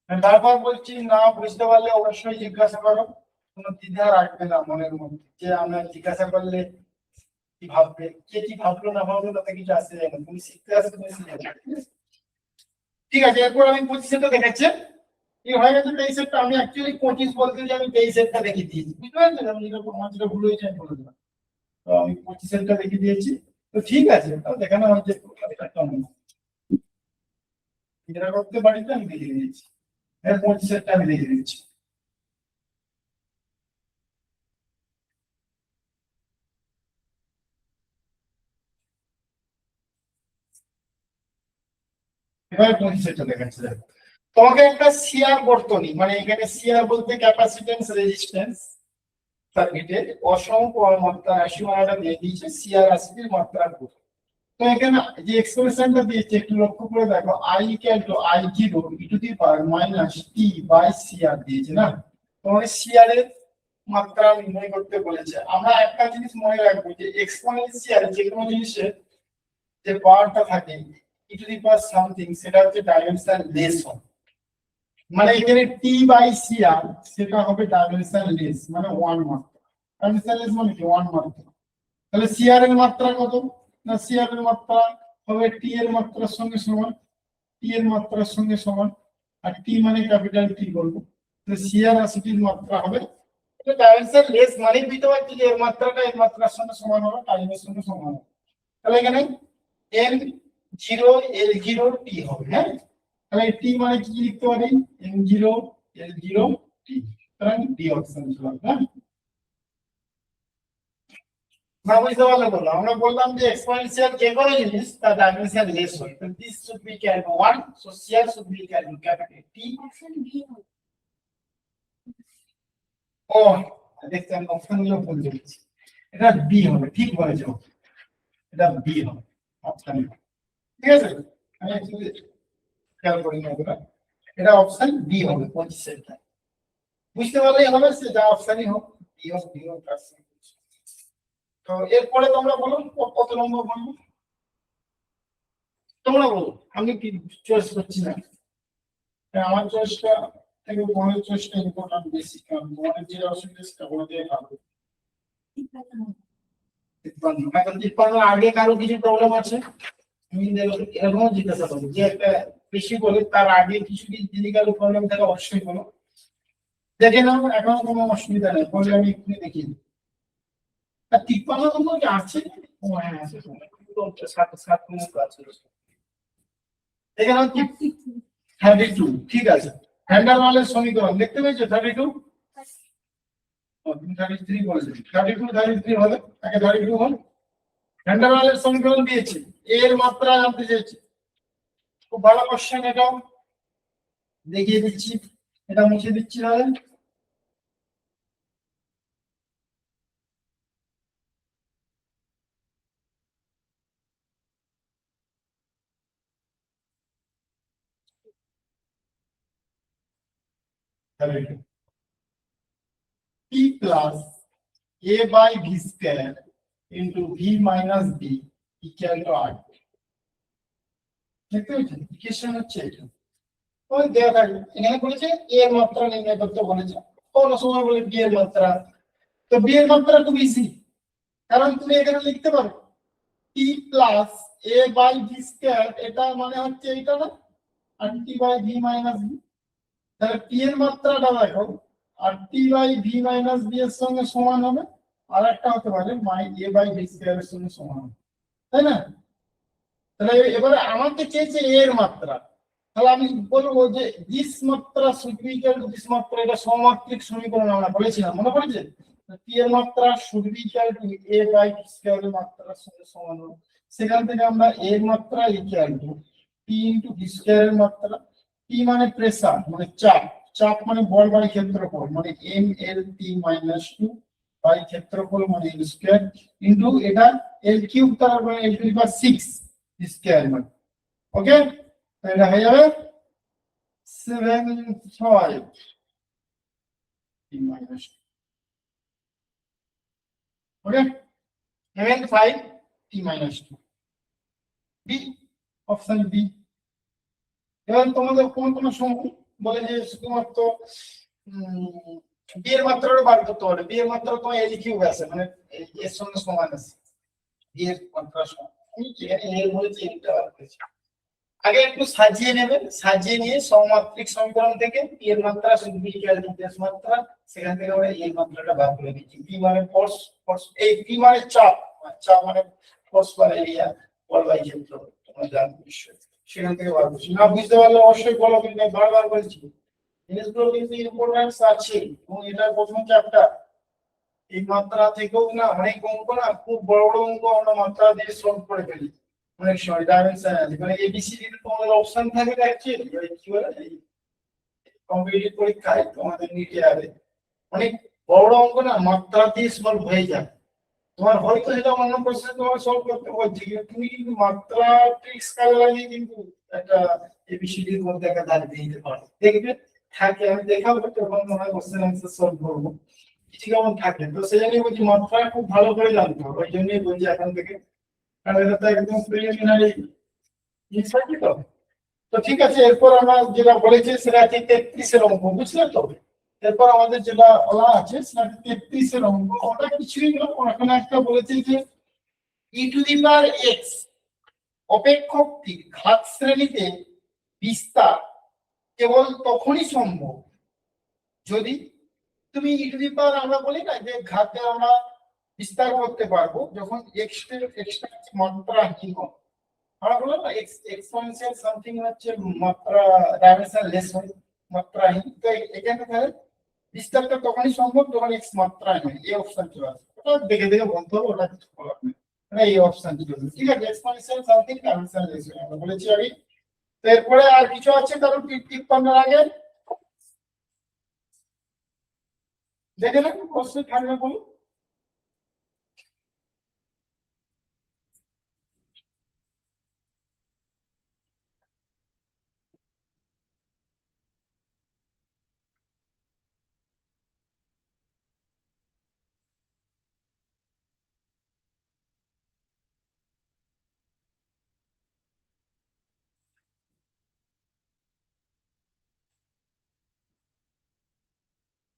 আমি বারবার বলছি, না বুঝতে পারলে অবশ্যই জিজ্ঞাসা করো, কোনো দ্বিধা রাখবে না মনের মধ্যে, যে আমরা জিজ্ঞাসা করলে কি ভাববে, কে কি ভাবলো না ভাবলো তাতে কিছু আসে যায় না, তুমি শিখতে আসো, তুমি শিখে যাবে। ঠিক আছে, এরপর আমি 25-এরটা দেখাচ্ছি। কি হয়ে গেছে 23-এরটা, আমি অ্যাকচুয়ালি 25 বলতে যে আমি 23-এরটা দেখে দিয়েছি, বুঝতে পারছেন? আমি যেটা আমার যেটা ভুল হয়েছে আমি বলে দিলাম। তো আমি 25-এরটা দেখে দিয়েছি, তো ঠিক আছে, তাও দেখানো হচ্ছে এটা কেমন, এটা করতে পারি, তো আমি দেখে দিয়েছি। এর 25-এরটা আমি দেখে দিচ্ছি। এবার 25-এরটা দেখাচ্ছি, দেখো। তোমাকে একটা সিআর বর্তনী, মানে এখানে সিআর বলতে ক্যাপাসিট্যান্স রেজিস্ট্যান্স সার্কিটের অসম মাত্রা রাশি মানাটা দিয়ে দিয়েছে, সিআর রাশিটির মাত্রার উপর। তো এখানে যে এক্সপ্রেশনটা দিয়েছে একটু লক্ষ্য করে দেখো, I equal to I zero E to the power minus T by CR দিয়েছে না। তোমাকে সিআর এর মাত্রা নির্ণয় করতে বলেছে। আমরা একটা জিনিস মনে রাখবো, যে এক্সপোনেনশিয়াল যে কোনো জিনিসের যে পাওয়ারটা থাকে ই টু দি পাওয়ার সামথিং, সেটা হচ্ছে ডাইমেনশন লেস হয়। মানে এখানে টি বাই সিআর সেটা হবে ডাইমেনশন লেস, মানে ওয়ান মাত্রা। ডাইমেনশন লেস মানে কি, ওয়ান মাত্রা। তাহলে সিআর এর মাত্রা কত? না, সিআর এর মাত্রা হবে টি এর মাত্রার সঙ্গে সমান, টি এর মাত্রার সঙ্গে সমান। আর টি মানে ক্যাপিটাল টি বলবো। তাহলে সিআর রাশিটির মাত্রা হবে, এটা ডাইমেনশন লেস মানে বুঝতে পারছি যে এর মাত্রাটা এর মাত্রার সঙ্গে সমান হবে, টাইমের সঙ্গে সমান হবে। তাহলে এখানে M zero L zero T হবে। হ্যাঁ, তাহলে টি মানে কি লিখতে পারি, M zero L zero T. তাহলে ডি অপশন ছিল। হ্যাঁ, না বুঝতে পারলে বললো, আমরা বললাম যে এক্সপোনেনশিয়াল যে কোনো জিনিস তার ডাইমেনশন লেস হয়, তো this should be equal to 1, so CR should be equal to capital T. ও, দেখতে আমি অপশন গুলো ভুল দিয়েছি, এটা বি হবে, ঠিক বলেছো, এটা বি হবে অপশন। ঠিক আছে, আমি অ্যাকচুয়ালি খেয়াল করি না এটা, এটা অপশন বি হবে 25-এরটা। বুঝতে পারলেই হবে, সে যা অপশনই হোক, বি হোক বি হোক। তো এরপরে তোমরা বলো কত নম্বর বলবো, তোমরা বলো, আমি কি চয়েস করছি না। আমার চয়েসটা থেকে মনের চয়েসটা ইম্পর্টেন্ট বেশি, কারণ মনের যে অসুবিধা সেটা বলে দিয়ে পারবে। এখন 53 আগে কারো কিছু প্রবলেম আছে, আমি এরকম জিজ্ঞাসা করবো, যে একটা বেশি বলে তার আগে কিছু যদি কারো প্রবলেম থাকে অবশ্যই বলো, দেখে নাও এখন কোনো অসুবিধা নেই, বলে আমি এক্ষুনি দেখিয়ে দিই। আর 53 নম্বর কি আছে? ও হ্যাঁ আছে, সাত সাত নম্বর আছে এখানে, 32। ঠিক আছে, হ্যান্ডারওয়ালের সমীকরণ দেখতে পেয়েছো 32। তুমি 33 বলেছো, 32 33 হবে, আগে 32 হল। হ্যান্ডারওয়ালের সমীকরণ দিয়েছি, এর মাত্রা জানতে চেয়েছি। খুব ভালো কোশ্চেন, এটাও দেখিয়ে দিচ্ছি, এটা মুছে দিচ্ছি তাহলে। Plus a by V square into V minus B equal to R. দেখতে পাচ্ছেন ইকুয়েশন হচ্ছে এটা। ওই দেওয়া থাকবে এখানে বলেছে a এর মাত্রা নির্ণয় করতে বলেছে, কোন সময় বলে b এর মাত্রা। তো b এর মাত্রা খুব ইজি, কারণ তুমি এখানে লিখতে পারো t plus a by V square, এটা মানে হচ্ছে এইটা না, আর t by V minus B. তাহলে t এর মাত্রাটা দেখো, আর t by V minus B এর সঙ্গে সমান হবে, আর একটা হতে পারে a বাই ভি স্কয়ার এর সঙ্গে সমান হবে, তাই না? তাহলে এবারে আমাকে চেয়েছে a এর মাত্রা, তাহলে আমি বলবো যে দিস মাত্রা should be equal to this মাত্রা, এটা সমমাত্রিক সমীকরণ আমরা বলেছিলাম, মনে পড়েছে? t এর মাত্রা should be equal to a by V square এর মাত্রার সঙ্গে সমান হবে। সেখান থেকে আমরা a এর মাত্রা equal to t into V square এর মাত্রা, t মানে প্রেসার মানে চাপ, চাপ মানে বল বাই ক্ষেত্রফল মানে mlt মাইনাস 2 বাই ক্ষেত্রফল মানে l স্কয়ার ইনটু এটা l কিউব তার মানে l to the power 6 square মানে। ওকে, এটা হয়ে যাবে 7.5 t minus. Okay, 7.5 t minus 2 B, option B. এবার তোমাদের কোন কোন সময় বলে যে শুধুমাত্র বি এর মাত্রাটা বার করতে হবে, বি এর মাত্রা তোমার এল কিউব আছে মানে এর সঙ্গে সমান আছে, বি এর মাত্রা সমান। আমি এখানে এল বলেছি, এটা বার করেছি। আগে একটু সাজিয়ে নেবেন, সাজিয়ে নিয়ে সমমাত্রিক সমীকরণ থেকে পি এর মাত্রা শুধু বি ইকুয়াল টু এস মাত্রা, সেখান থেকে আমরা এর মাত্রাটা বার করে দিচ্ছি। পি মানে ফোর্স, ফোর্স এই পি মানে চাপ, চাপ মানে ফোর্স বাই এরিয়া, বল বাই ক্ষেত্রফল, তোমরা জানো নিশ্চয়ই। সেখান থেকে বার করছি, না বুঝতে পারলে অবশ্যই বলো, কিন্তু বারবার বলছি জিনিসগুলো কিন্তু ইম্পর্টেন্স আছে। এবং এটা প্রথম চ্যাপ্টার, এই মাত্রা থেকেও না অনেক অঙ্ক, না খুব বড় বড় অঙ্ক আমরা মাত্রা দিয়ে সলভ করে ফেলি অনেক সময়। ডাইমেনশন আছে মানে এবিসিডি তে তোমাদের অপশন থাকে অ্যাকচুয়ালি কি বলে কম্পিটিটিভ পরীক্ষায় তোমাদের নিতে হবে অনেক বড় অঙ্ক না মাত্রা দিয়ে সলভ হয়ে যায়। তোমার হয়তো এটা অন্য কোশ্চেন তোমার সলভ করতে বলছি, তুমি কিন্তু মাত্রা ট্রিক্স কাজে লাগিয়ে কিন্তু একটা এবিসিডি এর মধ্যে একটা দাঁড় দিয়ে দিতে পারো। দেখবে থাকে, আমি দেখাবো যখন মনে কোশ্চেন আনসার সলভ করবো কিছু কেমন থাকে। তো সেই জন্যই বলছি মাত্রা খুব ভালো করে জানতে হবে, ওই জন্যই বলছি এখন থেকে, কারণ এটা তো একদম প্রিলিমিনারি ইনসাইট। তো ঠিক আছে, এরপর আমরা যেটা বলেছি সেটা হচ্ছে 33 এর অঙ্ক, বুঝলে তো? এরপর আমাদের যেটা বলা আছে সেটা 33 এর অঙ্ক, ওটা কিছুই না, ওখানে একটা বলেছে যে ই টু দি পাওয়ার এক্স অপেক্ষকটি ঘাত শ্রেণীতে বিস্তার কেবল তখনই সম্ভব যদি তুমি ই টু দি পাওয়ার, আমরা বলি না যে ঘাতে আমরা বিস্তার করতে পারবো যখন এক্সটা মাত্রাহীন, আমরা বললাম না এক্সপোনেনশিয়াল সামথিং হচ্ছে মাত্রা ডাইমেনশন লেস হয়, মাত্রাহীন। তো এখানে তাহলে বিস্তারটা তখনই সম্ভব যখন এক্স মাত্রাহীন হয়, এই অপশন চলে আসে। ওটা দেখে দেখে বলতে হবে, ওটা কিছু বলার নেই, মানে এই অপশন চলে আসে। ঠিক আছে, এক্সপোনেনশিয়াল সামথিং ডাইমেনশন লেস হয় আমরা বলেছি আগে। তো এরপরে আর কিছু আছে কারণ 53 আগে দেখে না প্রশ্ন থাকবে বলুন।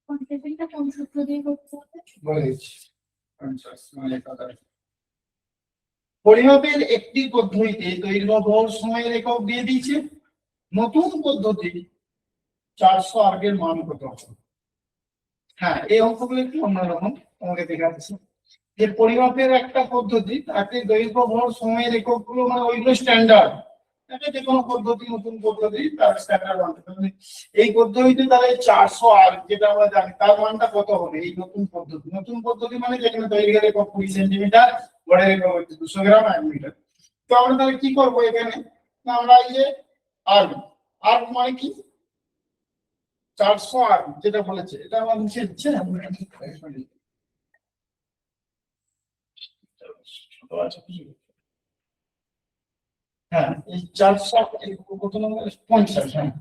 কনসেপ্টটা কোন সূত্র দিয়ে করতে হবে বলেছি পরিমাপের একটি পদ্ধতিতে দৈর্ঘ্য ভর সময়ের একক দিয়ে দিয়েছে, নতুন পদ্ধতি 400 আর্গের মান কত হবে? হ্যাঁ, এই অঙ্কগুলো একটু অন্যরকম, তোমাকে দেখাচ্ছি যে পরিমাপের একটা পদ্ধতি, তাতে দৈর্ঘ্য ভর সময়ের একক গুলো মানে ওইগুলো স্ট্যান্ডার্ড, এটা যে কোনো পদ্ধতি, নতুন পদ্ধতি তার স্ট্যান্ডার্ড মান। এই পদ্ধতিতে তাহলে 400 আর্গ যেটা আমরা জানি তার মানটা কত হবে? এই নতুন পদ্ধতি, নতুন পদ্ধতি মানে যেখানে দৈর্ঘ্যের একক 20 সেন্টিমিটার, ভরের একক 200 গ্রাম 1 মিটার। তো আমরা তাহলে কি করবো এখানে, আমরা এই যে আর্গ, আর্গ মানে কি 400 আর্গ যেটা বলেছে এটা আমার মুছে দিচ্ছে, হ্যাঁ এই 400 কত নম্বর 50, হ্যাঁ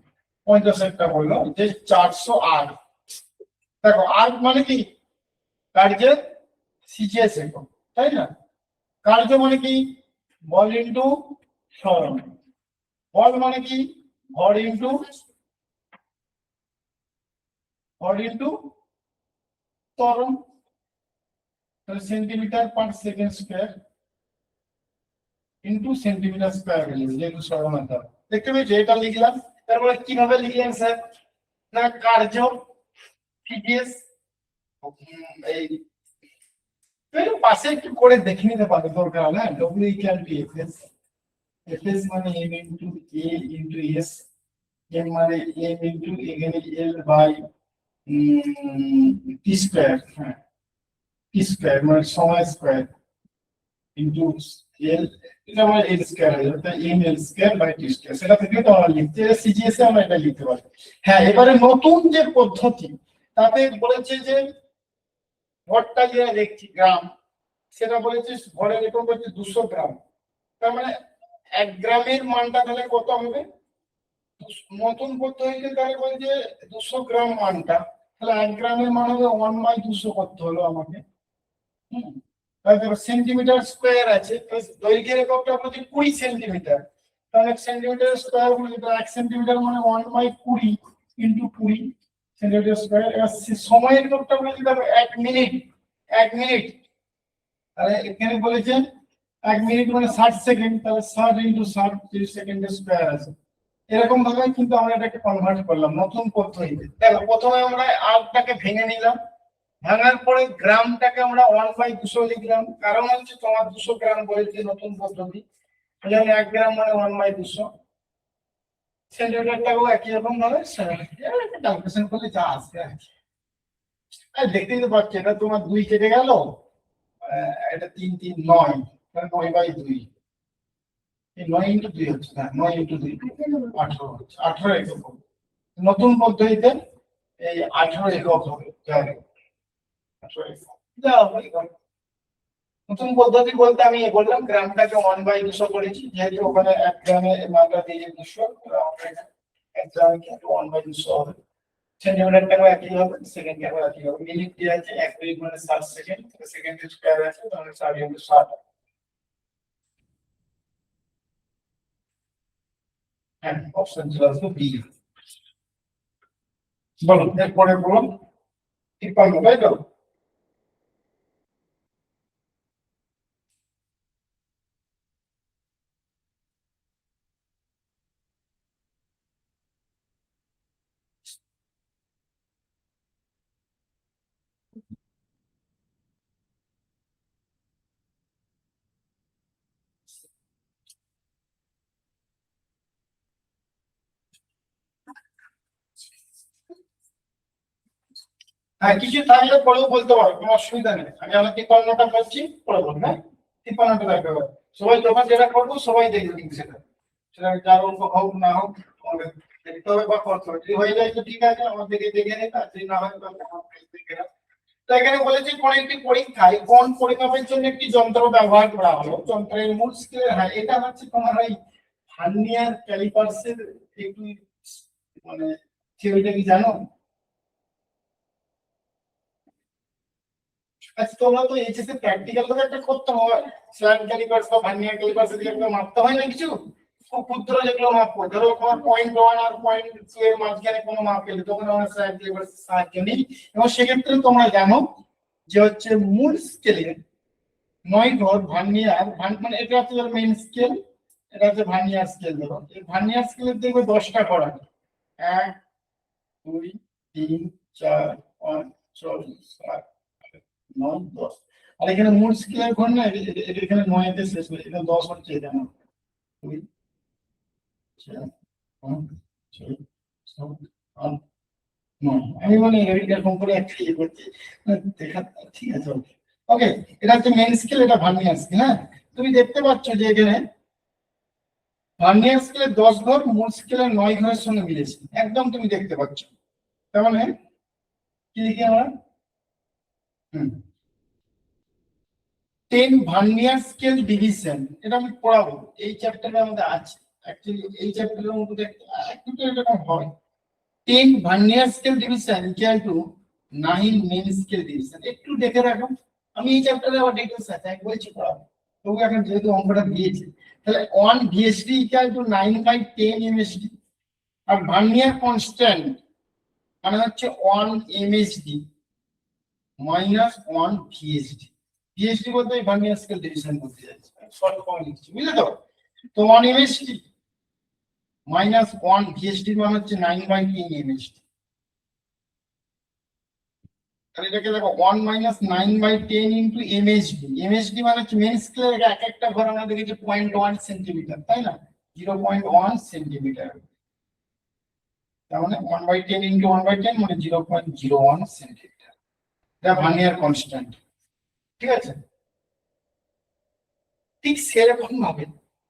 50 একটা বললো যে 400 আর্গ। দেখো আর্গ মানে কি কার্যের সিজিএস একক, তাই না? কার্য মানে কি? বল ইন্টু সরণ। বল মানে কি? ভর ইন্টু ত্বরণ। তাহলে centimetre per second square into centimetre square হয়ে যাবে, যেহেতু সরলতা। দেখতে পেয়েছো? এটা লিখলাম। তারপরে কিভাবে লিখলেন স্যার? না কার্য সিজিএস এই একটু পাশে একটু করে দেখে নিতে পারো দরকার হলে। W equal to FS. FS মানে এম ইন্টু এ ইন্টু এস। এম মানে এম ইন্টু এখানে এল বাই টি স্কয়ার। হ্যাঁ, টি স্কয়ার মানে সময় স্কয়ার ইন্টু এল, এটা মানে এল স্কয়ার হয়ে যাবে। তাই M L square by T square. সেটা থেকে তো আমরা লিখতে সিজিএস এ আমরা এটা লিখতে পারি। হ্যাঁ, এবারে নতুন যে পদ্ধতি তাতে বলেছে যে ভরটা যেটা দেখছি গ্রাম, সেটা বলেছে ভরের একক হচ্ছে 200 গ্রাম। তার মানে 1 গ্রামের মানটা তাহলে কত হবে? নতুন পদ্ধতিতে তাহলে বলছে 200 গ্রাম মানটা, তাহলে 1 গ্রামের মান হবে 1/200 করতে হলো আমাকে। তারপর সেন্টিমিটার স্কয়ার আছে, দৈর্ঘ্যের এককটা বলছে 20 সেন্টিমিটার। তাহলে সেন্টিমিটার স্কয়ার বলছে 1 সেন্টিমিটার মানে 1/20 ইন্টু 20 সেন্টিমিটার স্কয়ার। এবার সময়ের এককটা বলছে দেখো 1 মিনিট। 1 মিনিট তাহলে এখানে বলেছেন 1 মিনিট মানে 60 সেকেন্ড। তাহলে 60 ইন্টু 60 30 সেকেন্ডের স্কয়ার আছে। এরকম ভাবে কিন্তু আমরা এটাকে কনভার্ট করলাম নতুন পদ্ধতিতে। দেখো প্রথমে আমরা আরটাকে ভেঙে নিলাম। ভাঙার পরে গ্রামটাকে আমরা 1/200 লিখলাম, কারণ হচ্ছে তোমার 200 গ্রাম বলেছে নতুন পদ্ধতি। তাহলে 1 গ্রাম মানে 1/200। সেন্টিমিটারটাও একই রকম ভাবে ক্যালকুলেশন করলে যা আসবে আর কি। আর দেখতেই তো পাচ্ছি এটা তোমার 2 কেটে গেল, এটা 3 3 9, তাহলে 9/2। এই 9 ইন্টু 2 হচ্ছে না, 9 ইন্টু 2 18 হচ্ছে। 18 একক হবে নতুন পদ্ধতিতে। এই 18 একক হবে। যাই হোক, 18 একক। নতুন পদ্ধতি বলতে আমি বললাম গ্রামটাকে 1/200 করেছি, যেহেতু ওখানে 1 গ্রামের মানটা দিয়ে 200, 1 গ্রামে কিন্তু 1/200 হবে। সেন্টিমিটারটাও একই হবে, সেকেন্ডটাও একই হবে। মিনিট দিয়ে আছে 1 মিনিট মানে 60 সেকেন্ড, সেকেন্ডের স্কয়ার আছে তাহলে 60 ইন্টু 60। হ্যাঁ, অপশন ছিল আসলে বি। বলো এরপরে বলুন 53, তাই তো? হ্যাঁ, কিছু থাকলে পরেও বলতে পারো, কোনো অসুবিধা নেই। আমি আমার 53টা বলছি, পরে বলবো। হ্যাঁ, 53টা দেখতে পাবো। সবাই যখন যেটা করবো সবাই দেখবে কিন্তু সেটা, সেটা যার অঙ্ক হোক না হোক তোমাদের দেখতে হবে বা করতে হবে। যদি হয়ে যায় তো ঠিক আছে, আমার দিকে দেখে নিন, আর যদি না হয় তাহলে আমার দেখে নাও। তো এখানে বলেছে কোন একটি পরীক্ষায় কোন পরিমাপের জন্য একটি যন্ত্র ব্যবহার করা হলো। যন্ত্রের মূল স্কেলের, হ্যাঁ এটা হচ্ছে তোমার ওই ভার্নিয়ার ক্যালিপার্সের একটু মানে থিওরিটা কি জানো? আচ্ছা, তোমরা তো এইচএস এর প্র্যাকটিক্যাল তো একটা করতে হয়। স্ল্যাব ক্যালিপার্স বা ভার্নিয়ার ক্যালিপার্স দিয়ে একটা মাপতে হয় না কিছু? খুব ক্ষুদ্র যেগুলো মাপবো, ধরো তোমার 0.1 আর 0.2 এর মাঝখানে কোনো মাপ পেলে তখন আমরা স্ল্যাব ক্যালিপার্স সাহায্য নিই। এবং সেক্ষেত্রে তোমরা জানো যে হচ্ছে মূল স্কেলে 9 ঘর ভার্নিয়ার মানে এটা হচ্ছে মেইন স্কেল, এটা হচ্ছে ভার্নিয়ার স্কেল। ধরো এই ভার্নিয়ার স্কেলের দেখবে 10টা ঘর আছে। 1 2 3 4 5 6 7 9 10। আর এখানে মূল স্কেলের ঘর না, এখানে 9 তে শেষ হয়ে, এটা 10 হচ্ছে। এটা না 2 4 5 6 7 8 9। আমি মানে এরকম করে একটা ইয়ে করছি দেখা। ঠিক আছে, ওকে। এটা হচ্ছে মেইন স্কেল, এটা ভার্নিয়ার স্কেল। হ্যাঁ, তুমি দেখতে পাচ্ছ যে এখানে ভার্নিয়ার স্কেলের 10 ঘর মূল স্কেলের 9 ঘরের সঙ্গে মিলেছে, একদম তুমি দেখতে পাচ্ছ। তার মানে কি লিখি আমরা? 10 ভার্নিয়ার স্কেল ডিভিশন, এটা আমি পড়াবো এই চ্যাপ্টারের মধ্যে আছে। অ্যাকচুয়ালি এই চ্যাপ্টারের মধ্যে একটু এরকম হয়। 10 vernier scale division equal to 9 main scale division একটু দেখে রাখো। আমি এই চ্যাপ্টারে আবার ডিটেইলস আছে এক বলছি পড়াবো, তবু এখন যেহেতু অঙ্কটা দিয়েছে, তাহলে 1 ভিএসডি ইকুয়াল টু 9/10 এমএসডি, আর ভার্নিয়ার কনস্ট্যান্ট মানে হচ্ছে 1 এমএসডি মাইনাস 1 ভিএসডি। ভিএসডি বলতে ভার্নিয়ার স্কেল ডিভিশন বলতে যাচ্ছি, শর্ট ফর্ম লিখছি, বুঝলে তো? তো 1 এমএসডি মাইনাস 1 ভিএসডি মানে হচ্ছে 9/10 এমএসডি। তাহলে এটাকে দেখো 1 মাইনাস 9/10 ইন্টু এমএসডি। এমএসডি মানে হচ্ছে মেন স্কেলের এক একটা ঘর আমরা দেখেছি 0.1 সেন্টিমিটার, তাই না? 0.1 সেন্টিমিটার, তার মানে 1/10 ইন্টু 1/10 মানে 0.01 সেন্টিমিটার। এটা ভার্নিয়ার কনস্ট্যান্ট, ঠিক আছে? ঠিক সেরকম ভাবে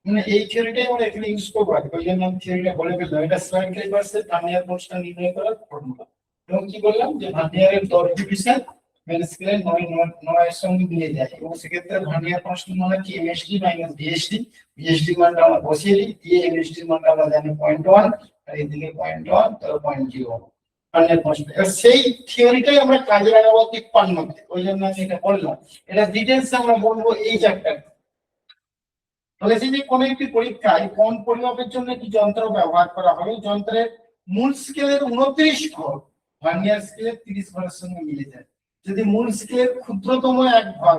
মানে এই থিওরিটাই আমরা এখানে ইউজ করবো, ওই জন্য আমি থিওরিটা বলে ফেললাম। এটা স্লাইড ক্যালিপার্সের ভার্নিয়ার কনস্ট্যান্ট নির্ণয় করার ফর্মুলা। এবং কি বললাম যে ভার্নিয়ারের দর ডিভিশন মেন স্কেলের 9 এর সঙ্গে মিলে যায়, এবং সেক্ষেত্রে ভার্নিয়ার কনস্ট্যান্ট মানে কি এমএসডি মাইনাস ভিএসডি। ভিএসডি মানটা আমরা বসিয়ে দিই, দিয়ে এমএসডি মানটা আমরা জানি 0.1, আর এদিকে 0.1 তাহলে 0.01 ভার্নিয়ার কনস্ট্যান্ট। সেই থিওরিটাই আমরা কাজে লাগাবো 53-তে, ওই জন্য আমি এটা বললাম। এটা ডিটেইলস আমরা বলবো এই চ্যাপ্টারে। বলেছি যে কোন একটি পরীক্ষায় কোন পরিমাপের জন্য একটি যন্ত্র ব্যবহার করা হবে, যন্ত্রের মূল স্কেলের 29 ঘর ভার্নিয়ার স্কেলের 30 ঘরের সঙ্গে মিলে যায়। যদি মূল স্কেলের ক্ষুদ্রতম এক ভাগ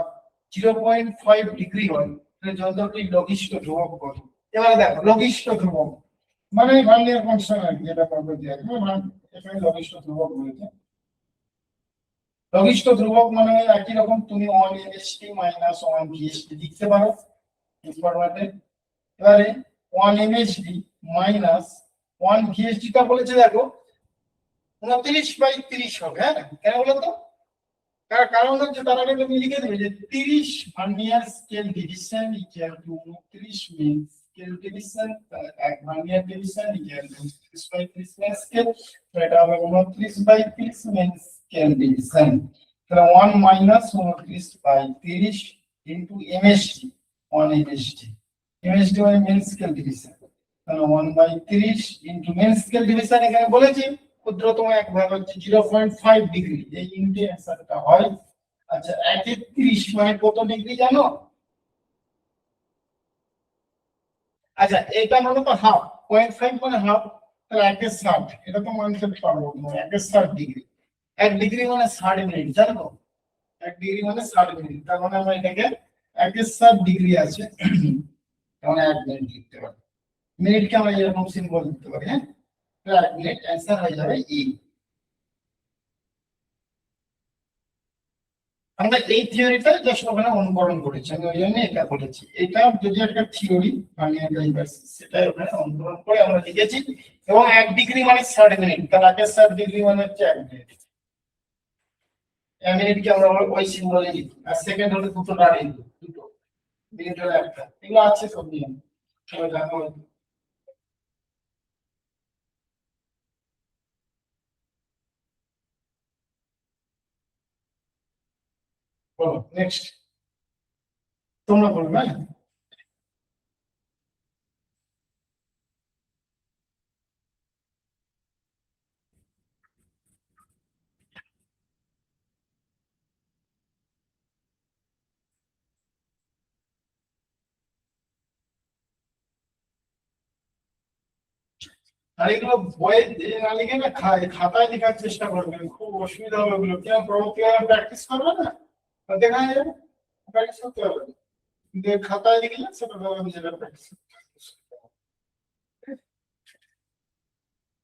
0.5 ডিগ্রি হয়, তাহলে যন্ত্রটি লঘিষ্ঠ ধ্রুবক কত? এবারে দেখো লঘিষ্ঠ ধ্রুবক মানে ভার্নিয়ার কনস্ট্যান্ট আর কি, এটা পদ্ধতি আছে, এখানে লঘিষ্ঠ ধ্রুবক বলেছে। লঘিষ্ঠ ধ্রুবক মানে একই রকম, তুমি 1 এমএসটি মাইনাস 1 ভিএসটি লিখতে পারো ফরম্যাটে। এবারে 1 এমএসডি মাইনাস 1 ভিএসডি টা বলেছে দেখো 29/30 হবে। হ্যাঁ, কেন বলো তো? কারণ হচ্ছে তার আগে তুমি লিখে দেবে যে 30 vernier scale division equal to 29 main scale division, এক vernier division equal to 30/30 main scale, তো এটা হবে 29/30 মেন স্কেল ডিভিশন। তাহলে 1 minus 29/30 into MSD 1 MSD. MSD মানে মেন স্কেল ডিভিশন, তাহলে 1/30 ইনটু মেন স্কেল ডিভিশন এখানে বলেছি ক্ষুদ্রতম এক ভাগ হচ্ছে 0.5 ডিগ্রি, এই ইনটু অ্যান্সারটা হয়। আচ্ছা 1/30 মানে কত ডিগ্রি জানো? আচ্ছা এটা মানে তো হাফ, 0.5 মানে হাফ, তাহলে 1/60, এটা তো মানতে পারবো না, 1/60 ডিগ্রি। 1 ডিগ্রি মানে 60 মিনিট, জানো? 1 ডিগ্রি মানে 60 মিনিট, তার মানে আমরা এটাকে 1/60 ডিগ্রি আছে, তাহলে 1 মিনিট লিখতে পারি। মিনিটকে আমরা এরকম সিম্বল লিখতে পারি। হ্যাঁ, 1 মিনিট অ্যান্সার হয়ে যাবে ই। আমরা এই থিওরিটা জাস্ট ওখানে অনুকরণ করেছি, আমি ওই জন্য এটা বলেছি। এটা যদি একটা থিওরি ভার্নিয়ার ডাইভারসিটি, সেটা ওখানে অনুকরণ করে আমরা লিখেছি। এবং 1 ডিগ্রি মানে 60 মিনিট, তাহলে 1/60 ডিগ্রি মানে হচ্ছে 1 মিনিট। 1 মিনিটকে আমরা ওই সিম্বলে লিখি, আর সেকেন্ড হলে দুটো দাঁড়িয়ে দুটো, মিনিট হলে একটা। এগুলো আছে সব নিয়ম, সবাই জানো। বলো নেক্সট, তোমরা বলবে। আর এগুলো বইয়ে না লিখে না খাতায় লেখার চেষ্টা করবেন, খুব অসুবিধা হবে এগুলো। কেন প্র্যাকটিস করবে না, দেখা যাবে প্র্যাকটিস করতে হবে, কিন্তু খাতায় লিখলে সেটা ভাবে নিজেরা প্র্যাকটিস।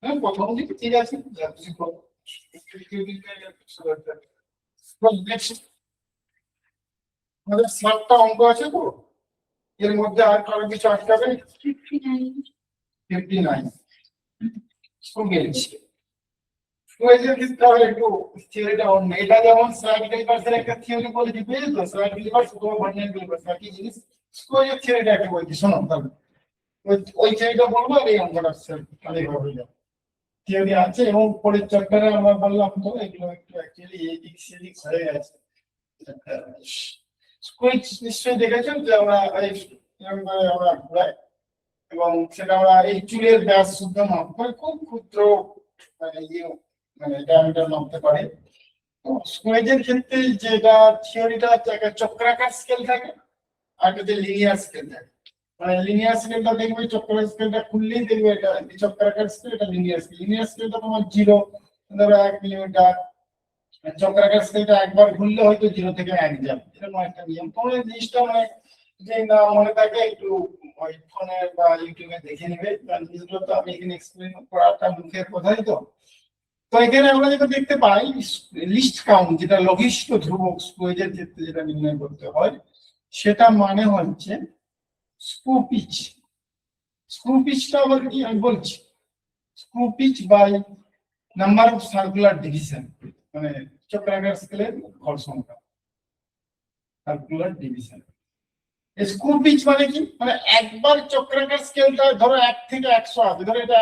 হ্যাঁ, প্রথম দিকে ঠিক আছে, যা কিছু করো। নেক্সট আমাদের 7টা অঙ্ক আছে তো, এর মধ্যে আর কারো কিছু আটকাবে? 59 একটু থিওরিটা অন্য। এটা যেমন স্লাইড ক্যালিপার্সের একটা থিওরি বলেছি, বুঝলি তো? স্লাইড ক্যালিপার্স অথবা ভার্নিয়ার ক্যালিপার্স একই জিনিস। স্কোয়ারের থিওরিটা একটা বলছি, শোনো তাহলে ওই থিওরিটা বলবো, আর এই অঙ্কটা মানে হবে যাবে। থিওরি আছে, এবং পরের চ্যাপ্টারে আমরা বললাম তো এগুলো একটু অ্যাকচুয়ালি এদিক সেদিক হয়ে গেছে। স্কুইজ নিশ্চয়ই দেখেছেন যে আমরা আমরা ঘুরাই, এবং সেটা আমরা এই চুলের ব্যাস শুদ্ধ মাপ করে খুব ক্ষুদ্র মানে ইয়ে মানে ডায়ামিটার মাপতে পারে। স্কোয়েজের ক্ষেত্রে যেটা থিওরিটা একটা চক্রাকার স্কেল থাকে আর একটা লিনিয়ার স্কেল থাকে। মানে লিনিয়ার স্কেলটা দেখবে, চক্রাকার স্কেলটা খুললেই দেখবে এটা চক্রাকার স্কেল, এটা লিনিয়ার স্কেল। লিনিয়ার স্কেলটা তোমার 0 ধরো 1 মিলিমিটার, চক্রাকার স্কেলটা একবার ঘুরলে হয়তো 0 থেকে 1 যাবে, এরকম একটা নিয়ম। তোমরা এই জিনিসটা মানে যে না মনে থাকে একটু ওই ফোনে বা ইউটিউবে দেখে নিবে, কারণ জিনিসগুলো তো আমি এখানে এক্সপ্লেন করাটা মুখের কথাই তো। তো এখানে আমরা যেটা দেখতে পাই লিস্ট কাউন্ট, যেটা লঘিষ্ঠ ধ্রুবক স্কোয়েজের ক্ষেত্রে যেটা নির্ণয় করতে হয়, সেটা মানে হচ্ছে স্ক্রু পিচ। স্ক্রু পিচটা আবার কি আমি বলছি, screw pitch by number of circular division, মানে চক্রাকার স্কেলের ঘর সংখ্যা, সার্কুলার ডিভিশন। স্ক্রু পিচ মানে কি, মানে একবার চক্রাকার স্কেলটা ধরো 1 থেকে 100 আছে, ধরো এটা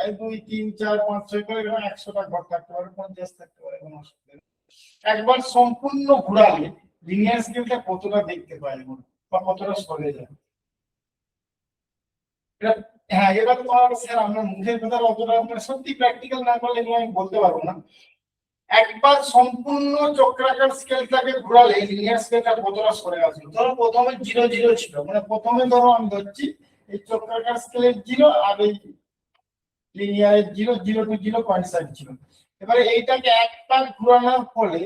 1 2 3 4 5 6 করে 100টা ঘর থাকতে পারে, 50 থাকতে পারে, কোনো অসুবিধা নেই। একবার সম্পূর্ণ ঘোরালে লিনিয়ার স্কেলটা কতটা দেখতে পায় বা কতটা সরে যায়। হ্যাঁ, এবার তোমার স্যার আমরা মুখের কথা অতটা মানে সত্যি প্র্যাকটিক্যাল না করলে আমি বলতে পারবো না। একবার সম্পূর্ণ চক্রাকার স্কেলটাকে ঘোরালে লিনিয়ার স্কেলটা কতটা সরে গেছে। ধরো প্রথমে 0 0 ছিল, মানে প্রথমে ধরো আমি ধরছি এই চক্রাকার স্কেলের 0 আর এই লিনিয়ারের 0 0 টু 0 0.5 ছিল। এবারে এইটাকে একবার ঘোরানোর ফলে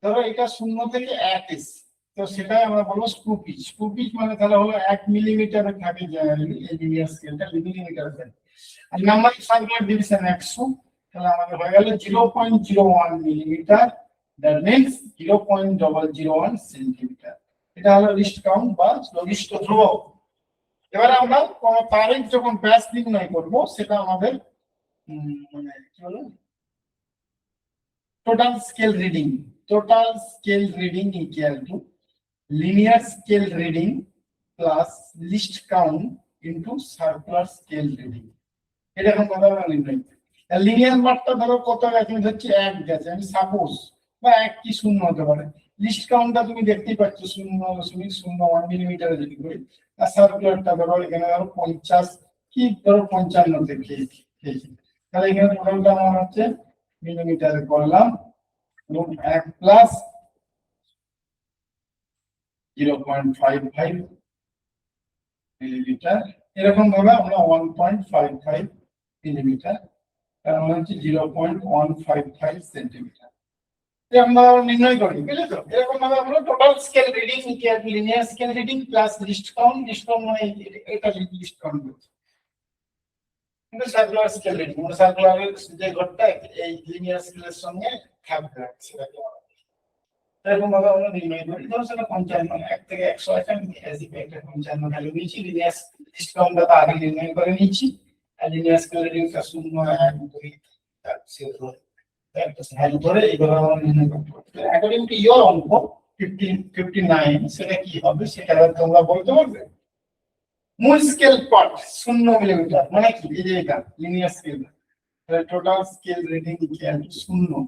ধরো এটা 0 থেকে 1 এসে, তো সেটাই আমরা বলবো স্ক্রু পিচ। স্ক্রু পিচ মানে তাহলে হলো 1 মিলিমিটারে থাকে জেনারেলি এই লিনিয়ার স্কেলটা, মিলিমিটারে থাকে। আর নাম্বার অফ সার্কুলার ডিভিশন 100, তাহলে আমাদের হয়ে গেল 0.01 মিলিমিটার, দ্যাট মিন্স 0.001 সেন্টিমিটার। এটা হলো লিস্ট কাউন্ট বা লঘিষ্ঠ ধ্রুবক। এবারে আমরা কোন তারের যখন ব্যাস নির্ণয় করব, সেটা আমাদের মানে কি বলে total scale reading. Total scale reading equal to linear scale reading plus list count into circular scale reading. এরকম ভাবে আমরা নির্ণয় করি। লিনিয়ার মাত্রা ধরো কত গেছে, হচ্ছে 1 গেছে, আমি সাপোজ, বা 1 কি 0 হতে পারে। লিস্ট কাউন্টটা তুমি দেখতেই পাচ্ছ 0.01 মিলিমিটারে যদি করি, আর সার্কুলারটা ধরো এখানে ধরো 50 কি ধরো 55 তে খেয়েছি। তাহলে এখানে টোটালটা আমার হচ্ছে মিলিমিটারে করলাম, 1 প্লাস 0.55 মিলিমিটার, এরকম ভাবে আমরা 1.55 মিলিমিটার, তার মানে হচ্ছে 0.155 সেন্টিমিটার আমরা নির্ণয় করি, বুঝলে তো। এরকম ভাবে আমরা total scale reading equal to linear scale reading plus list count. List count মানে এটা লিস্ট কাউন্ট বলছি, কিন্তু সার্কুলার স্কেল রিডিং মানে সার্কুলারের যে ঘরটা এই লিনিয়ার স্কেলের সঙ্গে থাকবে, সেটাকে এরকম ভাবে আমরা নির্ণয় করি। ধরো সেটা 55, 1 থেকে 100 আছে, আমি এসি একটা 55 ভ্যালু নিয়েছি, লিনিয়ার লিস্ট কাউন্টটা তো আগে নির্ণয় করে নিয়েছি, আর লিনিয়ার স্কেল রিডিংটা 0 1 2 4 ভ্যালু ধরে এইভাবে আমরা নির্ণয় করতে পারি। অ্যাকর্ডিং টু ইওর অঙ্ক 59 সেটা কি হবে সেটা তোমরা বলতে পারবে। মূল স্কেল পার্ট 0 মিলিমিটার মানে কি, এই যে এটা লিনিয়ার স্কেল, তাহলে total scale reading equal to 0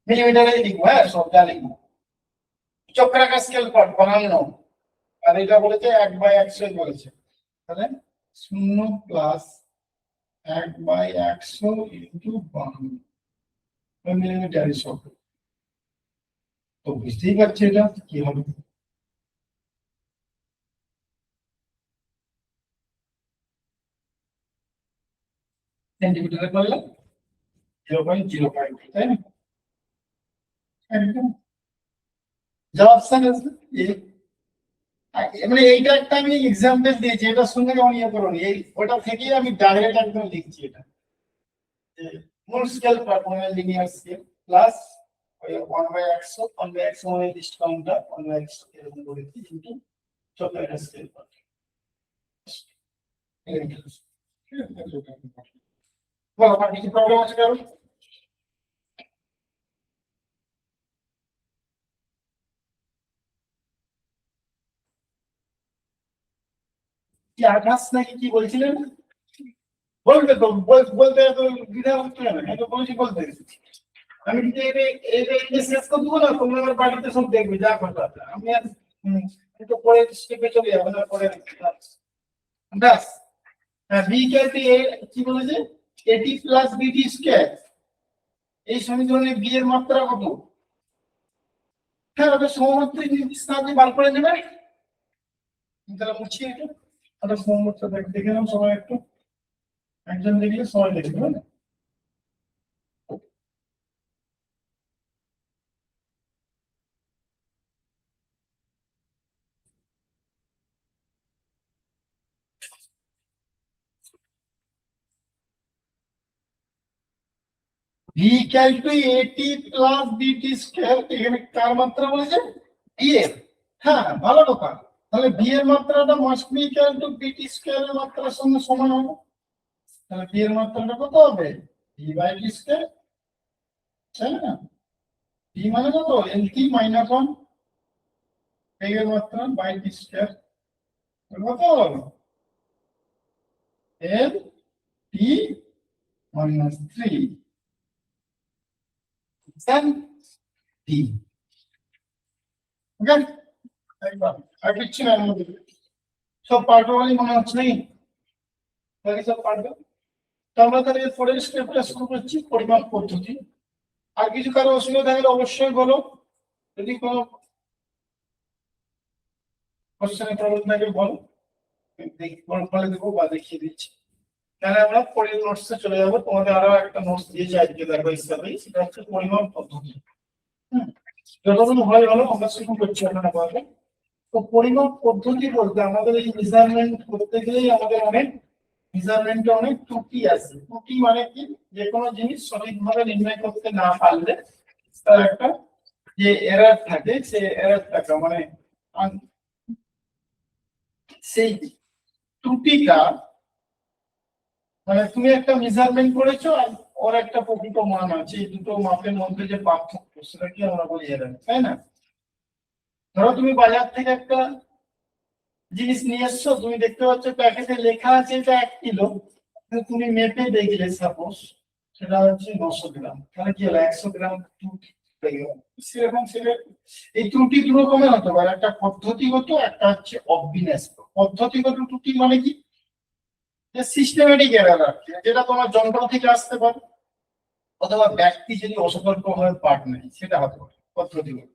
মিলিমিটারে লিখবো। হ্যাঁ, সবটা লিখবো। চক্রাকার স্কেল পার্ট 52, আর এটা বলেছে 1/100 বলেছে, তাহলে 0 প্লাস 1/100 ইনটু 52 মিলিমিটার সব। তো বুঝতেই পারছি এটা কি হবে। সেন্টিমিটারে করলাম 0.05, তাই না? একদম যা অপশন আছে মানে এইটা একটা আমি এক্সাম্পল দিয়েছি, এটার সঙ্গে যেমন ইয়ে করুন, এই ওটা থেকেই আমি ডাইরেক্ট একদম লিখছি। এটা মূল স্কেল পার্ট মানে লিনিয়ার স্কেল প্লাস 1/100, 1/100 মানে লিস্ট কাউন্টটা 1/100 এরকম করে কিন্তু চক্রাকার স্কেল পার্ট। বলো আমার কিছু প্রবলেম আছে কারণ? কি আকাশ নাকি কি বলছিলেন? বলবে তো, বলতে এত দ্বিধা হচ্ছে না, এটা বলছি বলতে। আমি যদি এটা শেষ করে দেবো না, তোমরা আমার বাড়িতে সব দেখবে যা করতে হবে। আমি আর একটু পরে স্টেপে চলে যাবো, না পরে ব্যাস। হ্যাঁ, বি কে কি বলেছে, এটি প্লাস বিটি স্কয়ার। এই সমীকরণে বি এর মাত্রা কত? হ্যাঁ, ওটা সমমাত্রিক নির্দিষ্ট বার করে নেবে। তাহলে মুছি এটা, ওটা সমমাত্রা দেখে নাও সবাই একটু, একজন দেখলে সবাই দেখবে। v ইকুয়াল টু এটি প্লাস বিটি স্কয়ার, এখানে কার মাত্রা বলেছে? বি এর। হ্যাঁ, ভালো কথা। তাহলে বি এর মাত্রাটা মাস্ট বি ইকুয়াল টু বিটি স্কয়ারের মাত্রার সঙ্গে সমান হবে। তাহলে বি এর মাত্রাটা কত হবে? বি বাই টি স্কয়ার, তাই না? বি মানে কত? এলটি মাইনাস 1 এর মাত্রা বাই টি স্কয়ার কত? এল টি মাইনাস 3 টি। ওকে, একবার আর কিছু না, আমাদের সব পার্টওয়ালি মনে হচ্ছে নাকি? বাকি সব পারবে তো। আমরা তাহলে পরের স্টেপটা শুরু করছি, পরিমাপ পদ্ধতি। আর কিছু কারো অসুবিধা থাকলে অবশ্যই বলো, যদি কোনো কোশ্চেনের প্রবলেম থাকে বলো, বলে দেবো বা দেখিয়ে দিচ্ছি। তাহলে আমরা পরের নোটসে চলে যাবো। তোমাদের আরো একটা নোটস দিয়েছি আজকে দেখো হিসাবে, সেটা হচ্ছে পরিমাপ পদ্ধতি। যতক্ষণ হয় হলো, আমরা শুরু করছি আপনারা বলবেন। তো পরিমাপ পদ্ধতি বলতে আমাদের এই মেজারমেন্ট করতে গেলেই আমাদের অনেক মেজারমেন্টে অনেক ত্রুটি আছে। ত্রুটি মানে কি? যে কোনো জিনিস সঠিকভাবে নির্ণয় করতে না পারলে তার একটা যে এরর থাকে, সেই এররটা মানে সেই ত্রুটিটা, মানে তুমি একটা মেজারমেন্ট করেছো আর ওর একটা প্রকৃত মান আছে, এই দুটো মাপের মধ্যে যে পার্থক্য সেটাকে আমরা বলি এরর, তাই না? ধরো তুমি বাজার থেকে একটা জিনিস নিয়ে এসছো, তুমি দেখতে পাচ্ছ প্যাকেটে লেখা আছে এটা 1 কিলো, কিন্তু তুমি মেপে দেখলে সাপোজ সেটা হচ্ছে 900 গ্রাম, তাহলে কি হলো? 100 গ্রাম ত্রুটি হয়ে গেল। সেরকম এই ত্রুটি দু রকমের হতে পারে, একটা পদ্ধতিগত, একটা হচ্ছে অবিন্যস্ত। পদ্ধতিগত ত্রুটি মানে কি? যে সিস্টেমেটিক এরর আর কি, যেটা তোমার যন্ত্র থেকে আসতে পারে, অথবা ব্যক্তি যদি অসতর্কভাবে পার্ট নেয়, সেটা হতে পারে পদ্ধতিগত।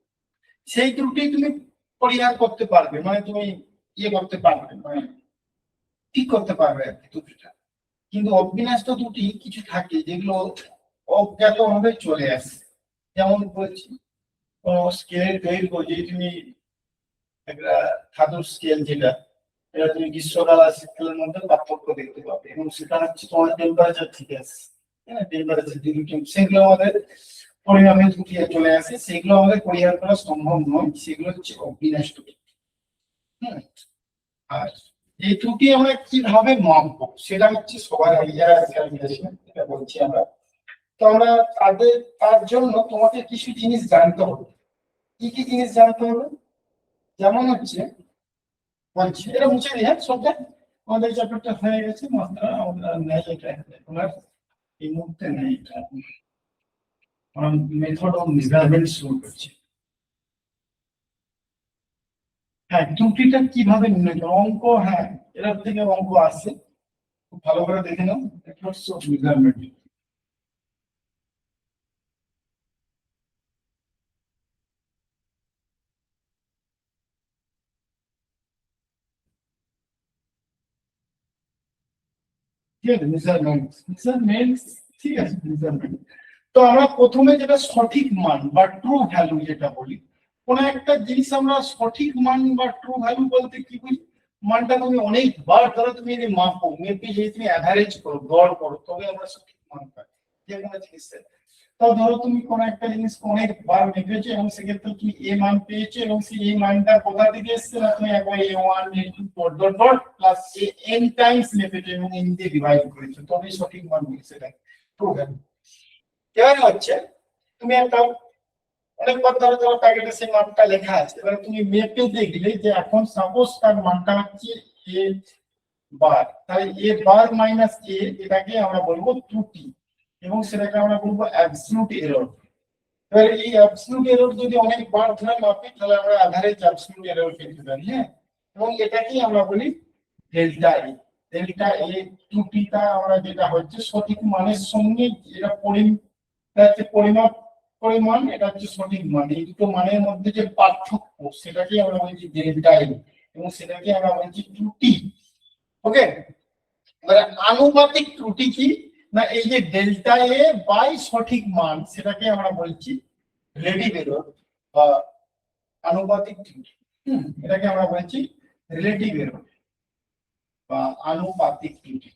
সেই ত্রুটি তুমি পরিহার করতে পারবে, মানে তুমি ইয়ে করতে পারবে, মানে ঠিক করতে পারবে আর কি ত্রুটিটা। কিন্তু অবিন্যস্ত ত্রুটি কিছু থাকে যেগুলো অজ্ঞাতভাবে চলে আসে। যেমন বলছি, স্কেলের দৈর্ঘ্য, যে তুমি একটা ধাতুর স্কেল, যেটা এটা তুমি গ্রীষ্মকাল আর শীতকালের মধ্যে পার্থক্য দেখতে পাবে, এবং সেটা হচ্ছে তোমার টেম্পারেচার ঠিক আছে, হ্যাঁ, টেম্পারেচার সেগুলো আমাদের পরিমাপে ত্রুটি চলে আসে, সেগুলো আমাদের পরিহার করা সম্ভব নয়, সেগুলো হচ্ছে অবিন্যস্ত ত্রুটি। হ্যাঁ, আর এই ত্রুটি আমরা কিভাবে মাপবো সেটা হচ্ছে সবার আগে এটা বলছি আমরা। তো আমরা তার জন্য তোমাকে কিছু জিনিস জানতে হবে। কি কি জিনিস জানতে হবে? যেমন হচ্ছে, বলছি এটা মুছে দিই, হ্যাঁ, সবটা আমাদের চ্যাপ্টারটা হয়ে গেছে, মাত্রা আমরা নেই এটা তোমার এই মুহূর্তে নেই। এটা মেথড অফ মেজারমেন্ট শুরু করছি। হ্যাঁ, ত্রুটিটা কিভাবে নির্ণয় করো? অঙ্ক, হ্যাঁ, এর থেকে অঙ্ক আসে, খুব ভালো করে দেখে নাও। Methods of measurement. ঠিক আছে, মেজারমেন্ট, মেজারমেন্ট, ঠিক আছে, মেজারমেন্ট। তো আমরা প্রথমে যেটা সঠিক মান বা ট্রু ভ্যালু যেটা বলি, কোন একটা জিনিস আমরা সঠিক মান বা ট্রু ভ্যালু বলতে কি বুঝি? মানটা তুমি অনেকবার ধরো তুমি যদি মাপো, মেপে যদি তুমি অ্যাভারেজ করো, গড় করো, তবে আমরা সঠিক মান পাই যে কোনো জিনিসের। তো ধরো তুমি কোন একটা জিনিস অনেকবার মেপেছো এবং সেক্ষেত্রে তুমি এ মান পেয়েছো, এবং সেই এই মানটা কোথা থেকে এসছে না, তুমি একবার a1 a2 dot dot dot plus n times মেপেছো এবং n দিয়ে ডিভাইড করেছো, তবে সঠিক মান বলছে এটা ট্রু ভ্যালু। এবার হচ্ছে তুমি একটা অনেকবার ধরো ধরো প্যাকেটে সেই মানটা লেখা আছে, এবার তুমি মেপে দেখলে যে এখন সাপোজ তার মানটা হচ্ছে এ বার, তাই এ বার মাইনাস এ, এটাকে আমরা বলবো ত্রুটি, এবং সেটাকে আমরা বলবো অ্যাবসলিউট এরর। এবার এই অ্যাবসলিউট এরর যদি অনেকবার ধরে মাপি, তাহলে আমরা অ্যাভারেজ অ্যাবসলিউট এরর পেতে পারি, হ্যাঁ। এবং এটাকেই আমরা বলি ডেল্টা এ। ডেল্টা এ ত্রুটিটা আমরা যেটা হচ্ছে সঠিক মানের সঙ্গে যেটা পরিমাপ পরিমাণ, এটা হচ্ছে সঠিক মান। এই দুটো মানের মধ্যে যে পার্থক্য সেটাকে আমরা বলছি ডেল্টা এ, এবং সেটাকে আমরা বলছি ত্রুটি। ওকে, এবারে আনুপাতিক ত্রুটি কি না, এই যে ডেল্টা এ বাই সঠিক মান সেটাকে আমরা বলছি রিলেটিভ এরর বা আনুপাতিক ত্রুটি। এটাকে আমরা বলছি রিলেটিভ এরর বা আনুপাতিক ত্রুটি।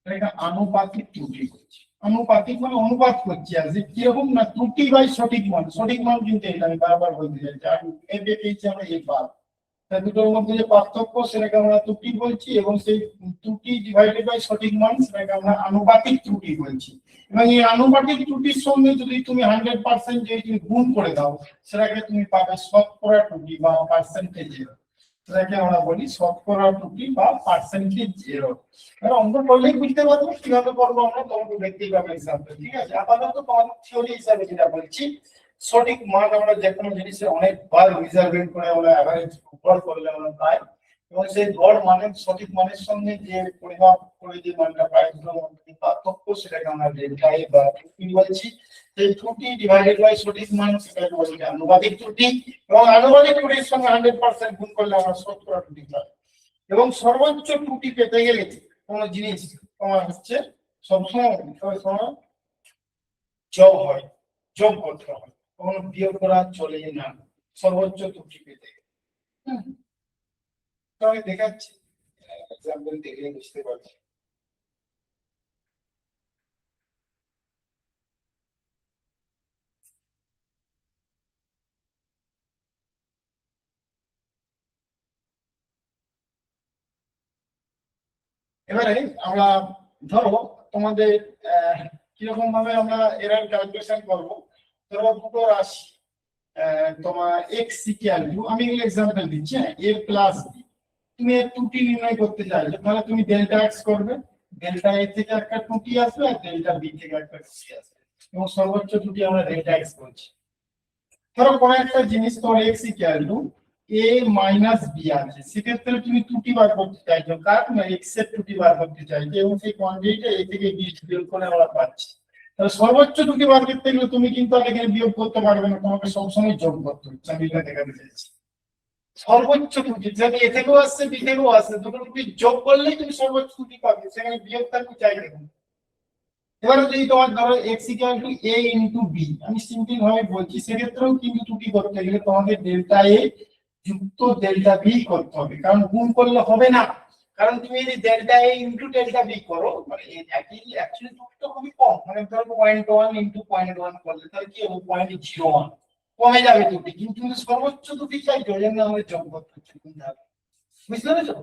এটা আনুপাতিক ত্রুটি করছি, আনুপাতিক মানে অনুপাত করছি আর যে কিরকম না ত্রুটি বাই সঠিক মান। সঠিক মান কিন্তু এটা আমি বারবার বলতে চাইছি, আর এতে পেয়েছি আমরা এই বার, দুটোর মধ্যে যে পার্থক্য সেটাকে আমরা ত্রুটি বলছি, এবং সেই ত্রুটি ডিভাইডেড বাই সঠিক মান সেটাকে আমরা আনুপাতিক ত্রুটি বলছি। এবং এই আনুপাতিক ত্রুটির সঙ্গে যদি তুমি 100% যদি তুমি গুণ করে দাও সেটাকে তুমি পাবে শতকরা ত্রুটি বা পার্সেন্টেজ এরর। সেটাকে আমরা বলি শতকরা ত্রুটি বা পার্সেন্টেজ এরর। অঙ্ক করলেই বুঝতে পারবো কিভাবে করবো আমরা, তোমাকে দেখতেই পাবে এক্সাম্পল। ঠিক আছে, আপাতত তোমাদের থিওরি হিসাবে যেটা বলছি, সঠিক মান আমরা যে কোনো জিনিসের অনেকবার রিজার্ভেন্ট করে আমরা এভারেজ গড় করলে আমরা পাই, এবং সেই গড় মানের সঠিক মানের সঙ্গে যে পরিমাপ করে যে মানটা পাই দুটোর মধ্যে পার্থক্য সেটাকে আমরা ডেল্টা এ বা ত্রুটি বলছি। সেই ত্রুটি ডিভাইডেড বাই সঠিক মান সেটাকে বলি আনুপাতিক ত্রুটি, এবং আনুপাতিক ত্রুটির সঙ্গে 100% গুণ করলে আমরা শতকরা ত্রুটি পাই। এবং সর্বোচ্চ ত্রুটি পেতে গেলে কোন জিনিস তোমার হচ্ছে সবসময় যোগ হয়, যোগ করতে হয়, কখনো বিয়োগ করা চলে না সর্বোচ্চ ত্রুটি পেতে। তো আমি দেখাচ্ছি এক্সাম্পল দেখলে বুঝতে পারছি। এবারে আমরা ধরো তোমাদের কিরকম ভাবে আমরা এরর ক্যালকুলেশন করব। ধরো দুটো রাশি তোমার এক্স ইকুয়াল টু, আমি এক্সাম্পল দিচ্ছি, এ প্লাস বি। তুমি এর ত্রুটি নির্ণয় করতে চাইছো, তাহলে তুমি ডেল্টা এক্স করবে, ডেল্টা এ থেকে একটা ত্রুটি আসবে আর ডেল্টা বি থেকে একটা ত্রুটি আসবে, এবং সর্বোচ্চ ত্রুটি আমরা ডেল্টা এক্স বলছি। ধরো কোনো একটা জিনিস তোমার X equal to A minus B আছে, সেক্ষেত্রে তুমি ত্রুটি বার করতে চাইছো, কার না এক্স এর ত্রুটি বার করতে চাইছো, এবং সেই কোয়ান্টিটিটা এ থেকে বি বিয়োগ করে আমরা পাচ্ছি। তাহলে সর্বোচ্চ ত্রুটি বার করতে গেলে তুমি কিন্তু আর এখানে বিয়োগ করতে পারবে না, তোমাকে সবসময় যোগ করতে হচ্ছে। আমি এটা দেখাতে চাইছি সর্বোচ্চ ত্রুটি যদি এ থেকেও আসছে বি থেকেও আসছে, দুটো ত্রুটি যোগ করলেই তুমি সর্বোচ্চ ত্রুটি পাবে, সেখানে বিয়োগ থাকবে চাই দেখুন। এবারে যদি তোমার ধরো x equal to a into b, আমি সিম্পল ভাবে বলছি, সেক্ষেত্রেও কিন্তু ত্রুটি করতে গেলে তোমাকে ডেল্টা a যুক্ত ডেল্টা b করতে হবে, কারণ গুণ করলে হবে না। কারণ তুমি যদি delta a into delta b করো, মানে একই অ্যাকচুয়ালি ত্রুটিটা খুবই কম, মানে ধরো 0.1 ইনটু 0.1 করলে তাহলে কি হবে 0.01 কমে যাবে ত্রুটি, কিন্তু তুমি সর্বোচ্চ ত্রুটি চাইছো, ওই জন্য আমাদের যোগ করতে হচ্ছে। বুঝতে পেরেছো?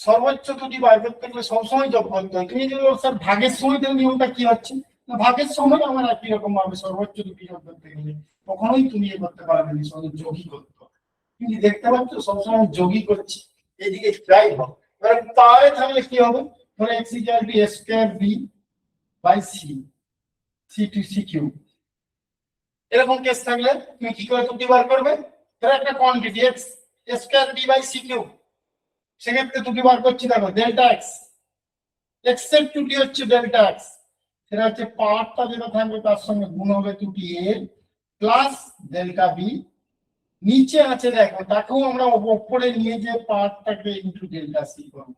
সর্বোচ্চ ত্রুটি বার করতে গেলে সবসময় যোগ করতে হয়। তুমি যদি স্যার ভাগের সময় তাহলে নিয়মটা কি হচ্ছে না, ভাগের সময় আমার একই রকম ভাবে সর্বোচ্চ ত্রুটি যোগ করতে গেলে কখনোই তুমি এ করতে পারবে না, সঙ্গে যোগই করতে হবে। তুমি দেখতে পাচ্ছ সবসময় যোগই করছি, এদিকে যাই হোক। এবার তাহলে থাকলে কি হবে, ধরো X equal to A square B by C, C to C Q, এরকম কেস থাকলে তুমি কি করে ত্রুটি বার করবে। ধরো একটা quantity X square B by C Q, সেক্ষেত্রে ত্রুটি বার করছি, দেখো ডেল্টা এক্স, এক্স এর ত্রুটি হচ্ছে ডেল্টা এক্স, সেটা হচ্ছে পাওয়ারটা যেটা থাকবে তার সঙ্গে গুণ হবে ত্রুটি এ প্লাস ডেল্টা বি। নিচে আছে দেখো, তাকেও আমরা উপরে নিয়ে যে পাওয়ারটাকে ইনটু ডেল্টা সি করব।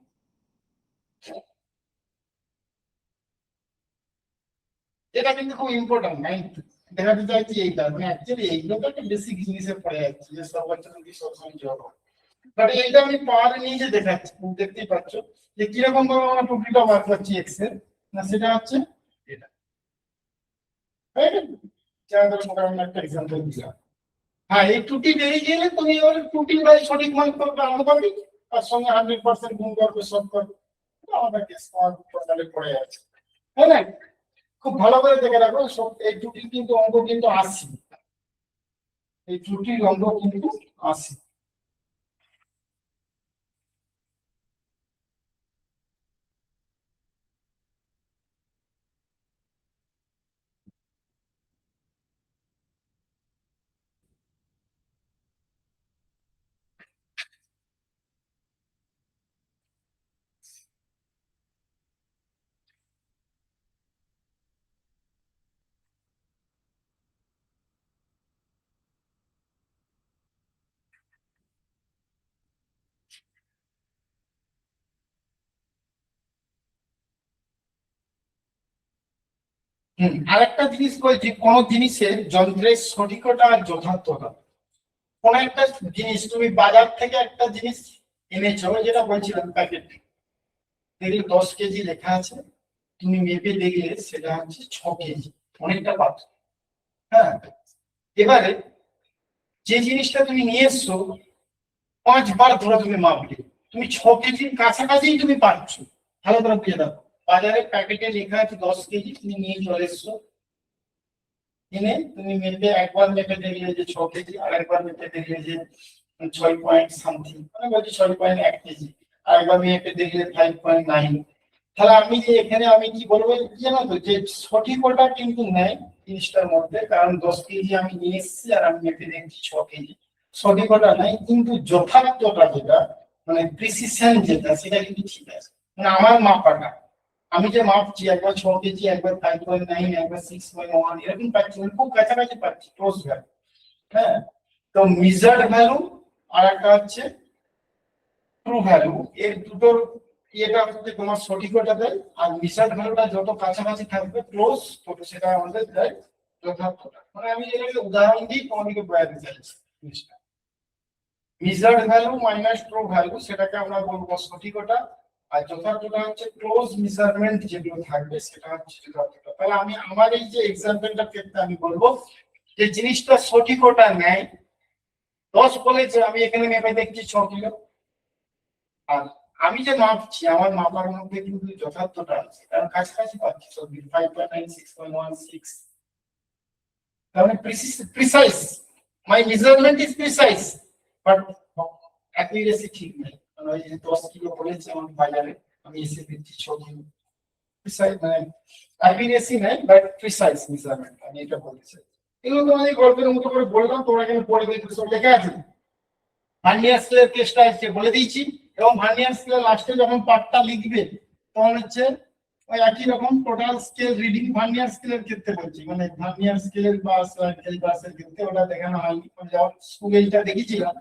এটা কিন্তু খুব ইম্পর্টেন্ট, আমি দেখাতে চাইছি এইটা, মানে অ্যাকচুয়ালি এইগুলো তো একটা বেসিক জিনিসে পড়ে যাচ্ছে যে সবার জন্য কি সবসময় জব হয়। বাট এইটা আমি পাওয়ার নিয়ে যে দেখাচ্ছি, তুমি দেখতেই পাচ্ছ যে কিরকম ভাবে আমরা ত্রুটিটা বার করছি এক্স এর, না সেটা হচ্ছে এটা। একটা এক্সাম্পল দিলাম। হ্যাঁ, এই ত্রুটি বেরিয়ে গেলে তুমি এবার ত্রুটি বাই সঠিক মান করবে আনুপাতিক, তার সঙ্গে 100% গুণ করবে, সব করবে, আমাদের কেস টোটালে পড়ে যাচ্ছে। তাই না? খুব ভালো করে দেখে রাখো, সব এই ত্রুটি কিন্তু অঙ্ক কিন্তু 80, এই ত্রুটির অঙ্ক কিন্তু 80। আরেকটা জিনিস বলছি, কোন জিনিসের যন্ত্রের সঠিকতা আর যথার্থতা। কোন একটা জিনিস তুমি বাজার থেকে একটা জিনিস এনেছো, যেটা বলছিলাম প্যাকেট, দেখলে 10 কেজি লেখা আছে, তুমি মেপে দেখলে সেটা হচ্ছে 6 কেজি, অনেকটা পার্থক্য। হ্যাঁ, এবারে যে জিনিসটা তুমি নিয়ে এসছো 5 বার ধরে তুমি মাপলে, তুমি 6 কেজির কাছাকাছি তুমি পাচ্ছ। ভালো করে বুঝে দাও, বাজারে প্যাকেটে লেখা আছে 10 কেজি, তুমি নিয়ে চলে এসছো, এনে তুমি মেপে একবার মেপে দেখলে যে 6 কেজি, আর একবার মেপে দেখলে যে 6 পয়েন্ট সামথিং, মানে বলছি 6.1 কেজি, আর একবার মেপে দেখলে 5.9। তাহলে আমি যে এখানে আমি কি বলবো জানো তো, যে সঠিকতা কিন্তু নেই জিনিসটার মধ্যে, কারণ 10 কেজি আমি নিয়ে এসেছি আর আমি মেপে দেখছি 6 কেজি, সঠিকতা নাই, কিন্তু যথার্থতা যেটা, মানে প্রিসিশন যেটা, সেটা কিন্তু ঠিক আছে। মানে আমার মাপাটা, আমি যে মাপছি একবার 6 কেজি, একবার 5.9, একবার 6.1, এরকম পাচ্ছি, মানে খুব কাছাকাছি পাচ্ছি, ক্লোজ ভ্যালু। হ্যাঁ, তো মেজার্ড ভ্যালু আর একটা হচ্ছে ট্রু ভ্যালু, এর দুটোর এটা হচ্ছে তোমার সঠিকতা দেয়, আর মেজার্ড ভ্যালুটা যত কাছাকাছি থাকবে ক্লোজ, তত সেটা আমাদের দেয় যথার্থতা। মানে আমি এটাকে উদাহরণ দিয়ে তোমাদেরকে বোঝাতে চাইছি জিনিসটা। Measured value minus true value, সেটাকে আমরা বলবো সঠিকতা, আর যথার্থতা হচ্ছে ক্লোজ মেজারমেন্ট যেগুলো থাকবে সেটা হচ্ছে যথার্থতা। তাহলে আমি আমার এই যে এক্সাম্পলটার ক্ষেত্রে আমি বলবো যে জিনিসটা সঠিকতা নেয় 10 বলেছে, আমি এখানে মেপে দেখছি 6 কিলো, আর আমি যে মাপছি আমার মাপার মধ্যে কিন্তু যথার্থতা আছে, কারণ কাছাকাছি পাচ্ছি সব 5.9, 6.16, তাহলে precise, my measurement is precise, but accuracy ঠিক নেই। কারণ ওই যে 10 কিলো বলেছে আমার বাজারে, আমি এসে দেখছি 6 কিলো, প্রিসাইজ মানে অ্যাকুরেসি নেই, বাট প্রিসাইজ মেজারমেন্ট, আমি এটা বলতে চাই। এগুলো তোমাদের গল্পের মতো করে বললাম, তোমরা এখানে পড়ে দেখবে সব লেখা আছে। ভার্নিয়ার স্কেলের কেসটা আছে বলে দিয়েছি, এবং ভার্নিয়ার স্কেলের লাস্টে যখন পার্টটা লিখবে তখন হচ্ছে ওই একই রকম টোটাল স্কেল রিডিং, ভার্নিয়ার স্কেলের ক্ষেত্রে বলছি, মানে ভার্নিয়ার স্কেলের ক্যালিপার্সের ক্ষেত্রে ওটা দেখানো হয়নি, যখন স্কুলে এটা দেখেছিলাম।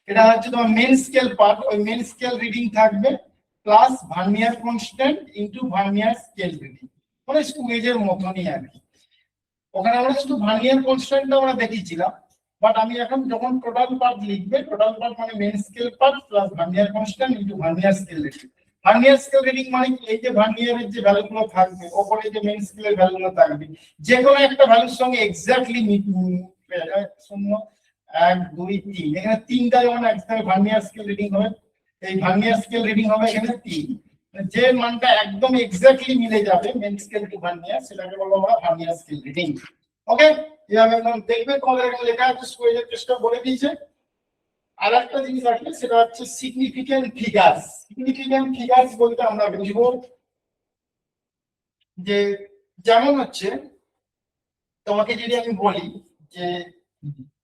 এটা হচ্ছে তোমার মেন স্কেল পার্ট, ওই মেন স্কেল রিডিং থাকবে plus vernier constant into vernier scale reading, মানে স্কুলেজের মতনই আর কি। ওখানে আমরা শুধু ভার্নিয়ার কনস্ট্যান্টটা আমরা দেখিয়েছিলাম, বাট আমি এখন যখন টোটাল পার্ট লিখবে, টোটাল পার্ট মানে main scale part plus vernier constant into vernier scale reading. Vernier scale reading মানে এই যে ভার্নিয়ারের যে ভ্যালুগুলো থাকবে, ওপরে যে মেন স্কেলের ভ্যালুগুলো থাকবে, যে কোনো একটা ভ্যালুর সঙ্গে এক্স্যাক্টলি 0, 1, 2, 3, এখানে 3টা যেমন একসাথে ভার্নিয়ার স্কেল রিডিং হবে, এই ভার্নিয়ার স্কেল রিডিং হবে এখানে 3, যে মানটা একদম এক্স্যাক্টলি মিলে যাবে মেন স্কেল টু ভার্নিয়ার, সেটাকে বলবো আমরা ভার্নিয়ার স্কেল রিডিং। ওকে, এইভাবে দেখবে তোমাদের এখানে লেখা আছে, স্কুলের চেষ্টা বলে দিয়েছে। আর একটা জিনিস আছে, সেটা হচ্ছে সিগনিফিক্যান্ট ফিগারস। সিগনিফিক্যান্ট ফিগারস বলতে আমরা বুঝবো যে, যেমন হচ্ছে তোমাকে যদি আমি বলি যে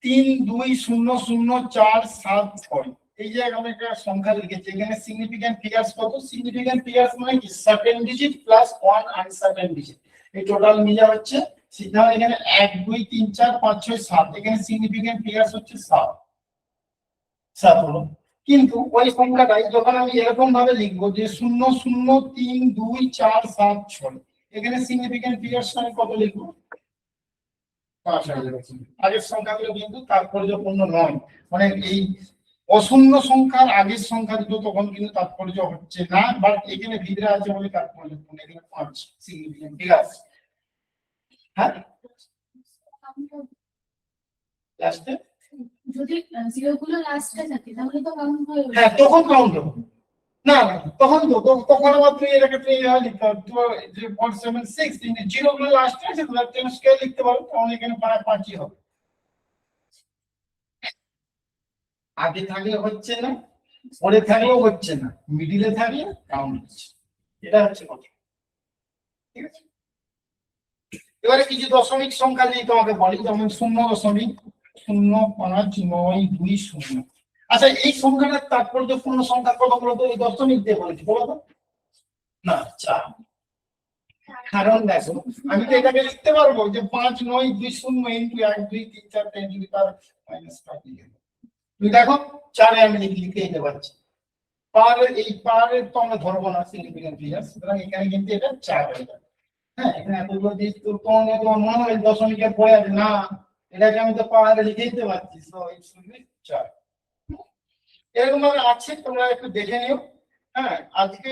3, 2, 0, 0, 4, 7, 6, এই যে আমি একটা সংখ্যা লিখেছি, এখানে সিগনিফিক্যান্ট ফিগারস কত? সিগনিফিক্যান্ট ফিগারস মানে কি certain digit plus 1 uncertain digit, এই টোটাল মিলে হচ্ছে সিদ্ধান্ত। এখানে 1, 2, 3, 4, 5, 6, 7, এখানে সিগনিফিক্যান্ট ফিগারস হচ্ছে 7 হলো। কিন্তু ওই সংখ্যাটাই যখন আমি এরকম ভাবে লিখবো যে 0, 0, 3, 2, 4, 7, 6, এখানে সিগনিফিক্যান্ট ফিগারস আমি কত লিখবো? 5 আগের সংখ্যাগুলো কিন্তু তাৎপর্যপূর্ণ নয়, মানে এই অশূন্য সংখ্যার আগের সংখ্যা দুটো তখন কিন্তু তাৎপর্য হচ্ছে না, বাট এখানে ভিতরে আছে বলে তাৎপর্যপূর্ণ, এখানে 5 সিগনিফিক্যান্ট ফিগারস। হ্যাঁ, লাস্টে যদি জিরো গুলো লাস্টে থাকে তাহলে তো কাউন্ট হয়। হ্যাঁ, তখন কাউন্ট হবে না, না তখন তখন আবার তুই এটাকে তুই লিখতে হবে, যে 0.76, কিন্তু জিরো গুলো লাস্টে আছে, তুমি স্কেল লিখতে পারো, তখন এখানে 5ই হবে। আগে থাকলে হচ্ছে না, পরে থাকলেও হচ্ছে না, মিডিলে থাকলে কাউন্ট হচ্ছে, এটা হচ্ছে কথা। ঠিক আছে, এবারে কিছু দশমিক সংখ্যা যদি তোমাকে বলি, যেমন 0.0592 আচ্ছা, এই সংখ্যাটার তাৎপর্যপূর্ণ সংখ্যা কত বলতো? এই দশমিক দিয়ে বলেছি, বলো তো? না, 4। কারণ দেখো, আমি তো এটাকে লিখতে পারবো যে 5920 ইন্টু 1, 2, 3, 4, 10 যদি তার -5 লিখে দেবো। তুমি দেখো 4 আমি লিখে দিতে পারছি, পার এই পারের তো আমরা ধরবো না সিগনিফিক্যান্ট ফিগার, সুতরাং এখানে কিন্তু এটা 4 হয়ে যাবে। হ্যাঁ, এখানে এতগুলো দিস তো তোমার মনে হয় দশমিকের পরে আছে না, এটাকে আমি তো পাহাড়ে লিখে দিতে পারছি, তো এই শুনবি 4 এরকম ভাবে আছে, তোমরা একটু দেখে নিও। হ্যাঁ, আজকে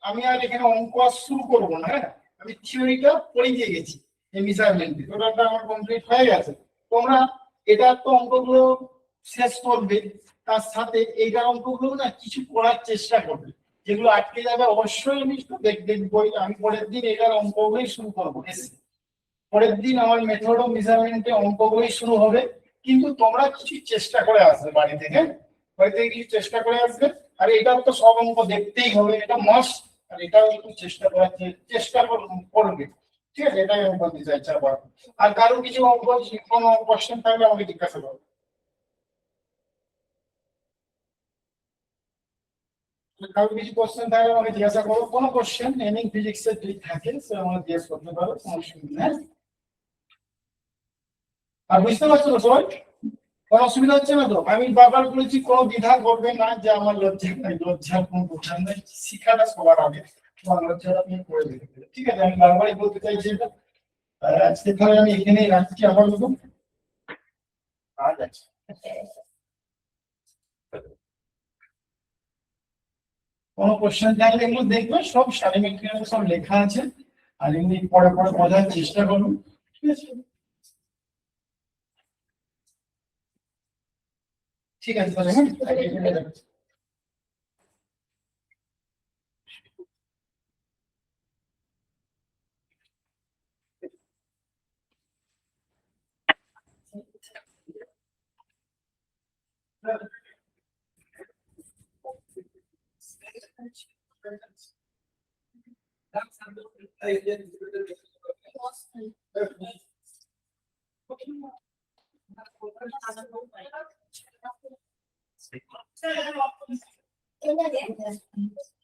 আমি আর এখানে অঙ্ক আর শুরু করবো না। হ্যাঁ, আমি থিওরিটা পড়ে দিয়ে গেছি, এই মেজারমেন্ট ওটা আমার কমপ্লিট হয়ে গেছে। তোমরা এটা তো অঙ্কগুলো শেষ করবে, তার সাথে এইটার অঙ্কগুলো না কিছু করার চেষ্টা করবে, যেগুলো আটকে যাবে অবশ্যই আমি একটু দেখবই। আমি পরের দিন এটার অঙ্কগুলোই শুরু করবো, পরের দিন আমার মেথড অফ মেজারমেন্টে অঙ্কগুলোই শুরু হবে। কিন্তু তোমরা কিছু চেষ্টা করে আসবে বাড়ি থেকে, বাড়ি থেকে কিছু চেষ্টা করে আসবে। আর এটার তো সব অঙ্ক দেখতেই হবে, এটা মাস্ট। আর এটাও একটু চেষ্টা করার করবে, ঠিক আছে? এটাই আমি বলতে চাইছি। আবার আর কারো কিছু অঙ্ক, কোনো কোশ্চেন থাকলে আমাকে জিজ্ঞাসা করো। কারো কিছু কোশ্চেন থাকলে আমাকে জিজ্ঞাসা করো, কোনো কোশ্চেন এনি ফিজিক্স এর যদি থাকে সে আমাকে জিজ্ঞেস করতে পারো, কোনো অসুবিধা নেই। আর বুঝতে পারছো তো সবাই? কোনো অসুবিধা হচ্ছে না তো? আমি বারবার বলেছি কোনো দ্বিধা করবে না যে আমার লজ্জা নাই, লজ্জার কোনো কথা নেই, শিক্ষাটা সবার আগে, তোমার লজ্জাটা তুমি করে দেবে, ঠিক আছে? আমি বারবারই বলতে চাইছি এটা। আজকে তাহলে আমি এখানেই রাখছি, আবার বলবো আজ আছে। কোনো কোশ্চেন থাকলে এগুলো দেখবে, সব সারিমেট্রিক সব লেখা আছে। আর এমনি পরে পরে বোঝার চেষ্টা করুন, ঠিক আছে? ঠিক আছে তাহলে, হ্যাঁ। Thank you.